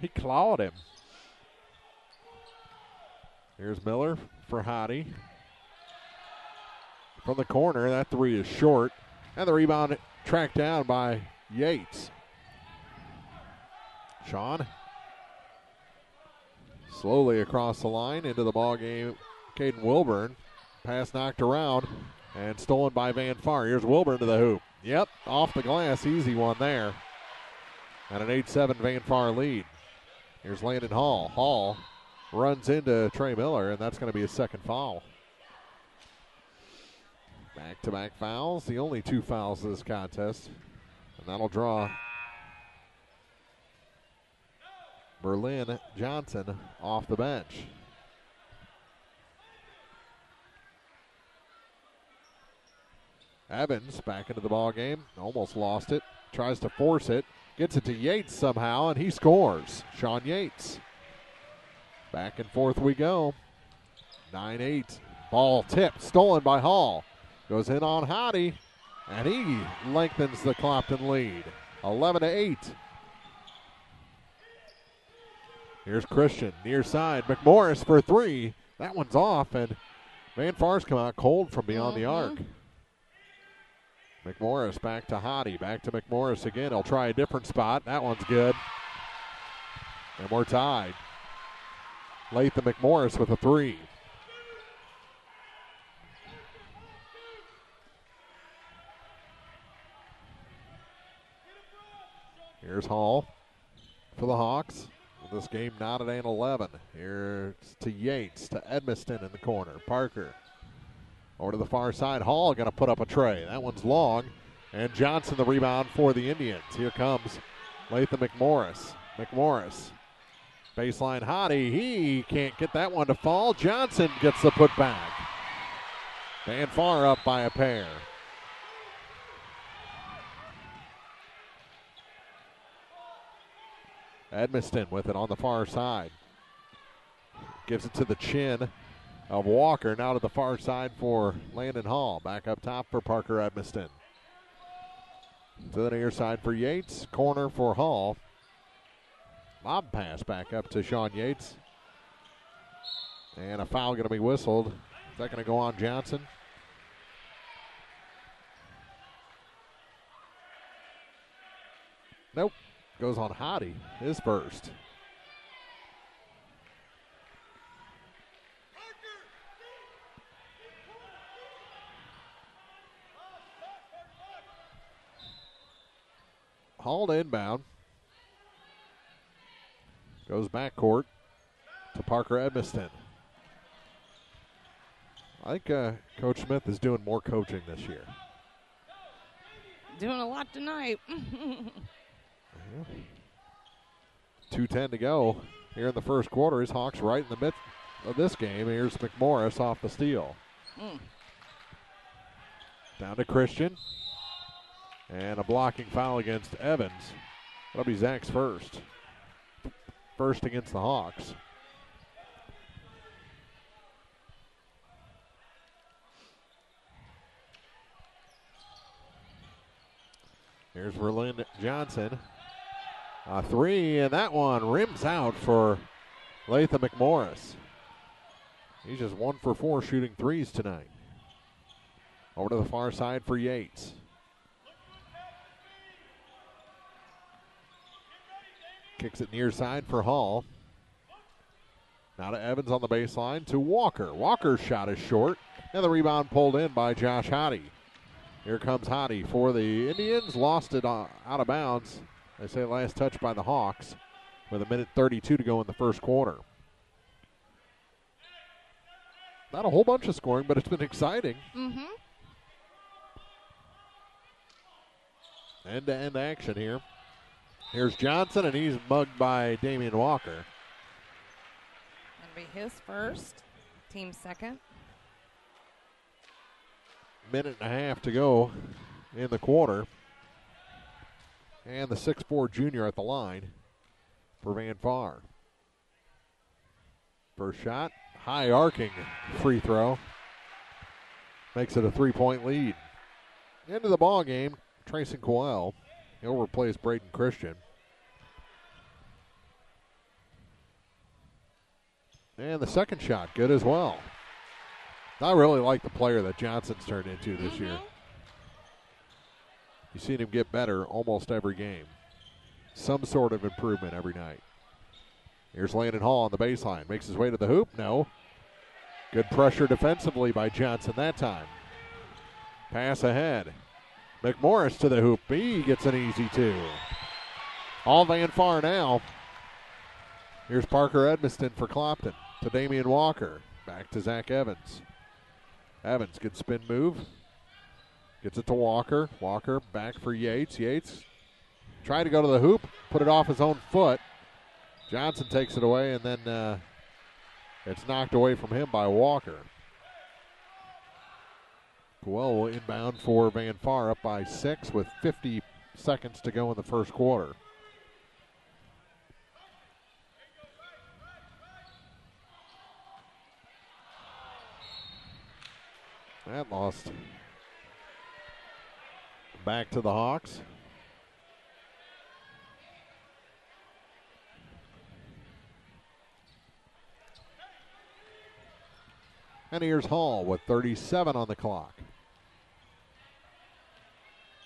He clawed him. Here's Miller for Hottie. From the corner, that three is short. And the rebound tracked down by Yates. Sean slowly across the line into the ball game. Caden Wilburn. Pass knocked around and stolen by Van Far. Here's Wilburn to the hoop. Yep, off the glass. Easy one there. And an 8-7 Van Far lead. Here's Landon Hall. Hall runs into Trey Miller, and that's going to be his second foul. Back-to-back fouls, the only 2 fouls of this contest. And that'll draw Berlin Johnson off the bench. Evans back into the ball game, almost lost it, tries to force it, gets it to Yates somehow, and he scores. Sean Yates. Back and forth we go. 9-8. Ball tipped, stolen by Hall. Goes in on Hottie, and he lengthens the Clopton lead. 11-8. Here's Christian, near side. McMorris for 3. That one's off, and Van Far's come out cold from beyond the arc. McMorris back to Hottie, back to McMorris again. He'll try a different spot. That one's good. And we're tied. Latham McMorris with a 3. Here's Hall for the Hawks. With this game knotted at 11. Here's to Yates, to Edmiston in the corner. Parker over to the far side. Hall going to put up a tray. That one's long. And Johnson the rebound for the Indians. Here comes Latham McMorris. McMorris. Baseline Hottie. He can't get that one to fall. Johnson gets the putback. Van Far up by a pair. Edmiston with it on the far side. Gives it to the chin of Walker. Now to the far side for Landon Hall. Back up top for Parker Edmiston. To the near side for Yates. Corner for Hall. Lob pass back up to Sean Yates. And a foul going to be whistled. Is that going to go on Johnson? Nope. Goes on Hottie. His first. Hall to inbound. Goes backcourt to Parker Edmiston. I think Coach Smith is doing more coaching this year. Doing a lot tonight. 2:10 to go here in the first quarter. His Hawks right in the midst of this game. Here's McMorris off the steal. Down to Christian. And a blocking foul against Evans. That'll be Zach's first. First against the Hawks. Here's Verlin Johnson. A three, and that one rims out for Latham McMorris. He's just 1 for 4 shooting threes tonight. Over to the far side for Yates. Kicks it near side for Hall. Now to Evans on the baseline to Walker. Walker's shot is short, and the rebound pulled in by Josh Hottie. Here comes Hottie for the Indians. Lost it out of bounds. They say last touch by the Hawks with 1:32 to go in the first quarter. Not a whole bunch of scoring, but it's been exciting. End-to-end action here. Here's Johnson, and he's mugged by Damian Walker. That'll be his first, team second. Minute and a half to go in the quarter. And the 6'4 junior at the line for Van Far. First shot, high arcing free throw. Makes it a 3-point lead. Into the ball game, Trayson Coel. He overplays Braden Christian. And the second shot, good as well. I really like the player that Johnson's turned into this year. You've seen him get better almost every game. Some sort of improvement every night. Here's Landon Hall on the baseline. Makes his way to the hoop. No. Good pressure defensively by Johnson that time. Pass ahead. McMorris to the hoop. He gets an easy two. All Van Far now. Here's Parker Edmiston for Clopton. To Damian Walker. Back to Zach Evans. Evans, good spin move. Gets it to Walker. Walker back for Yates. Yates trying to go to the hoop. Put it off his own foot. Johnson takes it away, and then it's knocked away from him by Walker. Coel will inbound for Van Far, up by 6 with 50 seconds to go in the first quarter. That lost. Back to the Hawks. And here's Hall with 37 on the clock.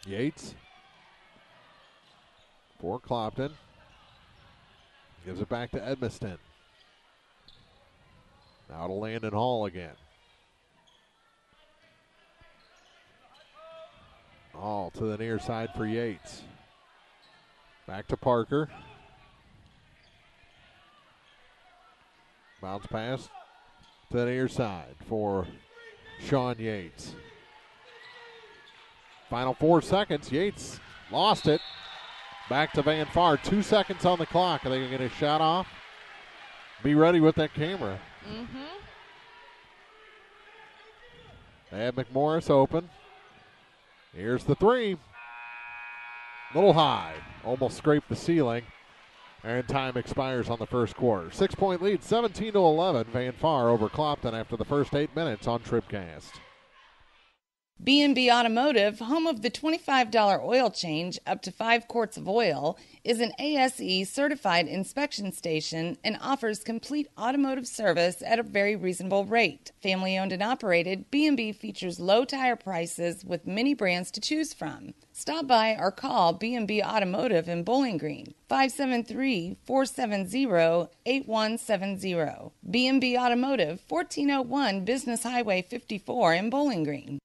Yates for Clopton. Gives it back to Edmiston. Now to Landon Hall again. Hall to the near side for Yates. Back to Parker. Bounce pass to the near side for Sean Yates. Final 4 seconds. Yates lost it. Back to Van Far. 2 seconds on the clock. Are they going to get a shot off? Be ready with that camera. They have McMorris open. Here's the three. Little high. Almost scraped the ceiling. And time expires on the first quarter. 6-point lead, 17-11. Van Far over Clopton after the first 8 minutes on TribCast. B&B Automotive, home of the $25 oil change up to 5 quarts of oil, is an ASE certified inspection station and offers complete automotive service at a very reasonable rate. Family owned and operated, B&B features low tire prices with many brands to choose from. Stop by or call B&B Automotive in Bowling Green, 573-470-8170. B&B Automotive, 1401 Business Highway 54 in Bowling Green.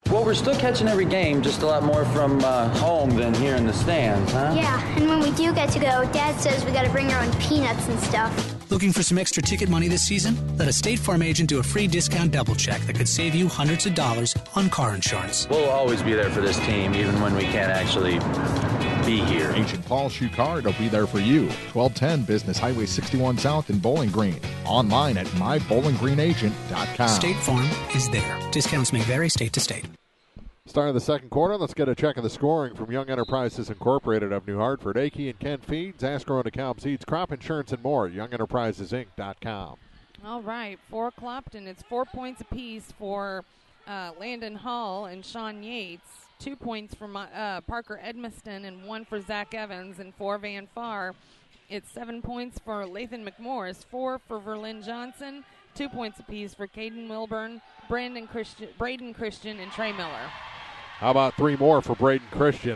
Well, we're still catching every game, just a lot more from home than here in the stands, huh? Yeah, and when we do get to go, Dad says we gotta bring our own peanuts and stuff. Looking for some extra ticket money this season? Let a State Farm agent do a free discount double check that could save you hundreds of dollars on car insurance. We'll always be there for this team, even when we can't actually be here. Agent Paul Shucard will be there for you. 1210 Business Highway 61 South in Bowling Green. Online at mybowlinggreenagent.com. State Farm is there. Discounts may vary state to state. Start of the second quarter. Let's get a check of the scoring from Young Enterprises Incorporated of New Hartford. Akey and Kent Feeds, Asgrow and DeKalb Seeds, Crop Insurance and more. YoungEnterprisesInc.com. All right, for Clopton, it's 4 points apiece for Landon Hall and Sean Yates. 2 points for Parker Edmiston and 1 for Zach Evans. And for Van Far, it's 7 points for Lathan McMorris, 4 for Verlin Johnson, 2 points apiece for Caden Wilburn, Braden Christian, and Trey Miller. How about 3 more for Braden Christian?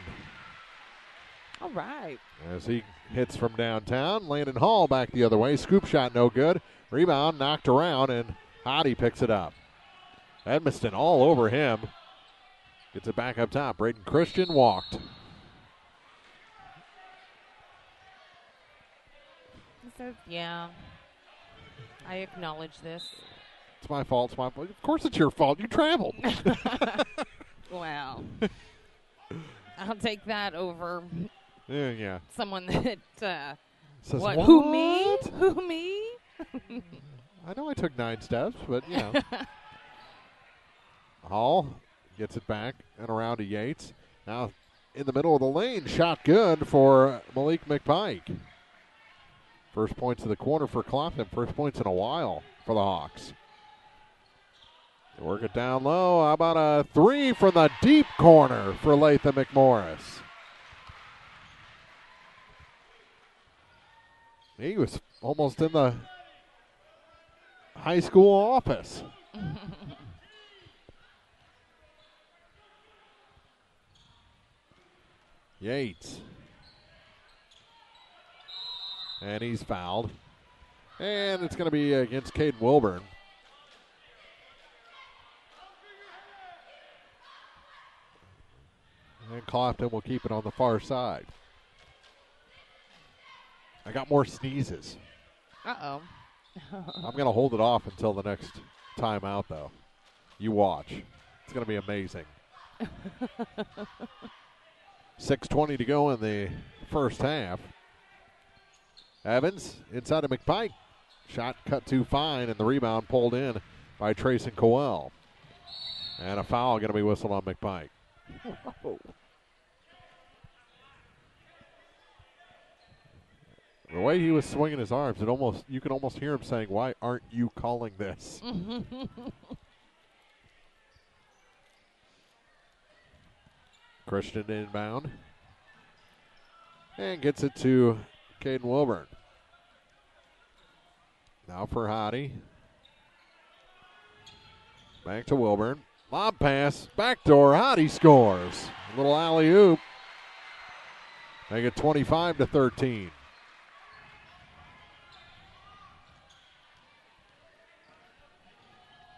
All right. As he hits from downtown, Landon Hall back the other way. Scoop shot no good. Rebound knocked around, and Hottie picks it up. Edmiston all over him. Gets it back up top. Braden Christian walked. He says, yeah, I acknowledge this. It's my fault. It's my fault. Of course it's your fault. You traveled. Well, I'll take that over yeah. someone that says, what? What? Who me? Who me? I know I took 9 steps, but you know. Hall gets it back and around to Yates. Now in the middle of the lane, shot good for Malik McPike. First points of the quarter for Clopton. First points in a while for the Hawks. They work it down low. How about a 3 from the deep corner for Lathan McMorris? He was almost in the high school office. Yates. And he's fouled. And it's going to be against Caden Wilburn. And Clopton will keep it on the far side. I got more sneezes. Uh-oh. I'm going to hold it off until the next timeout, though. You watch. It's going to be amazing. 6:20 to go in the first half. Evans inside of McPike. Shot cut too fine, and the rebound pulled in by Trayson Coel. And a foul going to be whistled on McPike. The way he was swinging his arms, you can almost hear him saying, "Why aren't you calling this?" Christian inbound. And gets it to Caden Wilburn. Now for Hottie. Back to Wilburn. Lob pass. Backdoor. Hottie scores. A little alley-oop. Make it 25-13.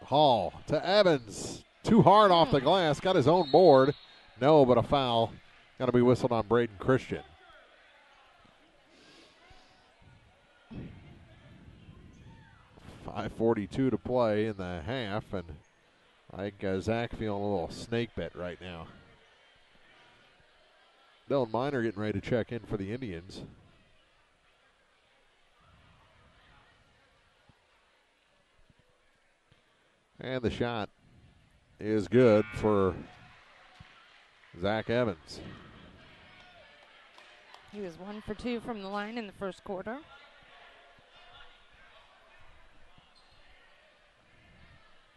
Hall to Evans. Too hard off the glass. Got his own board. No, but a foul. Got to be whistled on Braden Christian. .5:42 to play in the half, and I think Zach feeling a little snake bit right now. Dylan Miner getting ready to check in for the Indians. And the shot is good for Zach Evans. He was 1 for 2 from the line in the first quarter.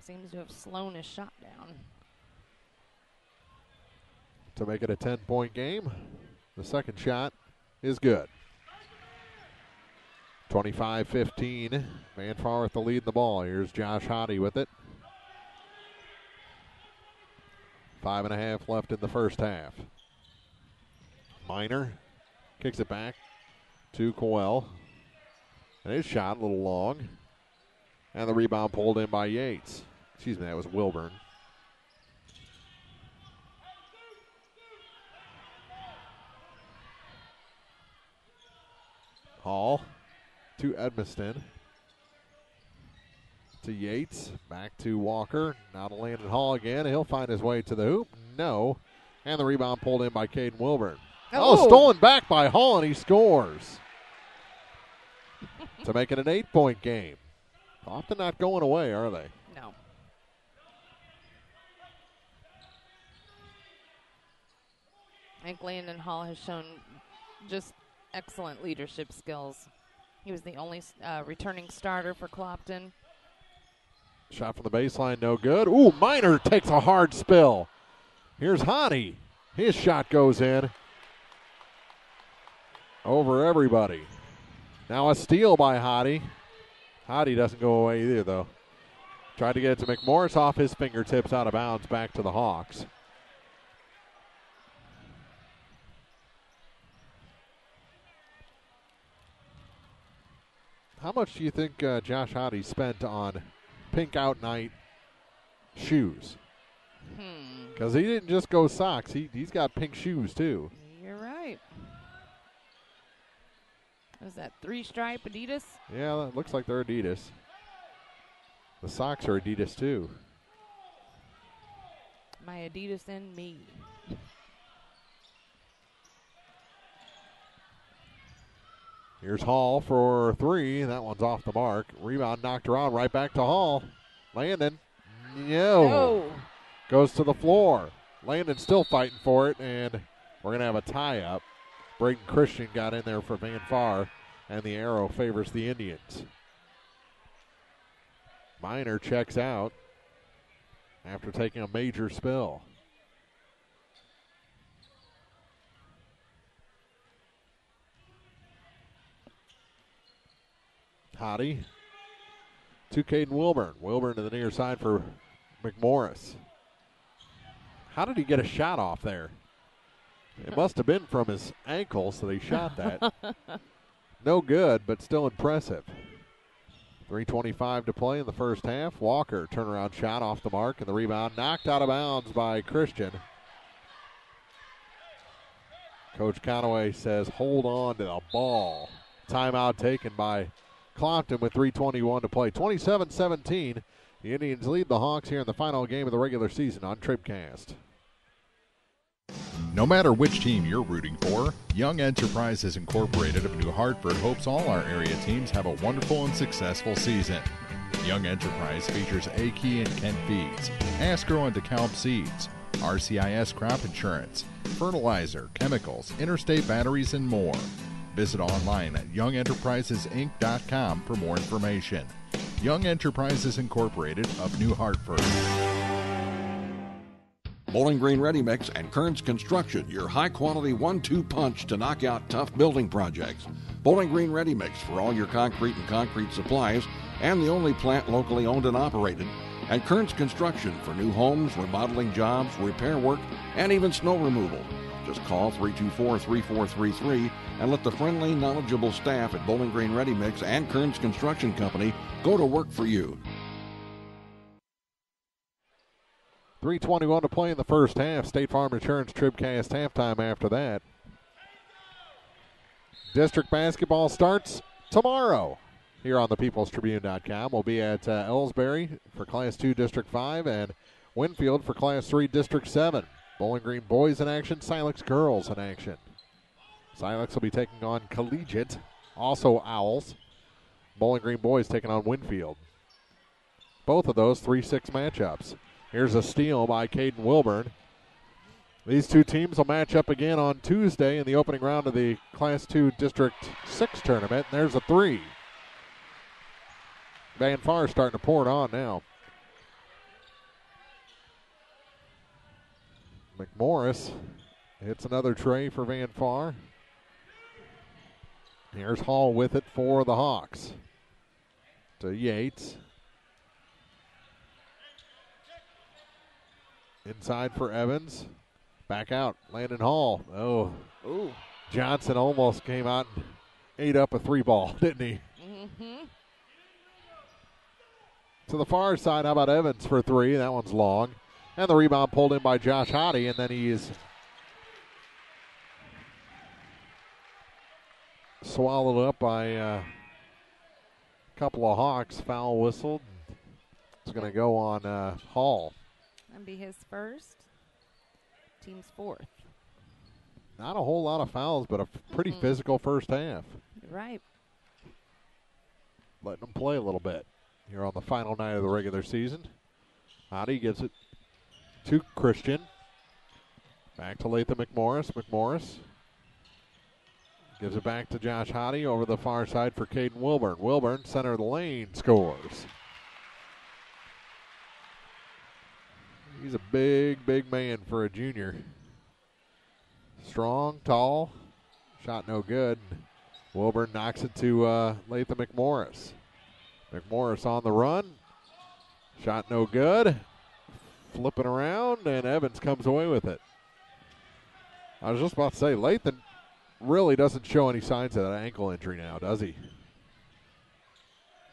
Seems to have slowed his shot down. To make it a 10-point game, the second shot is good. 25-15. Van Far with the lead in the ball. Here's Josh Hottie with it. 5.5 left in the first half. Minor kicks it back to Coel. And his shot a little long. And the rebound pulled in by Yates. Excuse me, that was Wilburn. Hall to Edmiston. To Yates. Back to Walker. Now to Landon Hall again. He'll find his way to the hoop. No. And the rebound pulled in by Caden Wilburn. Oh, stolen back by Hall, and he scores. To make it an 8-point game. Clopton not going away, are they? No. I think Landon Hall has shown just excellent leadership skills. He was the only returning starter for Clopton. Shot from the baseline, no good. Ooh, Minor takes a hard spill. Here's Hottie. His shot goes in. Over everybody. Now a steal by Hottie. Hottie doesn't go away either, though. Tried to get it to McMorris off his fingertips, out of bounds, back to the Hawks. How much do you think Josh Hottie spent on pink out night shoes? Because he didn't just go socks. He's got pink shoes, too. You're right. Is that 3-stripe Adidas? Yeah, that looks like they're Adidas. The socks are Adidas, too. My Adidas and me. Here's Hall for 3. That one's off the mark. Rebound knocked around, right back to Hall. Landon. No. Goes to the floor. Landon still fighting for it, and we're going to have a tie-up. Braden Christian got in there for Van Far, and the arrow favors the Indians. Minor checks out after taking a major spill. Hottie to Caden Wilburn. Wilburn to the near side for McMorris. How did he get a shot off there? It must have been from his ankle, so they shot that. No good, but still impressive. 3:25 to play in the first half. Walker, turnaround shot off the mark, and the rebound knocked out of bounds by Christian. Coach Conaway says, hold on to the ball. Timeout taken by Clopton with 3:21 to play. 27-17. The Indians lead the Hawks here in the final game of the regular season on TribCast. No matter which team you're rooting for, Young Enterprises Incorporated of New Hartford hopes all our area teams have a wonderful and successful season. Young Enterprise features A-Key and Kent Feeds, Asgrow and DeKalb Seeds, RCIS Crop Insurance, fertilizer, chemicals, interstate batteries, and more. Visit online at youngenterprisesinc.com for more information. Young Enterprises Incorporated of New Hartford. Bowling Green Ready Mix and Kearns Construction, your high-quality 1-2 punch to knock out tough building projects. Bowling Green Ready Mix for all your concrete and concrete supplies, and the only plant locally owned and operated. And Kearns Construction for new homes, remodeling jobs, repair work, and even snow removal. Just call 324-3433 and let the friendly, knowledgeable staff at Bowling Green Ready Mix and Kearns Construction Company go to work for you. 3:21 to play in the first half. State Farm Insurance TribCast halftime after that. District basketball starts tomorrow here on thepeoplestribune.com. We'll be at Ellsbury for Class 2 District 5 and Winfield for Class 3 District 7. Bowling Green boys in action, Silex girls in action. Silex will be taking on Collegiate, also Owls. Bowling Green boys taking on Winfield. Both of those 3-6 matchups. Here's a steal by Caden Wilburn. These two teams will match up again on Tuesday in the opening round of the Class 2 District 6 tournament. And there's a 3. Van Farr starting to pour it on now. McMorris hits another tray for Van Farr. Here's Hall with it for the Hawks. To Yates. Inside for Evans. Back out, Landon Hall. Oh, ooh. Johnson almost came out and ate up a 3-ball, didn't he? Mm-hmm. To the far side, how about Evans for 3? That one's long. And the rebound pulled in by Josh Hoddy, and then he's swallowed up by a couple of Hawks. Foul whistled. It's going to go on Hall. That'd be his first. Team's 4th. Not a whole lot of fouls, but a pretty physical first half. You're right. Letting them play a little bit here on the final night of the regular season. Hoddy gives it to Christian. Back to Latham McMorris. McMorris gives it back to Josh Hoddy over the far side for Caden Wilburn. Wilburn, center of the lane, scores. He's a big, big man for a junior. Strong, tall, shot no good. Wilburn knocks it to Latham McMorris. McMorris on the run. Shot no good. Flipping around, and Evans comes away with it. I was just about to say, Latham really doesn't show any signs of that ankle injury now, does he?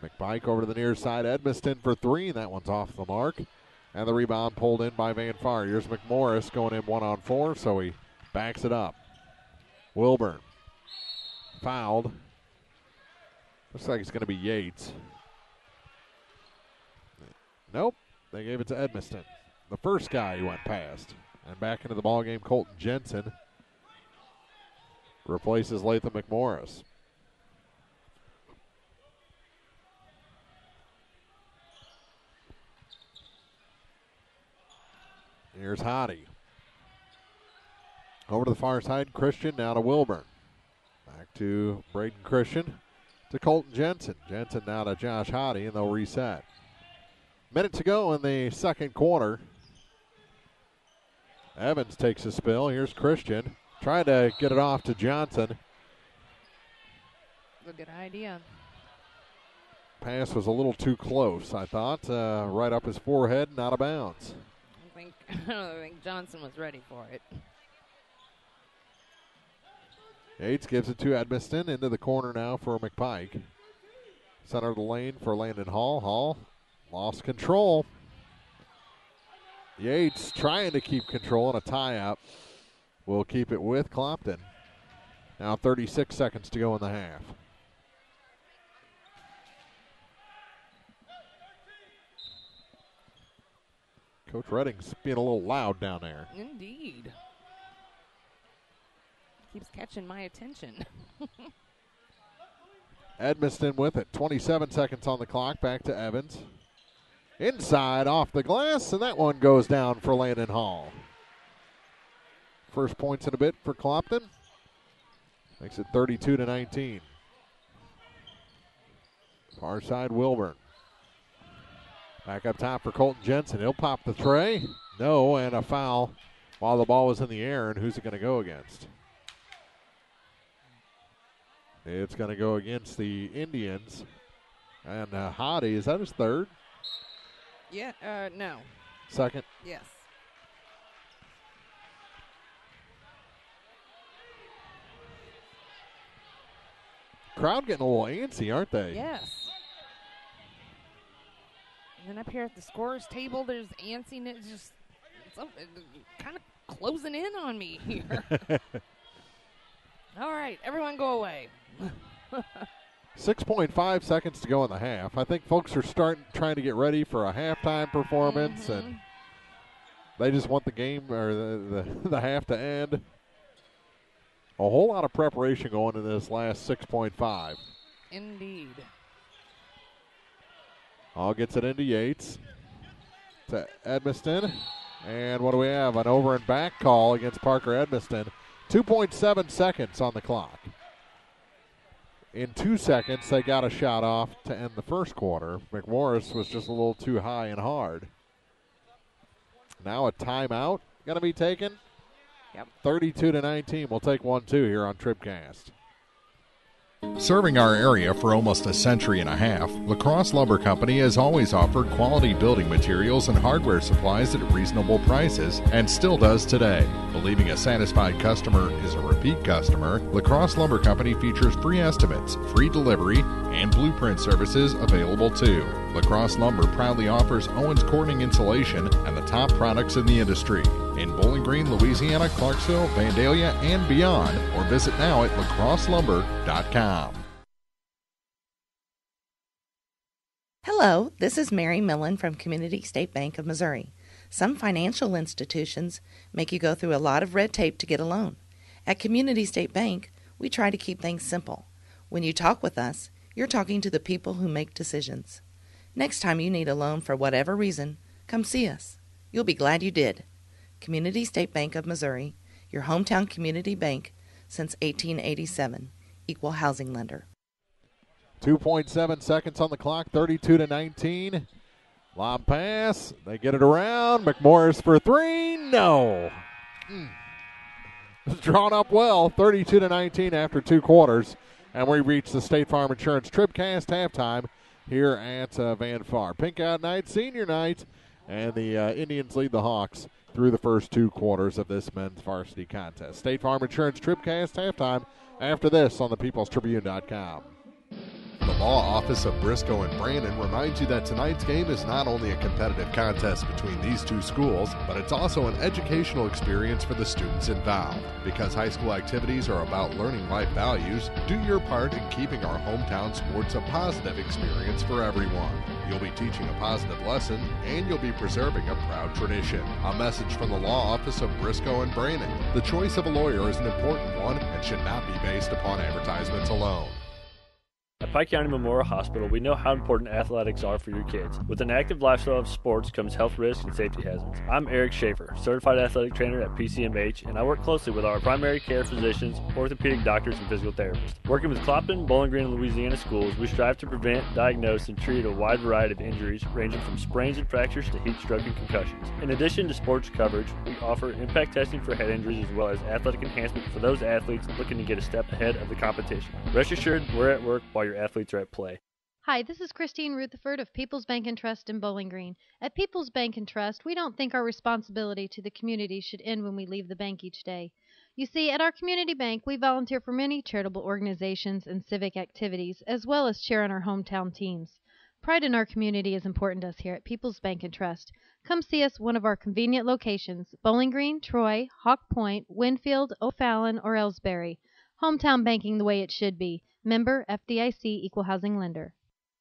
McPike over to the near side. Edmiston for 3, and that one's off the mark. And the rebound pulled in by Van Farr. Here's McMorris going in 1-on-4, so he backs it up. Wilburn fouled. Looks like it's going to be Yates. Nope, they gave it to Edmiston. The first guy who went past. And back into the ballgame, Colton Jensen replaces Latham McMorris. Here's Hoddy. Over to the far side, Christian, now to Wilburn. Back to Braden Christian, to Colton Jensen. Jensen now to Josh Hoddy, and they'll reset. Minute to go in the second quarter. Evans takes a spill. Here's Christian. Trying to get it off to Johnson. A good idea. Pass was a little too close, I thought. Right up his forehead and out of bounds. I don't think Johnson was ready for it. Yates gives it to Edmiston into the corner now for McPike. Center of the lane for Landon Hall. Hall lost control. Yates trying to keep control in a tie-up. Will keep it with Clopton. Now 36 seconds to go in the half. Coach Redding's being a little loud down there. Indeed. Keeps catching my attention. Edmiston with it. 27 seconds on the clock. Back to Evans. Inside off the glass, and that one goes down for Landon Hall. First points in a bit for Clopton. Makes it 32-19. Far side, Wilburn. Back up top for Colton Jensen. He'll pop the tray. No, and a foul while the ball was in the air, and who's it going to go against? It's going to go against the Indians. And Hoddy, is that his third? Yeah, no. Second? Yes. Crowd getting a little antsy, aren't they? Yes. And then up here at the scorer's table, there's antsiness, just kind of closing in on me here. All right, everyone go away. 6.5 seconds to go in the half. I think folks are trying to get ready for a halftime performance, and they just want the game or the half to end. A whole lot of preparation going in this last 6.5. Indeed. Hall gets it into Yates. To Edmiston. And what do we have? An over and back call against Parker Edmiston. 2.7 seconds on the clock. In 2 seconds, they got a shot off to end the first quarter. McMorris was just a little too high and hard. Now a timeout going to be taken. Yep. 32-19. We'll take 1-2 here on TribCast. Serving our area for almost a century and a half, La Crosse Lumber Company has always offered quality building materials and hardware supplies at reasonable prices and still does today. Believing a satisfied customer is a repeat customer, La Crosse Lumber Company features free estimates, free delivery, and blueprint services available too. La Crosse Lumber proudly offers Owens Corning insulation and the top products in the industry. In Bowling Green, Louisiana, Clarksville, Vandalia, and beyond, or visit now at lacrosselumber.com. Hello, this is Mary Millen from Community State Bank of Missouri. Some financial institutions make you go through a lot of red tape to get a loan. At Community State Bank, we try to keep things simple. When you talk with us, you're talking to the people who make decisions. Next time you need a loan for whatever reason, come see us. You'll be glad you did. Community State Bank of Missouri, your hometown community bank since 1887. Equal housing lender. 2.7 seconds on the clock, 32-19. Lob pass. They get it around. McMorris for three. No. It's drawn up well, 32-19 after 2 quarters. And we reach the State Farm Insurance TribCast halftime here at Van Far. Pink Out Night, Senior Night, and the Indians lead the Hawks through the first 2 quarters of this men's varsity contest. State Farm Insurance TribCast halftime after this on thepeoplestribune.com. The Law Office of Briscoe and Brandon reminds you that tonight's game is not only a competitive contest between these 2 schools, but it's also an educational experience for the students involved. Because high school activities are about learning life values, do your part in keeping our hometown sports a positive experience for everyone. You'll be teaching a positive lesson, and you'll be preserving a proud tradition. A message from the Law Office of Briscoe and Brandon. The choice of a lawyer is an important one and should not be based upon advertisements alone. At Pike County Memorial Hospital, we know how important athletics are for your kids. With an active lifestyle of sports comes health risks and safety hazards. I'm Eric Schaefer, certified athletic trainer at PCMH, and I work closely with our primary care physicians, orthopedic doctors, and physical therapists. Working with Clopton, Bowling Green, and Louisiana schools, we strive to prevent, diagnose, and treat a wide variety of injuries, ranging from sprains and fractures to heat stroke and concussions. In addition to sports coverage, we offer impact testing for head injuries as well as athletic enhancement for those athletes looking to get a step ahead of the competition. Rest assured, we're at work while your athletes are at play. Hi, this is Christine Rutherford of People's Bank and Trust in Bowling Green. At People's Bank and Trust, we don't think our responsibility to the community should end when we leave the bank each day. You see, at our community bank, we volunteer for many charitable organizations and civic activities, as well as cheer on our hometown teams. Pride in our community is important to us here at People's Bank and Trust. Come see us at one of our convenient locations, Bowling Green, Troy, Hawk Point, Winfield, O'Fallon, or Ellsbury. Hometown banking the way it should be. Member FDIC Equal Housing Lender.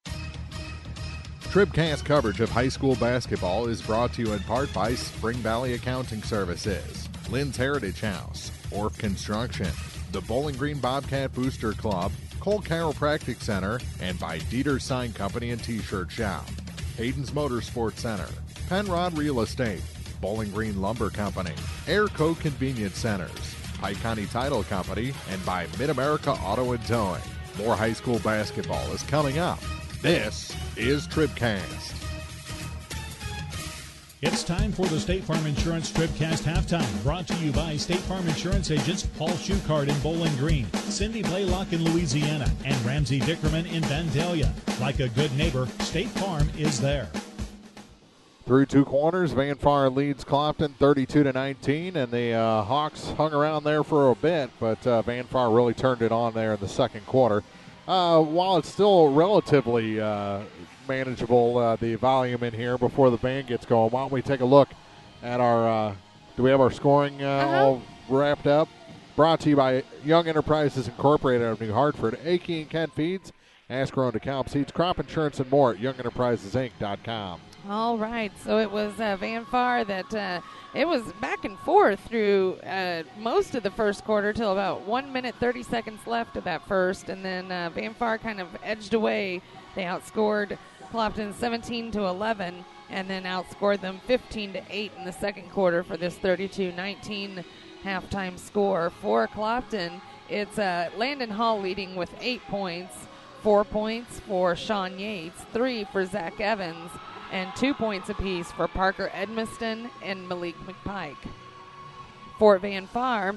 TribCast coverage of high school basketball is brought to you in part by Spring Valley Accounting Services, Lynn's Heritage House, Orff Construction, the Bowling Green Bobcat Booster Club, Cole Chiropractic Center, and by Dieter Sign Company and T-Shirt Shop, Hayden's Motorsports Center, Penrod Real Estate, Bowling Green Lumber Company, Airco Convenience Centers, Pike County Title Company, and by Mid-America Auto and Towing. More high school basketball is coming up. This is TribCast. It's time for the State Farm Insurance TribCast halftime, brought to you by State Farm Insurance agents Paul Schuchard in Bowling Green, Cindy Blaylock in Louisiana, and Ramsey Dickerman in Vandalia. Like a good neighbor, State Farm is there. Through 2 quarters, Van Far leads Clopton 32-19, and the Hawks hung around there for a bit, but Van Far really turned it on there in the second quarter. While it's still relatively manageable, the volume in here before the band gets going, why don't we take a look at our, do we have our scoring all wrapped up? Brought to you by Young Enterprises Incorporated of New Hartford, Akey and Kent Feeds, Ask-Grown DeKalb Seeds, Crop Insurance, and more at YoungEnterprisesInc.com. All right, so it was Van Far that it was back and forth through most of the first quarter till about 1 minute, 30 seconds left of that first, and then Van Far kind of edged away. They outscored Clopton 17-11, and then outscored them 15-8 in the second quarter for this 32-19 halftime score. For Clopton, it's Landon Hall leading with 8 points, 4 points for Sean Yates, 3 for Zach Evans, and 2 points apiece for Parker Edmiston and Malik McPike. For Van Far,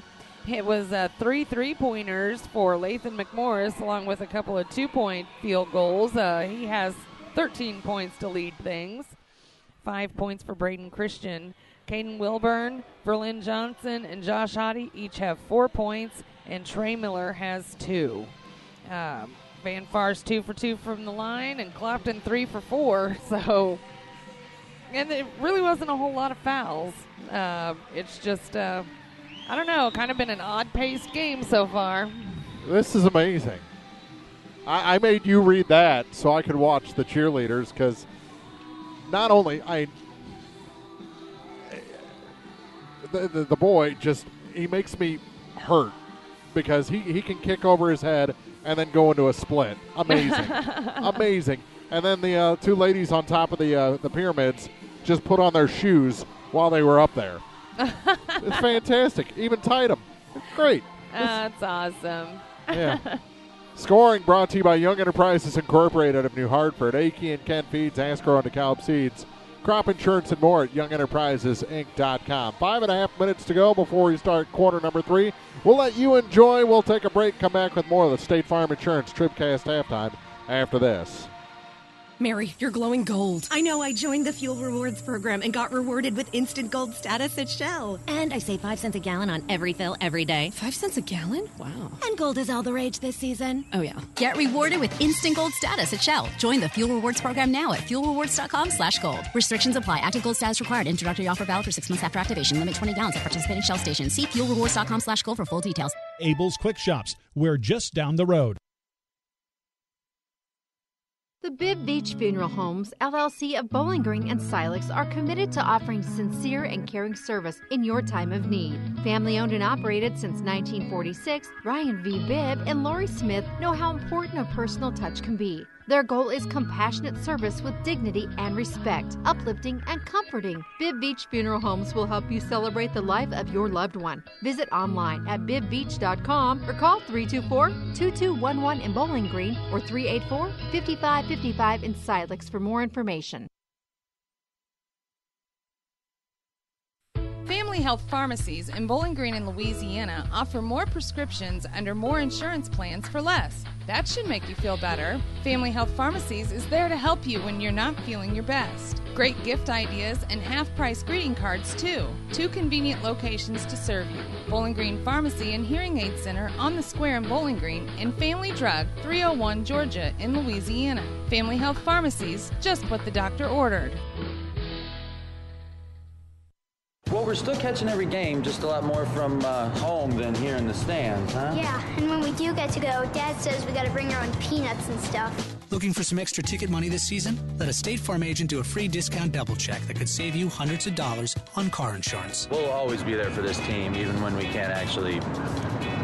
it was 3 3-pointers for Lathan McMorris, along with a couple of 2-point field goals. He has 13 points to lead things. 5 points for Braden Christian. Caden Wilburn, Verlin Johnson, and Josh Hottie each have 4 points, and Trey Miller has 2. Van Far's 2 for 2 from the line, and Clopton 3 for 4. So, and it really wasn't a whole lot of fouls. It's just, I don't know, kind of been an odd-paced game so far. This is amazing. I made you read that so I could watch the cheerleaders, because not only the boy just, he makes me hurt because he can kick over his head and then go into a split. Amazing. Amazing. And then the 2 ladies on top of the pyramids just put on their shoes while they were up there. It's fantastic. Even tied them. Great. That's awesome. Yeah. Scoring brought to you by Young Enterprises Incorporated of New Hartford, Akey and Ken Feeds, Ascro and DeKalb Seeds, crop insurance and more at YoungEnterprisesInc.com. 5.5 minutes to go before we start quarter number 3. We'll let you enjoy. We'll take a break, come back with more of the State Farm Insurance TribCast halftime after this. Mary, you're glowing gold. I know. I joined the Fuel Rewards program and got rewarded with instant gold status at Shell. And I save 5 cents a gallon on every fill every day. 5 cents a gallon? Wow. And gold is all the rage this season. Oh, yeah. Get rewarded with instant gold status at Shell. Join the Fuel Rewards program now at fuelrewards.com/gold. Restrictions apply. Active gold status required. Introductory offer valid for 6 months after activation. Limit 20 gallons at participating Shell stations. See fuelrewards.com/gold for full details. Abel's Quick Shops. We're just down the road. The Bibb Beach Funeral Homes, LLC of Bowling Green and Silex are committed to offering sincere and caring service in your time of need. Family owned and operated since 1946, Ryan V. Bibb and Lori Smith know how important a personal touch can be. Their goal is compassionate service with dignity and respect, uplifting and comforting. Bibb Beach Funeral Homes will help you celebrate the life of your loved one. Visit online at bibbbeach.com or call 324-2211 in Bowling Green or 384-5555 in Silex for more information. Family Health Pharmacies in Bowling Green and Louisiana offer more prescriptions under more insurance plans for less. That should make you feel better. Family Health Pharmacies is there to help you when you're not feeling your best. Great gift ideas and half-price greeting cards, too. 2 convenient locations to serve you. Bowling Green Pharmacy and Hearing Aid Center on the Square in Bowling Green, and Family Drug, 301 Georgia in Louisiana. Family Health Pharmacies, just what the doctor ordered. Well, we're still catching every game, just a lot more from home than here in the stands, huh? Yeah, and when we do get to go, Dad says we gotta bring our own peanuts and stuff. Looking for some extra ticket money this season? Let a State Farm agent do a free discount double check that could save you hundreds of dollars on car insurance. We'll always be there for this team, even when we can't actually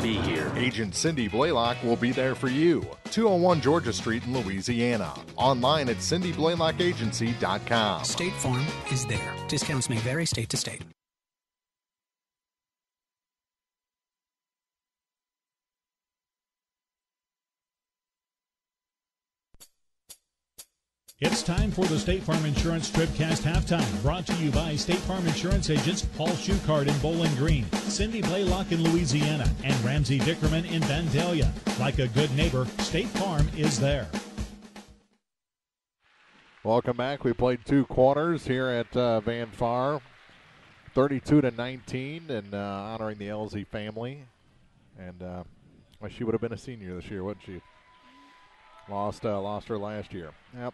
be here. Agent Cindy Blaylock will be there for you. 201 Georgia Street in Louisiana. Online at cindyblaylockagency.com. State Farm is there. Discounts may vary state to state. It's time for the State Farm Insurance TribCast halftime, brought to you by State Farm Insurance agents Paul Schuchard in Bowling Green, Cindy Blaylock in Louisiana, and Ramsey Dickerman in Vandalia. Like a good neighbor, State Farm is there. Welcome back. We played 2 quarters here at Van Far, 32-19, and honoring the LZ family. And well, she would have been a senior this year, wouldn't she? Lost her last year. Yep.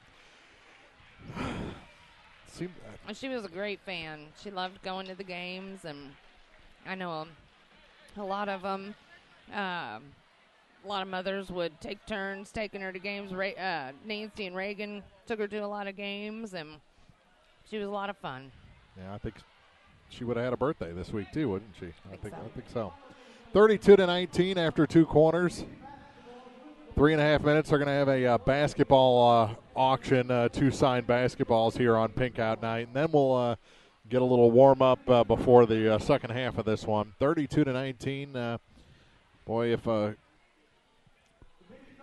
She was a great fan. She loved going to the games, and I know a lot of them. A lot of mothers would take turns taking her to games. Nancy and Reagan took her to a lot of games, and she was a lot of fun. Yeah, I think she would have had a birthday this week too, wouldn't she? I think so. 32-19 after 2 quarters. 3.5 minutes. They're going to have a basketball auction, 2 signed basketballs here on Pink Out Night. And then we'll get a little warm-up before the second half of this one. 32-19. Boy, if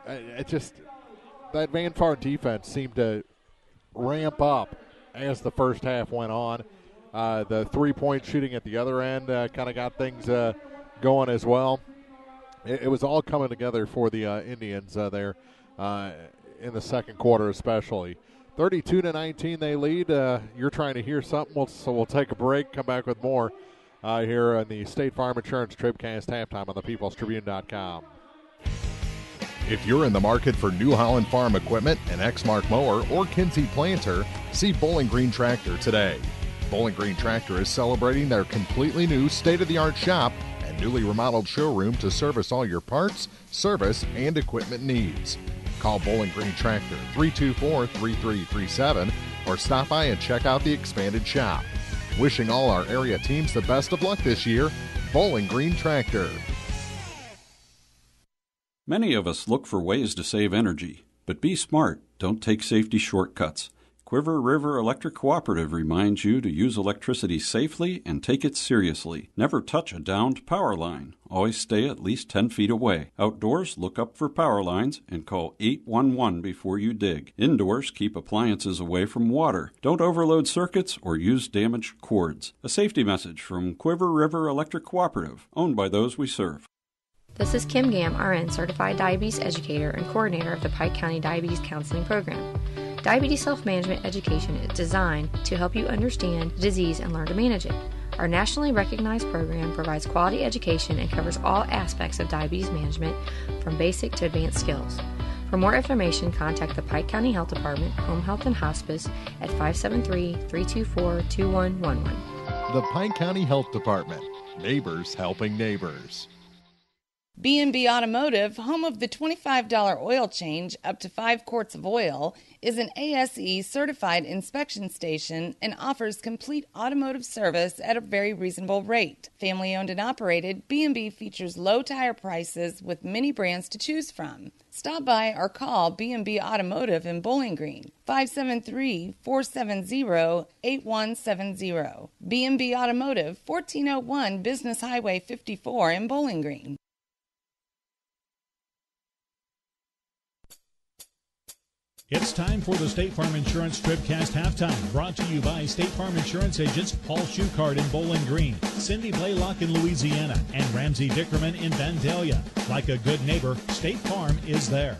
it just that Van Far defense seemed to ramp up as the first half went on. The three-point shooting at the other end kind of got things going as well. It was all coming together for the Indians there in the second quarter especially. 32-19 they lead. You're trying to hear something, so we'll take a break, come back with more here on the State Farm Insurance TribCast halftime on the peoplestribune.com. If you're in the market for New Holland Farm equipment, an Exmark mower, or Kinsey planter, see Bowling Green Tractor today. Bowling Green Tractor is celebrating their completely new state-of-the-art shop and newly remodeled showroom to service all your parts, service, and equipment needs. Call Bowling Green Tractor 324-3337 or stop by and check out the expanded shop. Wishing all our area teams the best of luck this year, Bowling Green Tractor. Many of us look for ways to save energy, but be smart. Don't take safety shortcuts. Quiver River Electric Cooperative reminds you to use electricity safely and take it seriously. Never touch a downed power line. Always stay at least 10 feet away. Outdoors, look up for power lines and call 811 before you dig. Indoors, keep appliances away from water. Don't overload circuits or use damaged cords. A safety message from Quiver River Electric Cooperative, owned by those we serve. This is Kim Gam, RN, Certified Diabetes Educator and Coordinator of the Pike County Diabetes Counseling Program. Diabetes self-management education is designed to help you understand the disease and learn to manage it. Our nationally recognized program provides quality education and covers all aspects of diabetes management from basic to advanced skills. For more information, contact the Pike County Health Department, Home Health and Hospice at 573-324-2111. The Pike County Health Department. Neighbors helping neighbors. B&B Automotive, home of the $25 oil change up to 5 quarts of oil, is an ASE certified inspection station and offers complete automotive service at a very reasonable rate. Family owned and operated, B&B features low tire prices with many brands to choose from. Stop by or call B&B Automotive in Bowling Green, 573-470-8170. B&B Automotive, 1401 Business Highway 54 in Bowling Green. It's time for the State Farm Insurance TribCast halftime, brought to you by State Farm Insurance agents Paul Schuchard in Bowling Green, Cindy Blaylock in Louisiana, and Ramsey Dickerman in Vandalia. Like a good neighbor, State Farm is there.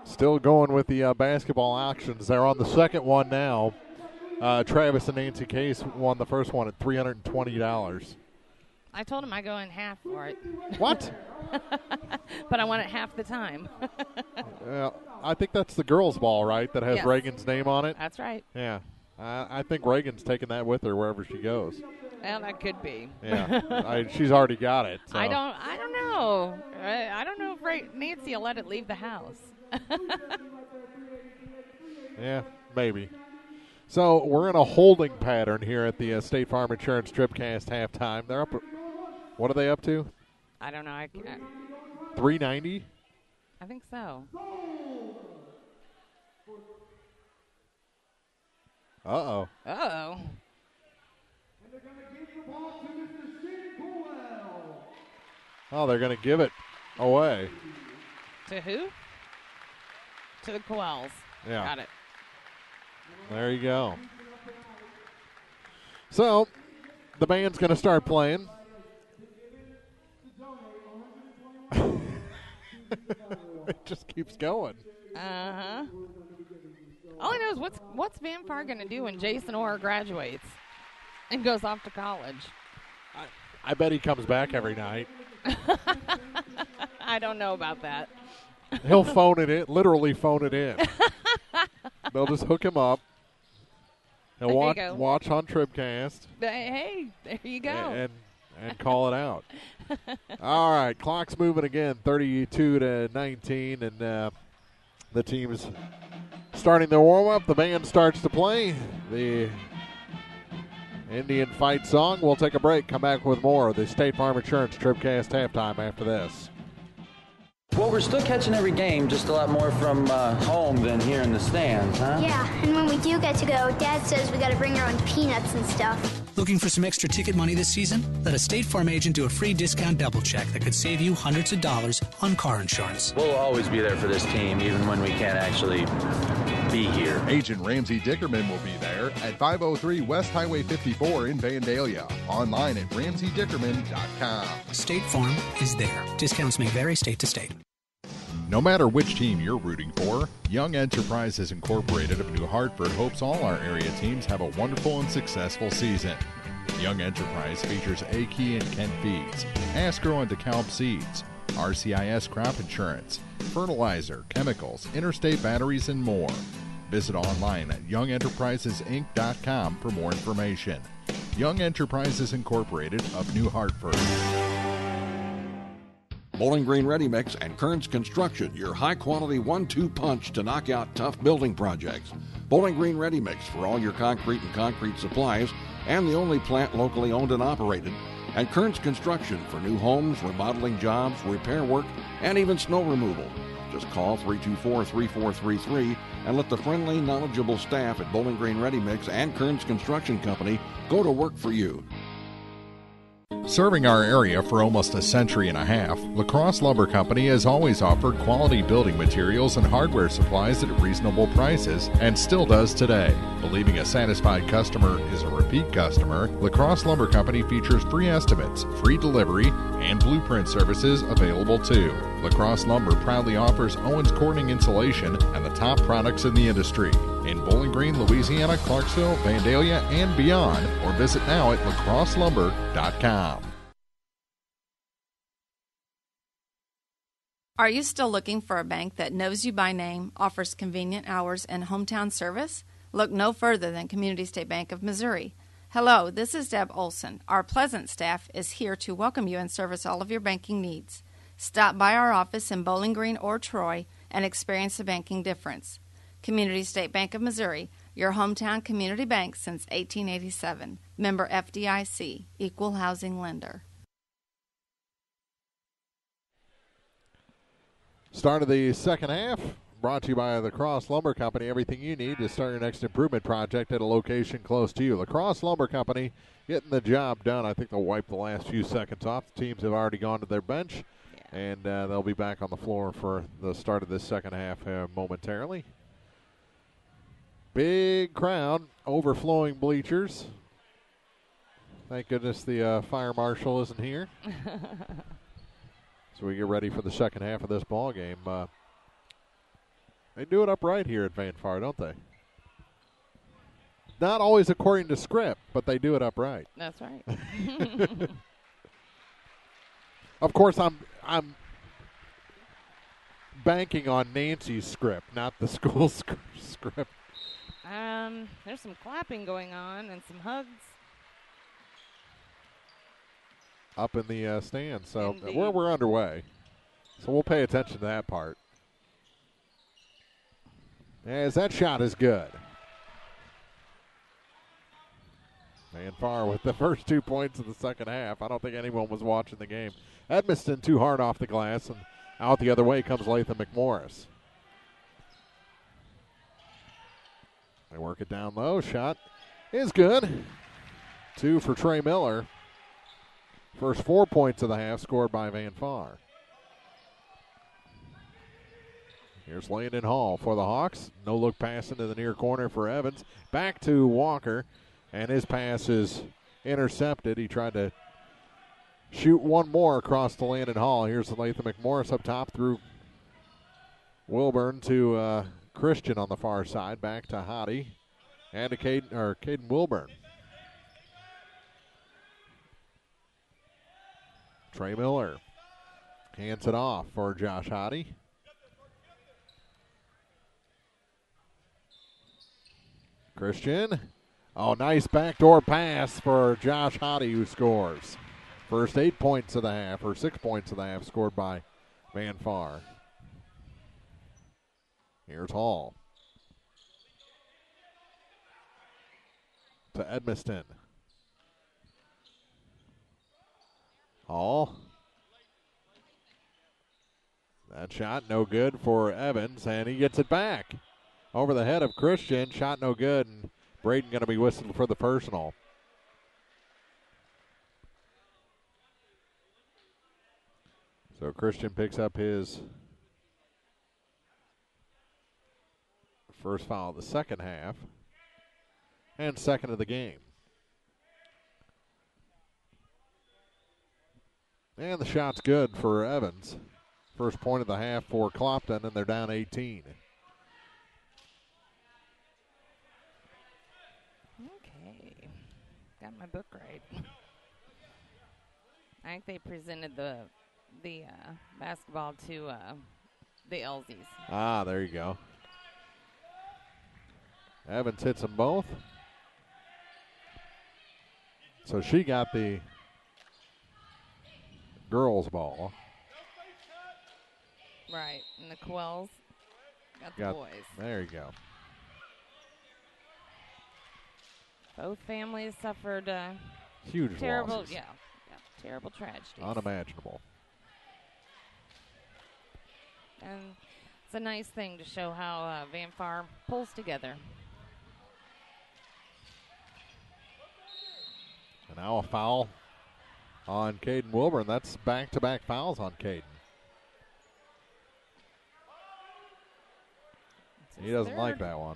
Still going with the basketball auctions. They're on the second one now. Travis and Nancy Case won the first one at $320. I told him I go in half for it. What? But I want it half the time. I think that's the girls' ball, right, that has Yes. Reagan's name on it? That's right. Yeah. I think Reagan's taking that with her wherever she goes. Well, that could be. Yeah. She's already got it. So. I don't know. I don't know if Nancy will let it leave the house. Yeah, maybe. So we're in a holding pattern here at the State Farm Insurance TribCast halftime. They're up. What are they up to? I don't know. $390? I think so. Uh-oh. Uh-oh. Oh, they're going to give it away. To who? To the Coels. Yeah. Got it. There you go. So, the band's going to start playing. It just keeps going. Uh-huh. All I know is what's Van Far going to do when Jason Orr graduates and goes off to college? I bet he comes back every night. I don't know about that. He'll phone it in, literally phone it in. They'll just hook him up. He'll watch on TribCast. Hey, there you go. And call it out. All right, clock's moving again, 32-19, and the team's starting their warm-up. The band starts to play. Indian fight song. We'll take a break, come back with more of the State Farm Insurance TribCast halftime after this. Well, we're still catching every game, just a lot more from home than here in the stands, huh? Yeah, and when we do get to go, Dad says we got to bring our own peanuts and stuff. Looking for some extra ticket money this season? Let a State Farm agent do a free discount double check that could save you hundreds of dollars on car insurance. We'll always be there for this team, even when we can't actually be here. Agent Ramsey Dickerman will be there at 503 West Highway 54 in Vandalia. Online at RamseyDickerman.com. State Farm is there. Discounts may vary state to state. No matter which team you're rooting for, Young Enterprises Incorporated of New Hartford hopes all our area teams have a wonderful and successful season. Young Enterprise features A-Key and Kent Feeds, Asgrow and DeKalb Seeds, RCIS Crop Insurance, fertilizer, chemicals, interstate batteries, and more. Visit online at youngenterprisesinc.com for more information. Young Enterprises Incorporated of New Hartford. Bowling Green Ready Mix and Kearns Construction, your high-quality 1-2 punch to knock out tough building projects. Bowling Green Ready Mix for all your concrete and concrete supplies, and the only plant locally owned and operated. And Kearns Construction for new homes, remodeling jobs, repair work, and even snow removal. Just call 324-3433 and let the friendly, knowledgeable staff at Bowling Green Ready Mix and Kearns Construction Company go to work for you. Serving our area for almost a century and a half, La Crosse Lumber Company has always offered quality building materials and hardware supplies at reasonable prices and still does today. Believing a satisfied customer is a repeat customer, La Crosse Lumber Company features free estimates, free delivery, and blueprint services available too. La Crosse Lumber proudly offers Owens Corning insulation and the top products in the industry. In Bowling Green, Louisiana, Clarksville, Vandalia, and beyond, or visit now at lacrosselumber.com. Are you still looking for a bank that knows you by name, offers convenient hours, and hometown service? Look no further than Community State Bank of Missouri. Hello, this is Deb Olson. Our pleasant staff is here to welcome you and service all of your banking needs. Stop by our office in Bowling Green or Troy and experience the banking difference. Community State Bank of Missouri, your hometown community bank since 1887. Member FDIC, Equal Housing Lender. Start of the second half, brought to you by La Crosse Lumber Company. Everything you need to start your next improvement project at a location close to you. La Crosse Lumber Company getting the job done. I think they'll wipe the last few seconds off. The teams have already gone to their bench, and they'll be back on the floor for the start of this second half momentarily. Big crowd, overflowing bleachers. Thank goodness the fire marshal isn't here. So we get ready for the second half of this ball game. They do it upright here at Van Far, don't they? Not always according to script, but they do it upright. That's right. Of course, I'm banking on Nancy's script, not the school script. There's some clapping going on and some hugs. Up in the stands, so we're underway. So we'll pay attention to that part. As that shot is good. Van Far with the first 2 points of the second half. I don't think anyone was watching the game. Edmiston too hard off the glass, and out the other way comes Latham McMorris. They work it down low. Shot is good. 2 for Trey Miller. First 4 points of the half scored by Van Far. Here's Landon Hall for the Hawks. No look pass into the near corner for Evans. Back to Walker, and his pass is intercepted. He tried to shoot one more across to Landon Hall. Here's Latham McMorris up top through Wilburn to Christian on the far side. Back to Hottie and to Caden Wilburn. Trey Miller hands it off for Josh Hottie. Christian. Oh, nice backdoor pass for Josh Hottie, who scores. First 8 points of the half, or 6 points of the half, scored by Van Far. Here's Hall. To Edmiston. Hall. That shot no good for Evans, and he gets it back. Over the head of Christian. Shot no good, and Braden going to be whistled for the personal. So Christian picks up his first foul of the second half and second of the game. And the shot's good for Evans. First point of the half for Clopton, and they're down 18. Okay. Got my book right. I think they presented the basketball to the Elsies. Ah, there you go. Evans hits them both. So she got the girls' ball. Right, and the Quells got the boys. There you go. Both families suffered huge terrible losses. Yeah, terrible tragedies. Unimaginable. And it's a nice thing to show how Van Far pulls together. And now a foul on Caden Wilburn. That's back-to-back fouls on Caden. He doesn't like that one.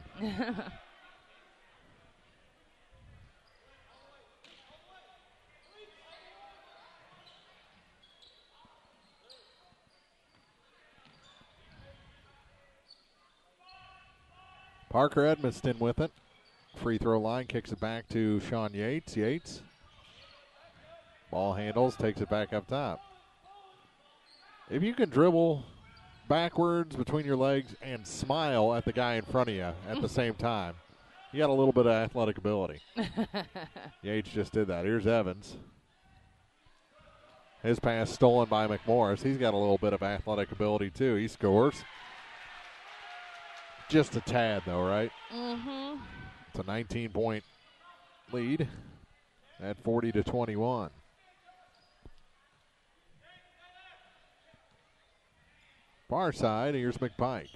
Parker Edmiston with it. Free throw line, kicks it back to Sean Yates. Yates. Ball handles, takes it back up top. If you can dribble backwards between your legs and smile at the guy in front of you at the same time, you got a little bit of athletic ability. Yates just did that. Here's Evans. His pass stolen by McMorris. He's got a little bit of athletic ability too. He scores. Just a tad though, right? Mm-hmm. It's a 19-point lead at 40-21. Far side, here's McPike.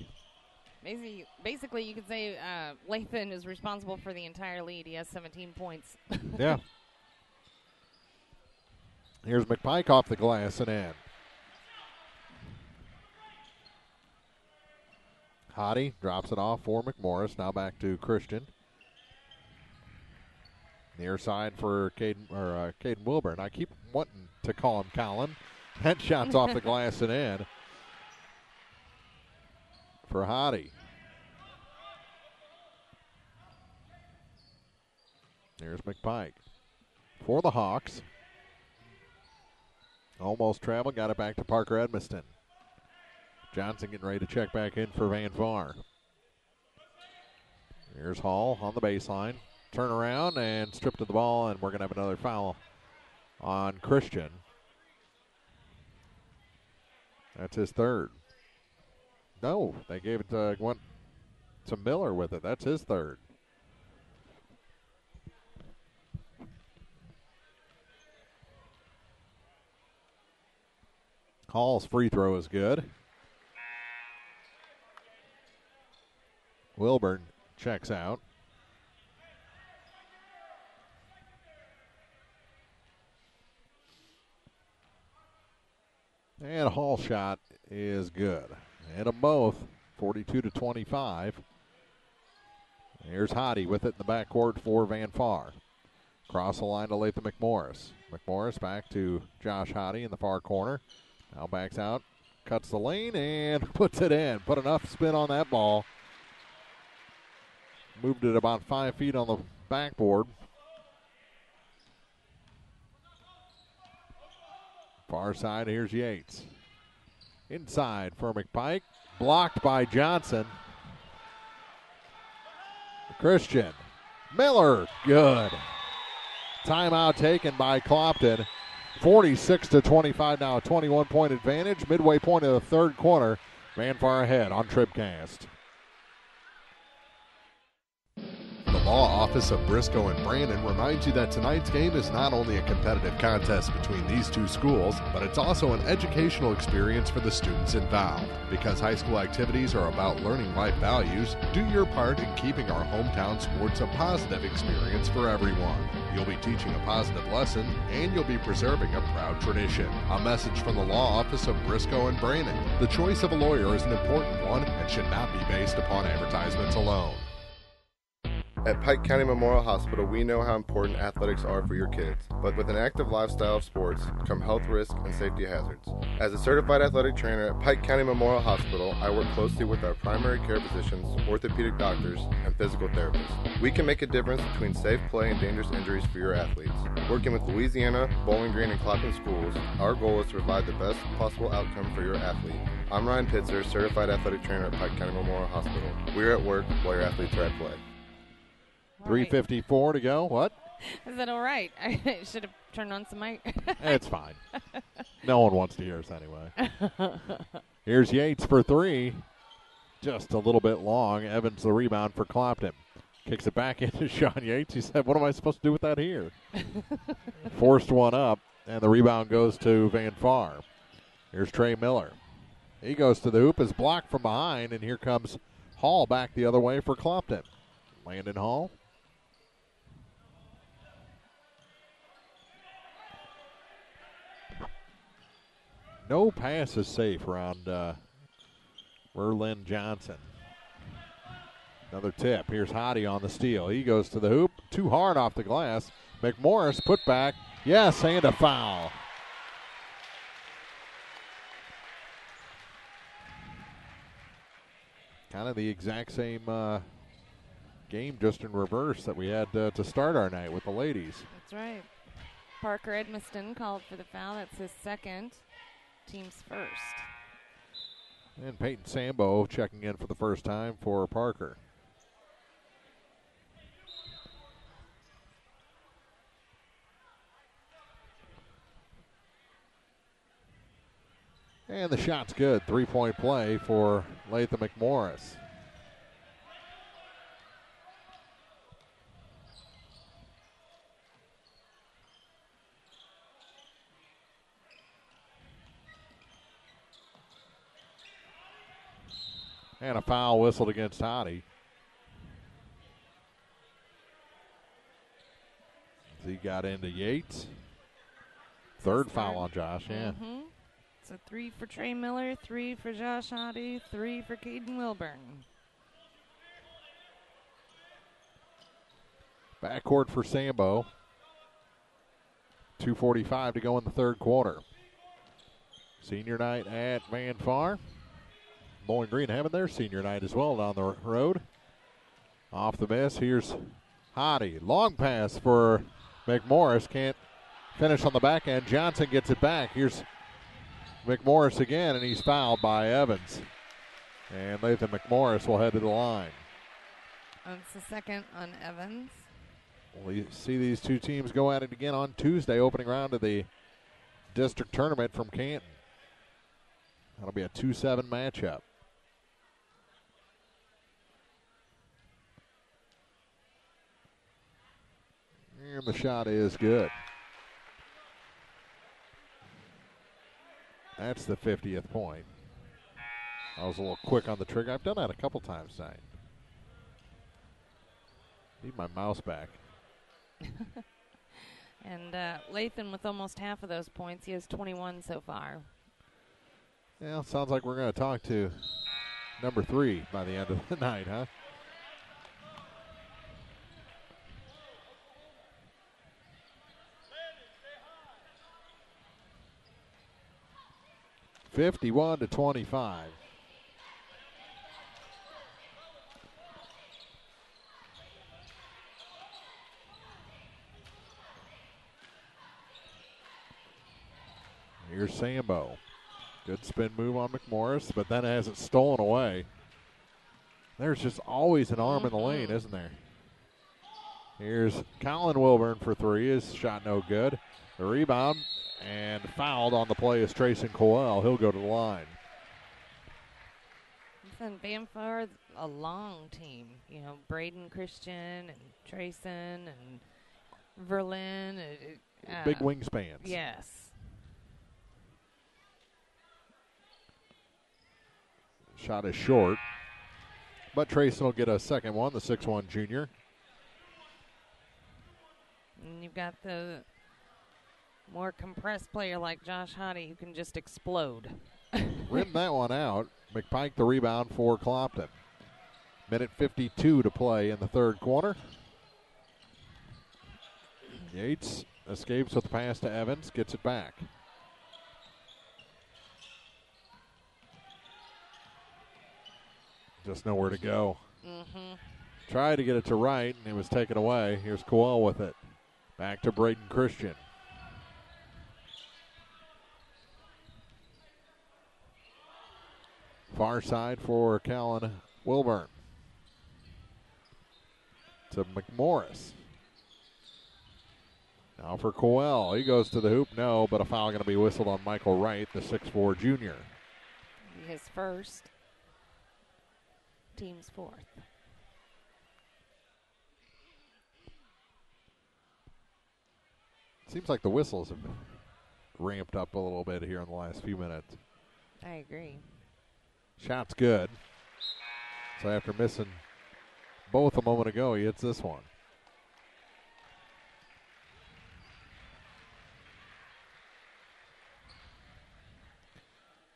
Basically, you could say Lathan is responsible for the entire lead. He has 17 points. Yeah. Here's McPike off the glass and in. Hottie drops it off for McMorris. Now back to Christian. Near side for Caden Wilburn. I keep wanting to call him Colin. That shot's off the glass and in for Hottie. There's McPike for the Hawks. Almost traveled, got it back to Parker Edmiston. Johnson getting ready to check back in for Van Var. Here's Hall on the baseline. Turn around and stripped of the ball, and we're going to have another foul on Christian. That's his third. No, they gave it to Miller with it. That's his third. Hall's free throw is good. Wilburn checks out. And Hall shot is good. And them both, 42-25. Here's Hottie with it in the backcourt for Van Far. Cross the line to Lathan McMorris. McMorris back to Josh Hottie in the far corner. Now backs out, cuts the lane, and puts it in. Put enough spin on that ball. Moved it about 5 feet on the backboard. Far side, here's Yates. Inside for McPike. Blocked by Johnson. Christian. Miller, good. Timeout taken by Clopton. 46-25 now, a 21-point advantage. Midway point of the third quarter. Van Far ahead on TribCast. The Law Office of Briscoe and Brandon reminds you that tonight's game is not only a competitive contest between these two schools, but it's also an educational experience for the students involved. Because high school activities are about learning life values, do your part in keeping our hometown sports a positive experience for everyone. You'll be teaching a positive lesson, and you'll be preserving a proud tradition. A message from the Law Office of Briscoe and Brandon. The choice of a lawyer is an important one and should not be based upon advertisements alone. At Pike County Memorial Hospital, we know how important athletics are for your kids, but with an active lifestyle of sports come health risks and safety hazards. As a certified athletic trainer at Pike County Memorial Hospital, I work closely with our primary care physicians, orthopedic doctors, and physical therapists. We can make a difference between safe play and dangerous injuries for your athletes. Working with Louisiana, Bowling Green, and Clopton schools, our goal is to provide the best possible outcome for your athlete. I'm Ryan Pitzer, certified athletic trainer at Pike County Memorial Hospital. We're at work while your athletes are at play. 3:54 to go. What? Is that all right? I should have turned on some mic. It's fine. No one wants to hear us anyway. Here's Yates for three. Just a little bit long. Evans the rebound for Clopton. Kicks it back into Sean Yates. He said, what am I supposed to do with that here? Forced one up, and the rebound goes to Van Far. Here's Trey Miller. He goes to the hoop, is blocked from behind, and here comes Hall back the other way for Clopton. Landon Hall. No pass is safe around Merlin Johnson. Another tip. Here's Hottie on the steal. He goes to the hoop. Too hard off the glass. McMorris put back. Yes, and a foul. Kind of the exact same game, just in reverse, that we had to start our night with the ladies. That's right. Parker Edmiston called for the foul. That's his second. Team's first. And Peyton Sambo checking in for the first time for Parker. And the shot's good. 3-point play for Latham McMorris. And a foul whistled against Hottie. He got into Yates. Third foul on Josh, yeah. Mm-hmm. So 3 for Trey Miller, 3 for Josh Hottie, 3 for Caden Wilburn. Backcourt for Sambo. 2:45 to go in the third quarter. Senior night at Van Far. Bowling Green having their senior night as well down the road. Off the miss, here's Hottie. Long pass for McMorris. Can't finish on the back end. Johnson gets it back. Here's McMorris again, and he's fouled by Evans. And Latham McMorris will head to the line. That's the second on Evans. We'll see these two teams go at it again on Tuesday, opening round of the district tournament from Canton. That'll be a 2-7 matchup. And the shot is good. That's the 50th point. I was a little quick on the trigger. I've done that a couple times tonight. Need my mouse back. And Latham with almost half of those points. He has 21 so far. Yeah, sounds like we're going to talk to number 3 by the end of the night, huh? (51-25). Here's Sambo. Good spin move on McMorris, but then has it stolen away. There's just always an arm in the lane, isn't there? Here's Colin Wilburn for 3. His shot no good. The rebound and fouled on the play is Trayson Coel. He'll go to the line. Then Van Far a long team. You know, Braden Christian and Trayson and Verlin. Big wingspans. Yes. Shot is short. But Trayson will get a second one, the 6'1 junior. And you've got the more compressed player like Josh Hottie who can just explode. Rimmed that one out. McPike the rebound for Clopton. Minute 52 to play in the third quarter. Yates escapes with the pass to Evans, gets it back. Just nowhere to go. Tried to get it to right, and it was taken away. Here's Coel with it. Back to Braden Christian. Far side for Callan Wilburn. To McMorris. Now for Coel. He goes to the hoop. No, but a foul going to be whistled on Michael Wright, the 6'4 junior. His first. Team's fourth. Seems like the whistles have ramped up a little bit here in the last few minutes. I agree. Shot's good. So after missing both a moment ago, he hits this one.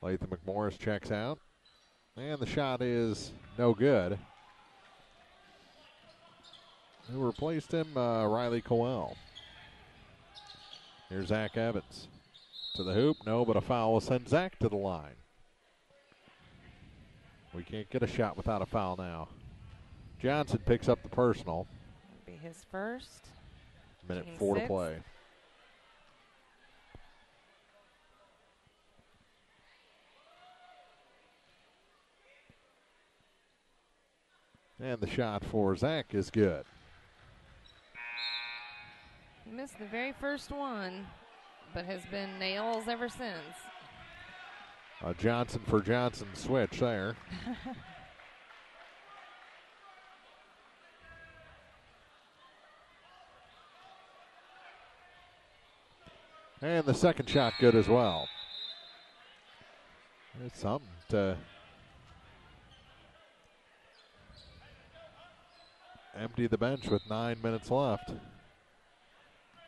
Latham McMorris checks out. And the shot is no good. Who replaced him? Riley Coel. Here's Zach Evans. To the hoop. No, but a foul will send Zach to the line. We can't get a shot without a foul now. Johnson picks up the personal. That'll be his first. Minute 4 to play. And the shot for Zach is good. He missed the very first one, but has been nails ever since. A Johnson for Johnson switch there. And the second shot good as well. It's something to empty the bench with 9 minutes left.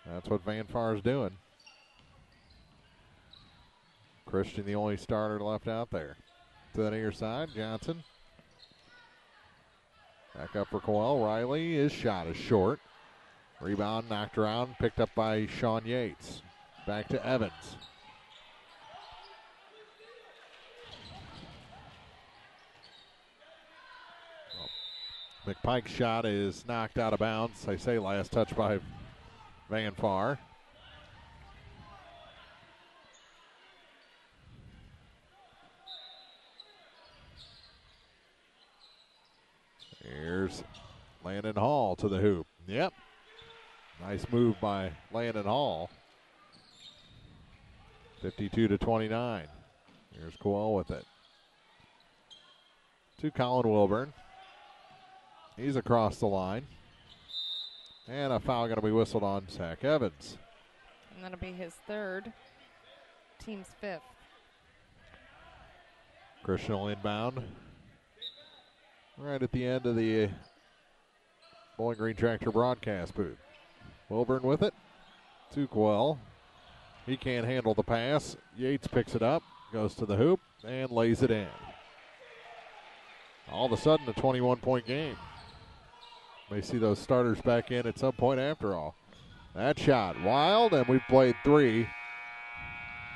That's what Van Far's doing. Christian, the only starter left out there. To the near side, Johnson. Back up for Coel. Riley, his shot is short. Rebound knocked around, picked up by Sean Yates. Back to Evans. McPike's shot is knocked out of bounds. I say last touch by Van Far. Here's Landon Hall to the hoop. Yep. Nice move by Landon Hall. 52-29. Here's Coel with it. To Colin Wilburn. He's across the line. And a foul going to be whistled on Zach Evans. And that'll be his third. Team's fifth. Christian will inbound. Right at the end of the Bowling Green Tractor broadcast booth. Wilburn with it. To Coel. He can't handle the pass. Yates picks it up, goes to the hoop, and lays it in. All of a sudden, a 21-point game. May see those starters back in at some point after all. That shot wild, and we've played 3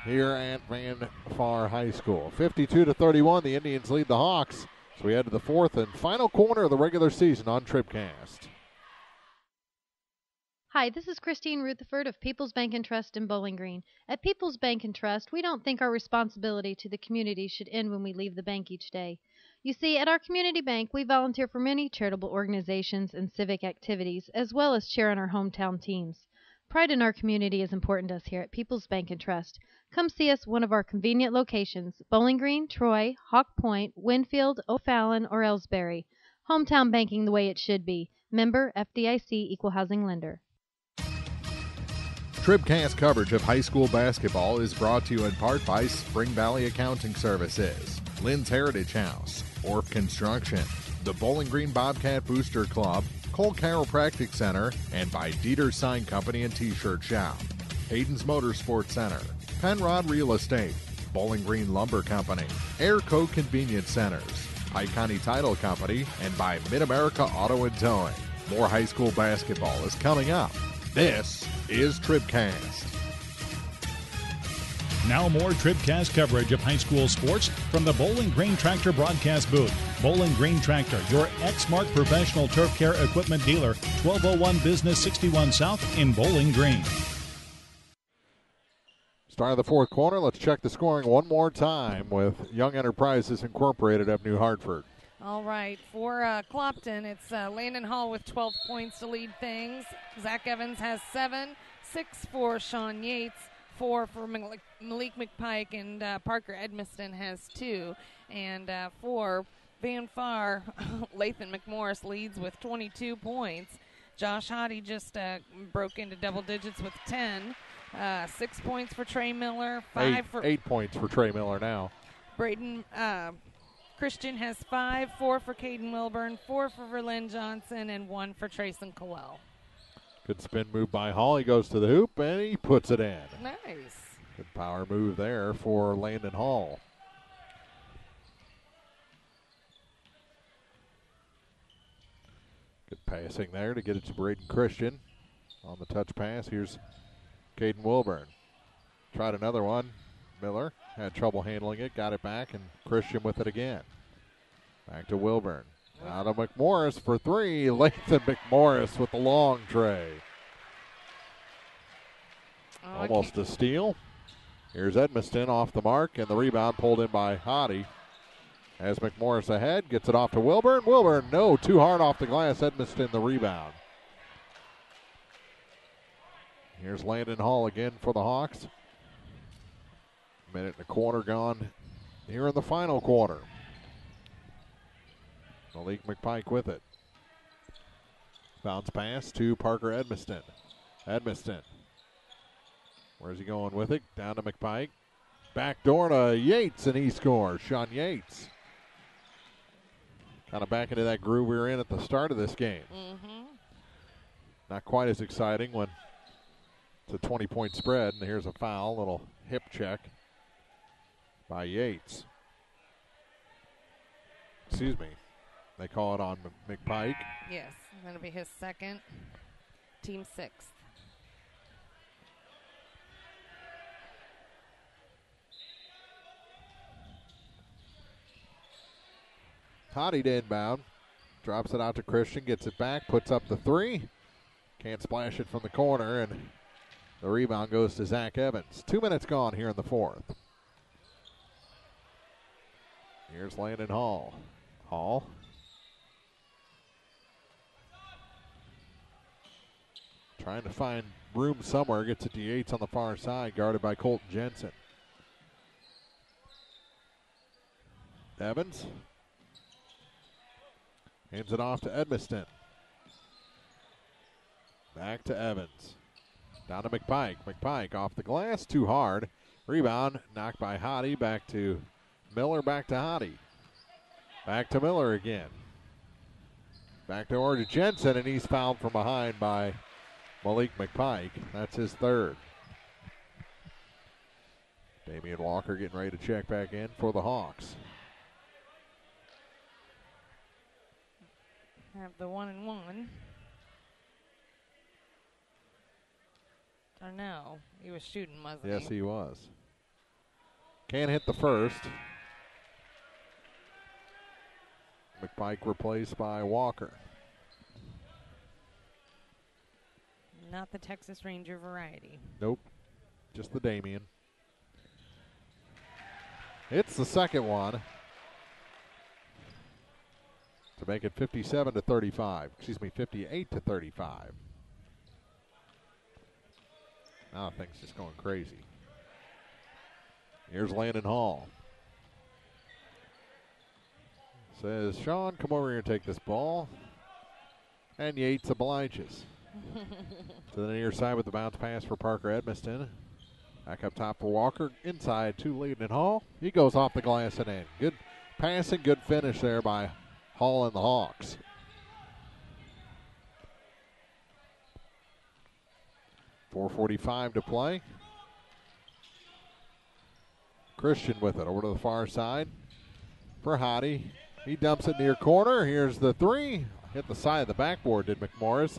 here at Van Far High School. 52-31, the Indians lead the Hawks. So we head to the fourth and final quarter of the regular season on TribCast. Hi, this is Christine Rutherford of People's Bank and Trust in Bowling Green. At People's Bank and Trust, we don't think our responsibility to the community should end when we leave the bank each day. You see, at our community bank, we volunteer for many charitable organizations and civic activities, as well as cheer on our hometown teams. Pride in our community is important to us here at People's Bank and Trust. Come see us at one of our convenient locations, Bowling Green, Troy, Hawk Point, Winfield, O'Fallon, or Ellsbury. Hometown banking the way it should be. Member FDIC Equal Housing Lender. TribCast coverage of high school basketball is brought to you in part by Spring Valley Accounting Services, Lynn's Heritage House, Orff Construction, the Bowling Green Bobcat Booster Club, Cole Chiropractic Center, and by Dieter Sign Company and T-Shirt Shop, Hayden's Motorsports Center, Penrod Real Estate, Bowling Green Lumber Company, Airco Convenience Centers, Pike County Title Company, and by Mid-America Auto and Towing. More high school basketball is coming up. This is TribCast. Now more TribCast coverage of high school sports from the Bowling Green Tractor broadcast booth. Bowling Green Tractor, your Exmark professional turf care equipment dealer, 1201 Business 61 South in Bowling Green. Start of the fourth quarter. Let's check the scoring one more time with Young Enterprises Incorporated of New Hartford. All right, for Clopton, it's Landon Hall with 12 points to lead things. Zach Evans has 7, 6 for Sean Yates, 4 for Malik McPike, and Parker Edmiston has 2. And for Van Far, Lathan McMorris leads with 22 points. Josh Hottie just broke into double digits with 10. 6 points for Trey Miller, 8 points for Trey Miller now. Braden Christian has 5, 4 for Caden Wilburn, 4 for Verlin Johnson, and 1 for Trayson Cowell. Good spin move by Hall. He goes to the hoop, and he puts it in. Nice. Good power move there for Landon Hall. Good passing there to get it to Braden Christian. On the touch pass, here's Caden Wilburn. Tried another one. Miller had trouble handling it, got it back, and Christian with it again. Back to Wilburn. Out of McMorris for 3. Lathan McMorris with the long tray. Almost a steal. Here's Edmiston off the mark, and the rebound pulled in by Hottie. As McMorris ahead, gets it off to Wilburn. Wilburn, no, too hard off the glass. Edmiston the rebound. Here's Landon Hall again for the Hawks. Minute and a quarter gone here in the final quarter. Malik McPike with it. Bounce pass to Parker Edmiston. Edmiston. Where's he going with it? Down to McPike. Back door to Yates, and he scores. Sean Yates. Kind of back into that groove we were in at the start of this game. Mm-hmm. Not quite as exciting when it's a 20-point spread, and here's a foul, little hip check by Yates. Excuse me. They call it on McPike. Yes, that'll be his second. Team 6th. Hottie to inbound. Drops it out to Christian, gets it back, puts up the 3. Can't splash it from the corner, and the rebound goes to Zach Evans. 2 minutes gone here in the fourth. Here's Landon Hall. Hall. Trying to find room somewhere. Gets it to Yates on the far side, guarded by Colton Jensen. Evans. Hands it off to Edmiston. Back to Evans. Down to McPike. McPike off the glass, too hard. Rebound, knocked by Hottie. Back to Miller, back to Hottie. Back to Miller again. Back to Order Jensen, and he's fouled from behind by Malik McPike. That's his third. Damian Walker getting ready to check back in for the Hawks. Have the 1-and-1. Or no, he was shooting, wasn't he? Yes, he was. Can't hit the first. McPike replaced by Walker. Not the Texas Ranger variety. Nope, just the Damian. It's the second one to make it 57-35. Excuse me, 58-35. Now things just going crazy. Here's Landon Hall. Says, Sean, come over here and take this ball. And Yates obliges. To the near side with the bounce pass for Parker Edmiston. Back up top for Walker. Inside to Landon Hall. He goes off the glass and in. Good passing, good finish there by Hall and the Hawks. .4:45 to play. Christian with it over to the far side for Hottie. He dumps it near corner. Here's the three. Hit the side of the backboard, did McMorris.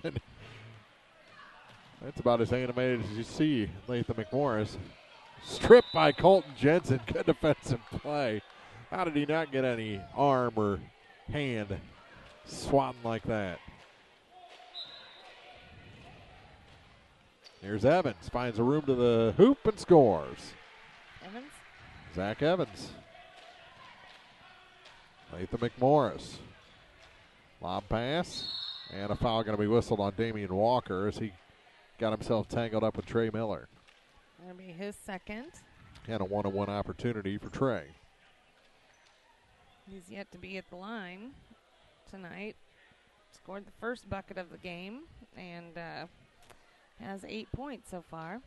That's about as animated as you see Latham McMorris. Stripped by Colton Jensen. Good defensive play. How did he not get any arm or hand swatting like that? Here's Evans. Finds a room to the hoop and scores. Evans? Zach Evans. Latham McMorris. Lob pass. And a foul going to be whistled on Damian Walker as he got himself tangled up with Trey Miller. That'll be his second. And a one-on-one opportunity for Trey. He's yet to be at the line tonight. Scored the first bucket of the game and has 8 points so far.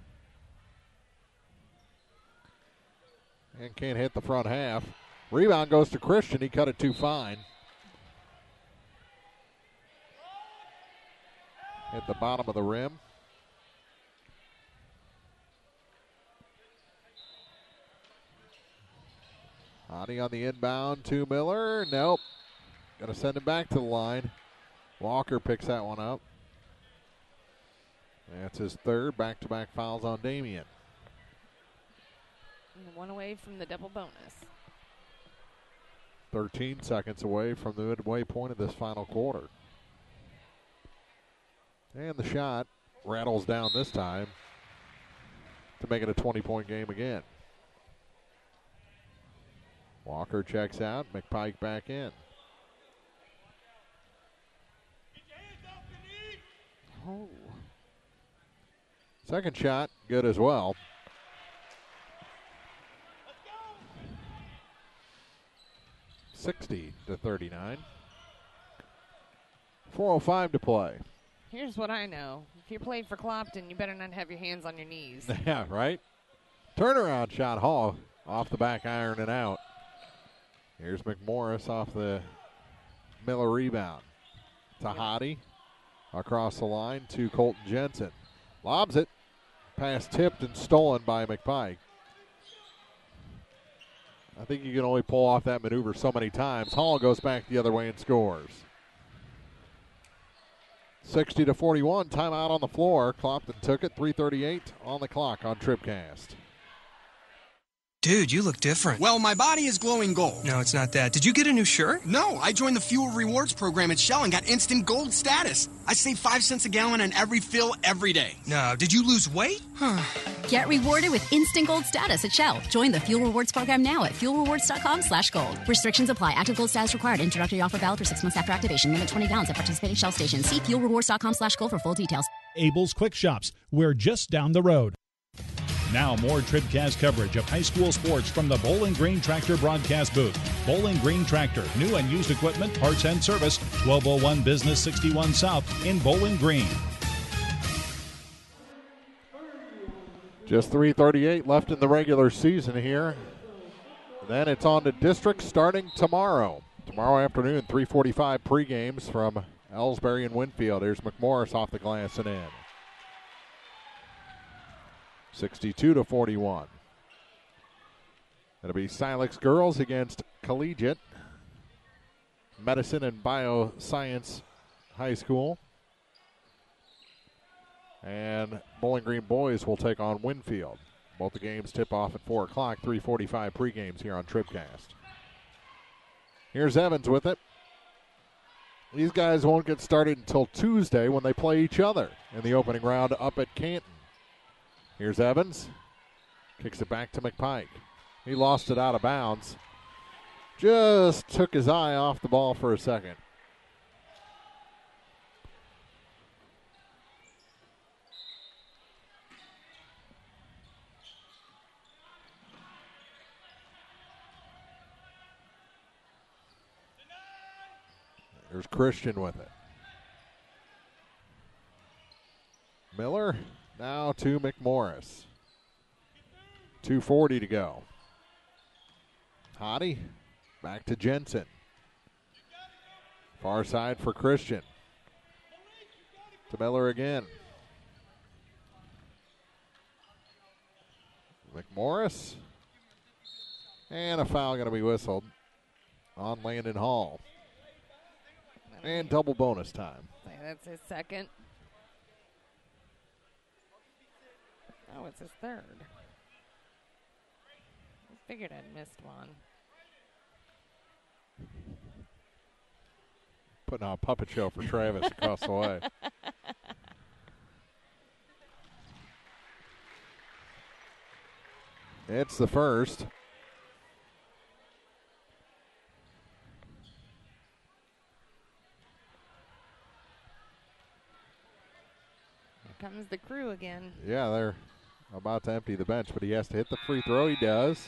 And can't hit the front half. Rebound goes to Christian. He cut it too fine. Hit the bottom of the rim. Hottie on the inbound to Miller. Nope. Got to send it back to the line. Walker picks that one up. That's his third. Back-to-back fouls on Damian. And one away from the double bonus. 13 seconds away from the midway point of this final quarter. And the shot rattles down this time to make it a 20-point game again. Walker checks out. McPike back in. Oh. Second shot, good as well. (60-39). 4:05 to play. Here's what I know. If you're playing for Clopton, you better not have your hands on your knees. Yeah, right? Turnaround shot, Hall off the back iron and out. Here's McMorris off the Miller rebound. To Hottie. Across the line to Colton Jensen. Lobs it. Pass tipped and stolen by McPike. I think you can only pull off that maneuver so many times. Hall goes back the other way and scores. 60-41, timeout on the floor. Clopton took it, 3:38 on the clock on TribCast. Dude, you look different. Well, my body is glowing gold. No, it's not that. Did you get a new shirt? No, I joined the Fuel Rewards program at Shell and got instant gold status. I save 5 cents a gallon on every fill every day. No, did you lose weight? Get rewarded with instant gold status at Shell. Join the Fuel Rewards program now at fuelrewards.com/gold. Restrictions apply. Active gold status required. Introductory offer valid for 6 months after activation. Limit 20 gallons at participating Shell stations. See fuelrewards.com/gold for full details. Abel's Quick Shops. We're just down the road. Now more TribCast coverage of high school sports from the Bowling Green Tractor broadcast booth. Bowling Green Tractor, new and used equipment, parts and service, 1201 Business 61 South in Bowling Green. Just 3:38 left in the regular season here. Then it's on to district starting tomorrow. Tomorrow afternoon, 3:45 pre-games from Ellsbury and Winfield. Here's McMorris off the glass and in. 62-41. It'll be Silex girls against Collegiate Medicine and Bioscience High School. And Bowling Green boys will take on Winfield. Both the games tip off at 4 o'clock, 3:45 pre-games here on TribCast. Here's Evans with it. These guys won't get started until Tuesday when they play each other in the opening round up at Canton. Here's Evans. Kicks it back to McPike. He lost it out of bounds. Just took his eye off the ball for a second. There's Christian with it. Miller now to McMorris. 2:40 to go. Hottie back to Jensen. Far side for Christian. To Miller again. McMorris. And a foul going to be whistled on Landon Hall. And double bonus time. That's his second. Oh, it's his third. I figured I'd missed one. Putting on a puppet show for Travis across the way. It's the first. Here comes the crew again. Yeah, they're about to empty the bench, but he has to hit the free throw. He does.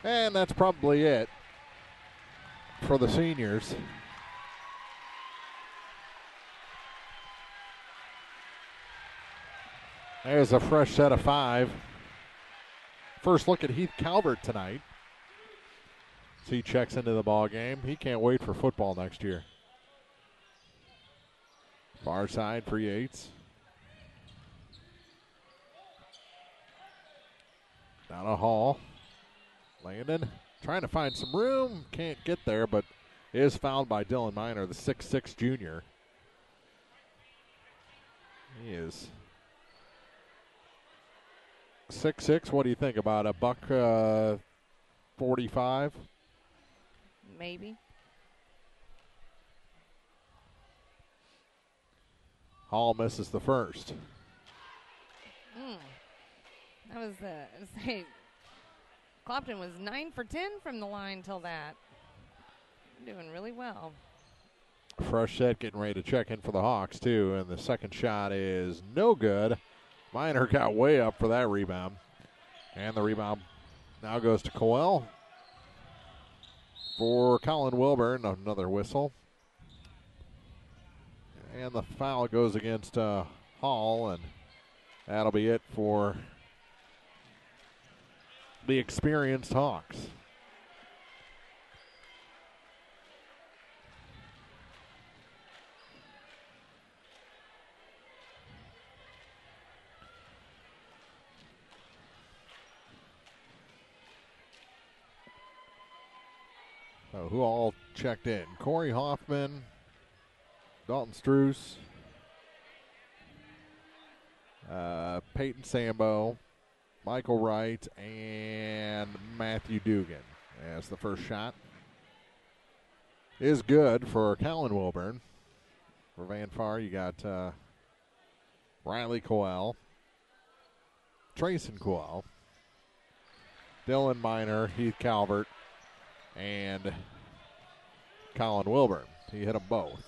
And that's probably it for the seniors. There's a fresh set of 5. First look at Heath Calvert tonight. So he checks into the ball game. He can't wait for football next year. Far side for Yates. Down a Hall. Landon trying to find some room. Can't get there, but is fouled by Dylan Miner, the 6'6 junior. He is 6'6". What do you think about a buck 45? Maybe. Hall misses the first. That was Clopton was 9 for 10 from the line till that. Doing really well. Fresh set, getting ready to check in for the Hawks too, and the second shot is no good. Miner got way up for that rebound, and the rebound now goes to Coel. For Colin Wilburn, another whistle. And the foul goes against Hall, and that'll be it for the experienced Hawks. So who all checked in? Corey Hoffman, Dalton Struess, Peyton Sambo, Michael Wright, and Matthew Dugan. As the first shot is good for Colin Wilburn. For Van Far, you got Riley Coel, Trayson Coel, Dylan Miner, Heath Calvert, and Colin Wilburn. He hit them both.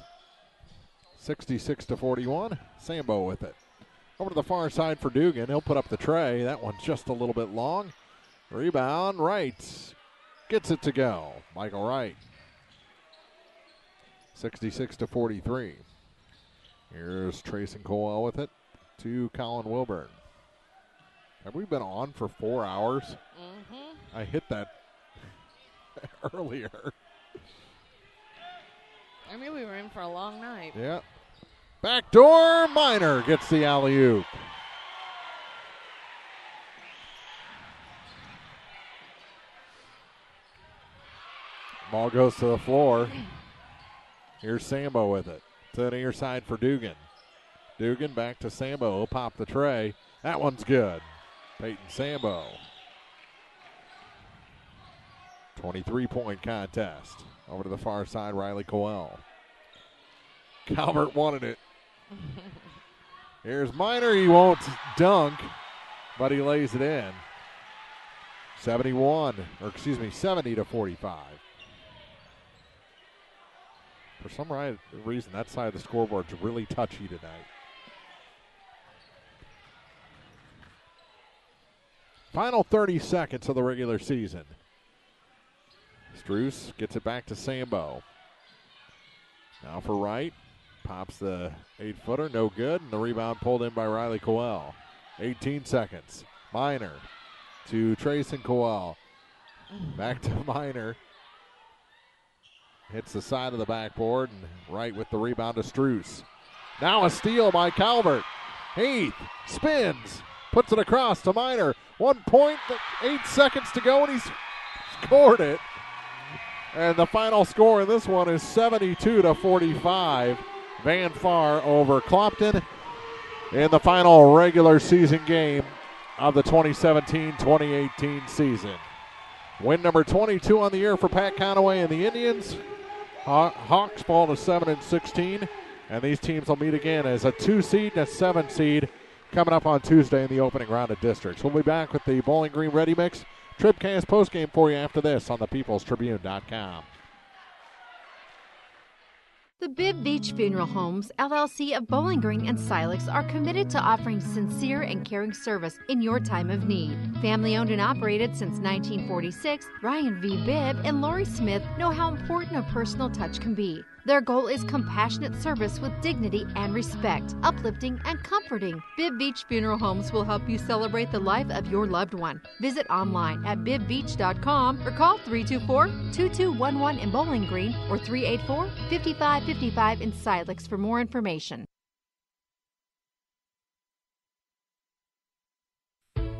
66-41. Sambo with it. Over to the far side for Dugan. He'll put up the tray. That one's just a little bit long. Rebound, Wright. Gets it to go. Michael Wright. 66-43. Here's Trayson Coel with it to Colin Wilburn. Have we been on for 4 hours? Mm-hmm. I hit that earlier. I knew we were in for a long night. Yeah. Backdoor, Miner gets the alley-oop. Ball goes to the floor. Here's Sambo with it. To the near side for Dugan. Dugan back to Sambo. He'll pop the tray. That one's good. Peyton Sambo. 23-point contest. Over to the far side, Riley Coel. Calvert wanted it. Here's Miner. He won't dunk, but he lays it in. 70-45. For some reason, that side of the scoreboard's really touchy tonight. Final 30 seconds of the regular season. Struess gets it back to Sambo. Now for Wright. Pops the 8-footer, no good, and the rebound pulled in by Riley Coel. 18 seconds. Minor to Trayson Coel. Back to Minor. Hits the side of the backboard, and Wright with the rebound to Struess. Now a steal by Calvert. Heath spins, puts it across to Minor. 1 point, 8 seconds to go, and he's scored it. And the final score in this one is 72-45. Van Far over Clopton in the final regular season game of the 2017-2018 season. Win number 22 on the year for Pat Conaway and the Indians. Hawks fall to 7-16, and these teams will meet again as a 2 seed and a 7 seed coming up on Tuesday in the opening round of districts. We'll be back with the Bowling Green Ready Mix TribCast postgame for you after this on the peoplestribune.com. The Bibb Beach Funeral Homes, LLC of Bowling Green and Silex are committed to offering sincere and caring service in your time of need. Family owned and operated since 1946, Ryan V. Bibb and Lori Smith know how important a personal touch can be. Their goal is compassionate service with dignity and respect, uplifting and comforting. Bibb Beach Funeral Homes will help you celebrate the life of your loved one. Visit online at bibbbeach.com or call 324-2211 in Bowling Green or 384-5555 in Silex for more information.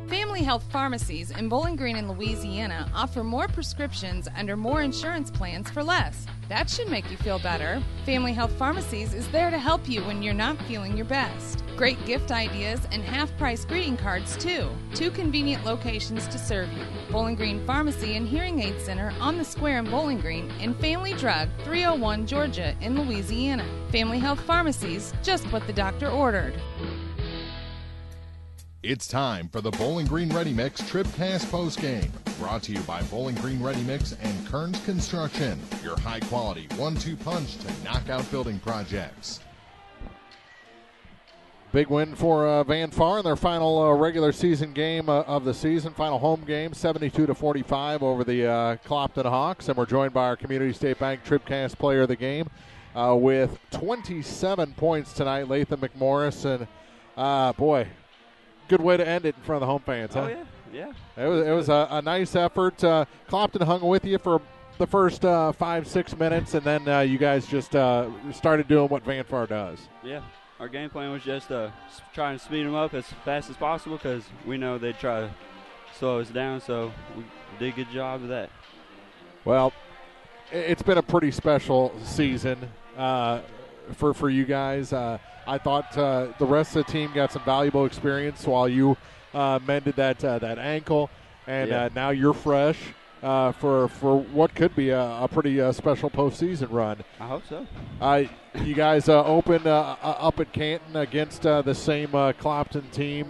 Family Health Pharmacies in Bowling Green and Louisiana offer more prescriptions under more insurance plans for less. That should make you feel better. Family Health Pharmacies is there to help you when you're not feeling your best. Great gift ideas and half-price greeting cards, too. 2 convenient locations to serve you. Bowling Green Pharmacy and Hearing Aid Center on the Square in Bowling Green, and Family Drug, 301 Georgia in Louisiana. Family Health Pharmacies, just what the doctor ordered. It's time for the Bowling Green Ready Mix TribCast postgame. Brought to you by Bowling Green Ready Mix and Kearns Construction, your high-quality 1-2 punch to knock out building projects. Big win for Van Far in their final regular season game of the season, final home game, 72-45 over the Clopton Hawks. And we're joined by our Community State Bank TribCast player of the game with 27 points tonight, Latham McMorris. And, boy, good way to end it in front of the home fans, huh? Oh, yeah. It was a nice effort. Clopton hung with you for the first 5-6 minutes, and then you guys just started doing what Van Far does. Yeah. Our game plan was just trying to speed them up as fast as possible because we know they'd try to slow us down, so we did a good job of that. Well, it's been a pretty special season for you guys. I thought the rest of the team got some valuable experience while you mended that ankle, and now you're fresh for what could be a pretty special postseason run. I hope so. You guys open up at Canton against the same Clopton team.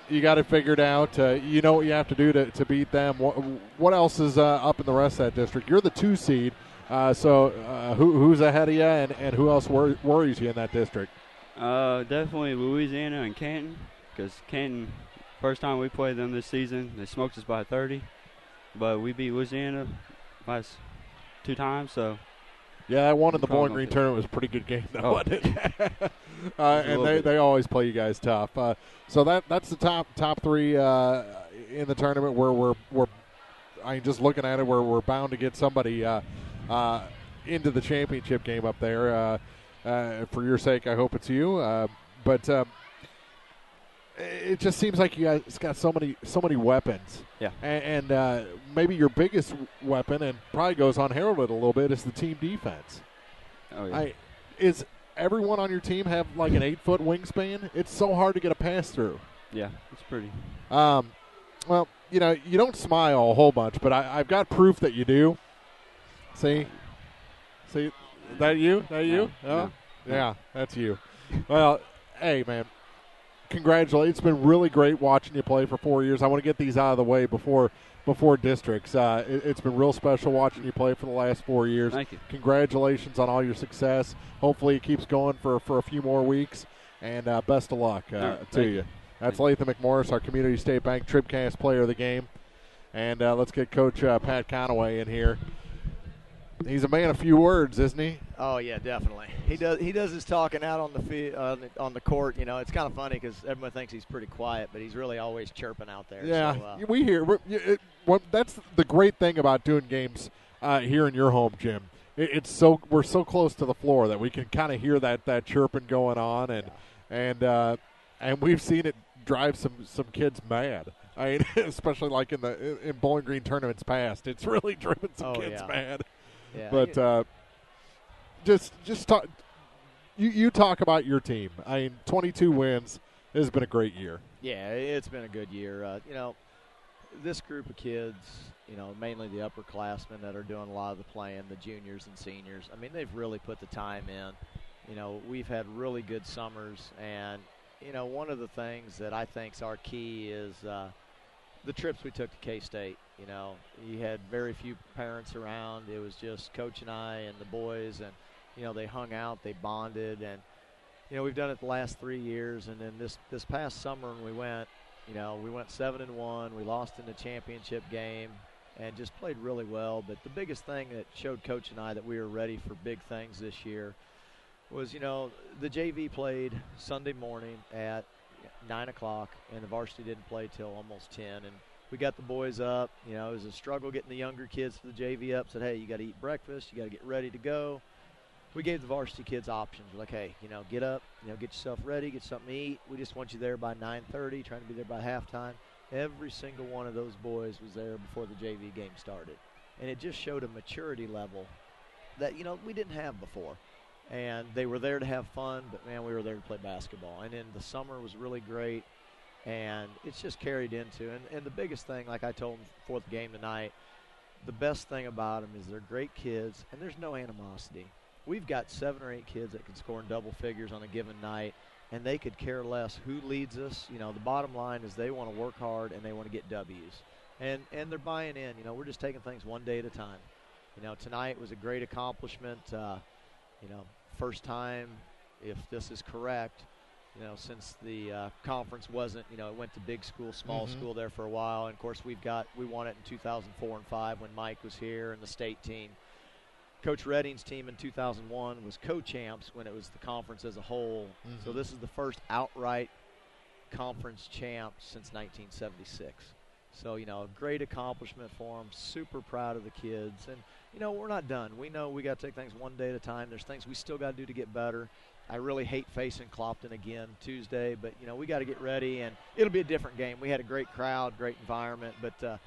You got it figured out. You know what you have to do to beat them. What else is up in the rest of that district? You're the 2 seed. So who's ahead of you, and who else worries you in that district? Definitely Louisiana and Canton, because Canton, first time we played them this season, they smoked us by 30, but we beat Louisiana last 2 times, so. Yeah, that one in the Bowling Green tournament was a pretty good game, though, wasn't it? And they always play you guys tough. So that's the top 3 in the tournament where we're I mean, just looking at it, we're bound to get somebody into the championship game up there. For your sake, I hope it's you. But it just seems like you guys got so many weapons. Yeah. And maybe your biggest weapon, and probably goes unheralded a little bit, is the team defense. Oh, yeah. Is everyone on your team have like an 8-foot wingspan? It's so hard to get a pass through. Yeah, it's pretty. Well, you know, you don't smile a whole bunch, but I've got proof that you do. See, that you? No. Oh, yeah, that's you. Well, hey, man, congratulations. It's been really great watching you play for 4 years. I want to get these out of the way before districts. It's been real special watching you play for the last 4 years. Thank you. Congratulations on all your success. Hopefully it keeps going for a few more weeks, and best of luck to you. That's Latham McMorris, our Community State Bank TribCast player of the game. And let's get Coach Pat Conaway in here. He's a man of few words, isn't he? Oh yeah, definitely. He does his talking out on the court. You know, it's kind of funny because everyone thinks he's pretty quiet, but he's really always chirping out there. Yeah, so, we hear. That's the great thing about doing games here in your home, Jim. We're so close to the floor that we can kind of hear that chirping going on, and we've seen it drive some kids mad. I mean, especially like in Bowling Green tournaments past, it's really driven some kids mad. Yeah. But just talk. You talk about your team. I mean, 22 wins. It has been a great year. Yeah, it's been a good year. You know, this group of kids, you know, mainly the upperclassmen that are doing a lot of the playing, the juniors and seniors. I mean, they've really put the time in. You know, we've had really good summers, and you know, one of the things that I think is our key is the trips we took to K-State. You know, you had very few parents around. It was just Coach and I and the boys, and, you know, they hung out, they bonded, and, you know, we've done it the last 3 years, and then this past summer when we went, you know, we went 7-1, we lost in the championship game, and just played really well. But the biggest thing that showed Coach and I that we were ready for big things this year was, you know, the JV played Sunday morning at 9 o'clock, and the varsity didn't play till almost 10. And we got the boys up. You know, it was a struggle getting the younger kids to the JV up. Said, hey, you got to eat breakfast. You got to get ready to go. We gave the varsity kids options. We're like, hey, you know, get up, you know, get yourself ready, get something to eat. We just want you there by 9:30, trying to be there by halftime. Every single one of those boys was there before the JV game started. And it just showed a maturity level that, you know, we didn't have before. And they were there to have fun, but, man, we were there to play basketball. And then the summer was really great, and it's just carried into. And the biggest thing, like I told them before the game tonight, the best thing about them is they're great kids, and there's no animosity. We've got 7 or 8 kids that can score in double figures on a given night, and they could care less who leads us. You know, the bottom line is they want to work hard, and they want to get W's. And they're buying in. You know, we're just taking things one day at a time. You know, tonight was a great accomplishment. You know, first time, if this is correct, you know, since the conference wasn't, you know, it went to big school, small school there for a while. And, of course, we won it in 2004 and 5 when Mike was here and the state team. Coach Redding's team in 2001 was co-champs when it was the conference as a whole. So this is the first outright conference champ since 1976. So, you know, a great accomplishment for them. Super proud of the kids. And, you know, we're not done. We know we got to take things one day at a time. There's things we still got to do to get better. I really hate facing Clopton again Tuesday, but, you know, we got to get ready, and it'll be a different game. We had a great crowd, great environment, but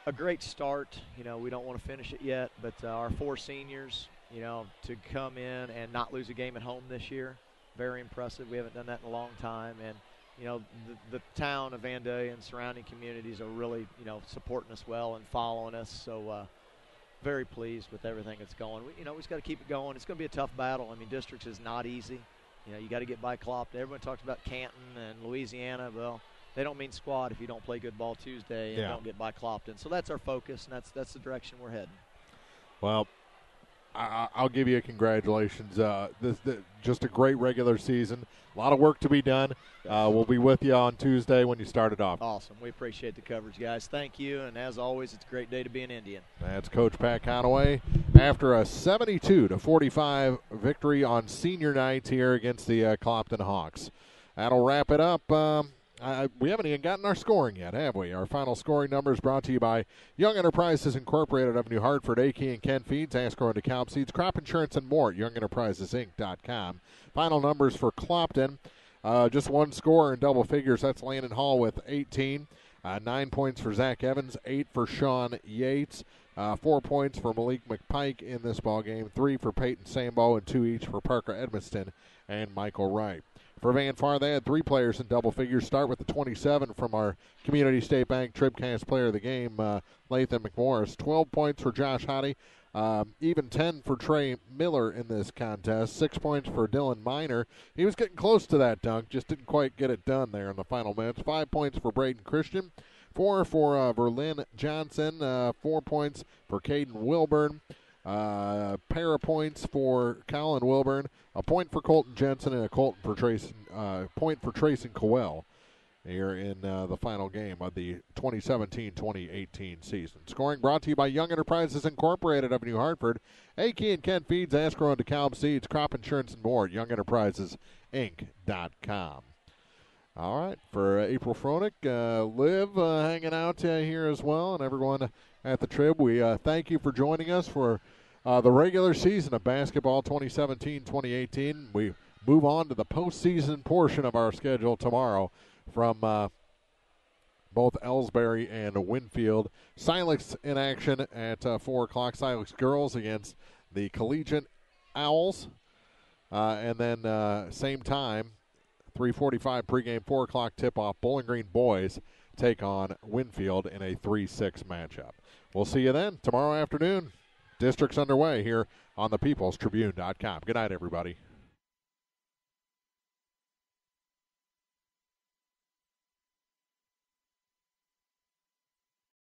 a great start. You know, we don't want to finish it yet, but our 4 seniors, you know, to come in and not lose a game at home this year, very impressive. We haven't done that in a long time, and you know, the town of Vandalia and surrounding communities are really, you know, supporting us well and following us. So very pleased with everything that's going. We just got to keep it going. It's going to be a tough battle. I mean, districts is not easy. You know, you got to get by Clopton. Everyone talks about Canton and Louisiana. Well, they don't mean squat if you don't play good ball Tuesday and don't get by Clopton. So that's our focus, and that's the direction we're heading. Well, I'll give you a congratulations. Just a great regular season. A lot of work to be done. We'll be with you on Tuesday when you start it off. Awesome. We appreciate the coverage, guys. Thank you. And as always, it's a great day to be an Indian. That's Coach Pat Conaway after a 72-45 victory on senior night here against the Clopton Hawks. That'll wrap it up. We haven't even gotten our scoring yet, have we? Our final scoring number is brought to you by Young Enterprises Incorporated of New Hartford, A.K. and Ken Feeds, Asco and DeKalb Seeds, crop insurance, and more at YoungEnterprisesInc.com. Final numbers for Clopton, just one score in double figures. That's Landon Hall with 18. 9 points for Zach Evans, 8 for Sean Yates, 4 points for Malik McPike in this ballgame, 3 for Peyton Sambo, and 2 each for Parker Edmiston and Michael Wright. For Van Far, they had 3 players in double figures. Start with the 27 from our Community State Bank TribCast player of the game, Lathan McMorris. 12 points for Josh Hottie, even 10 for Trey Miller in this contest. 6 points for Dylan Miner. He was getting close to that dunk, just didn't quite get it done there in the final minutes. 5 points for Braden Christian. 4 for Verlin Johnson. 4 points for Caden Wilburn. Pair of points for Colin Wilburn, a point for Colton Jensen, and a point for Trayson Cowell. here in the final game of the 2017-2018 season. Scoring brought to you by Young Enterprises Incorporated of New Hartford, A.K. and Kent Feeds, Ascro and DeKalb Seeds, Crop Insurance and more, YoungEnterprisesInc.com. All right, for April Froelich, Liv hanging out here as well, and everyone at the Trib, we thank you for joining us for the regular season of basketball 2017-2018. We move on to the postseason portion of our schedule tomorrow from both Ellsbury and Winfield. Silex in action at 4 o'clock. Silex girls against the Collegiate Owls. And then same time, 3:45 pregame, 4 o'clock tip-off. Bowling Green boys take on Winfield in a 3-6 matchup. We'll see you then tomorrow afternoon. District's underway here on the peoplestribune.com. Good night, everybody.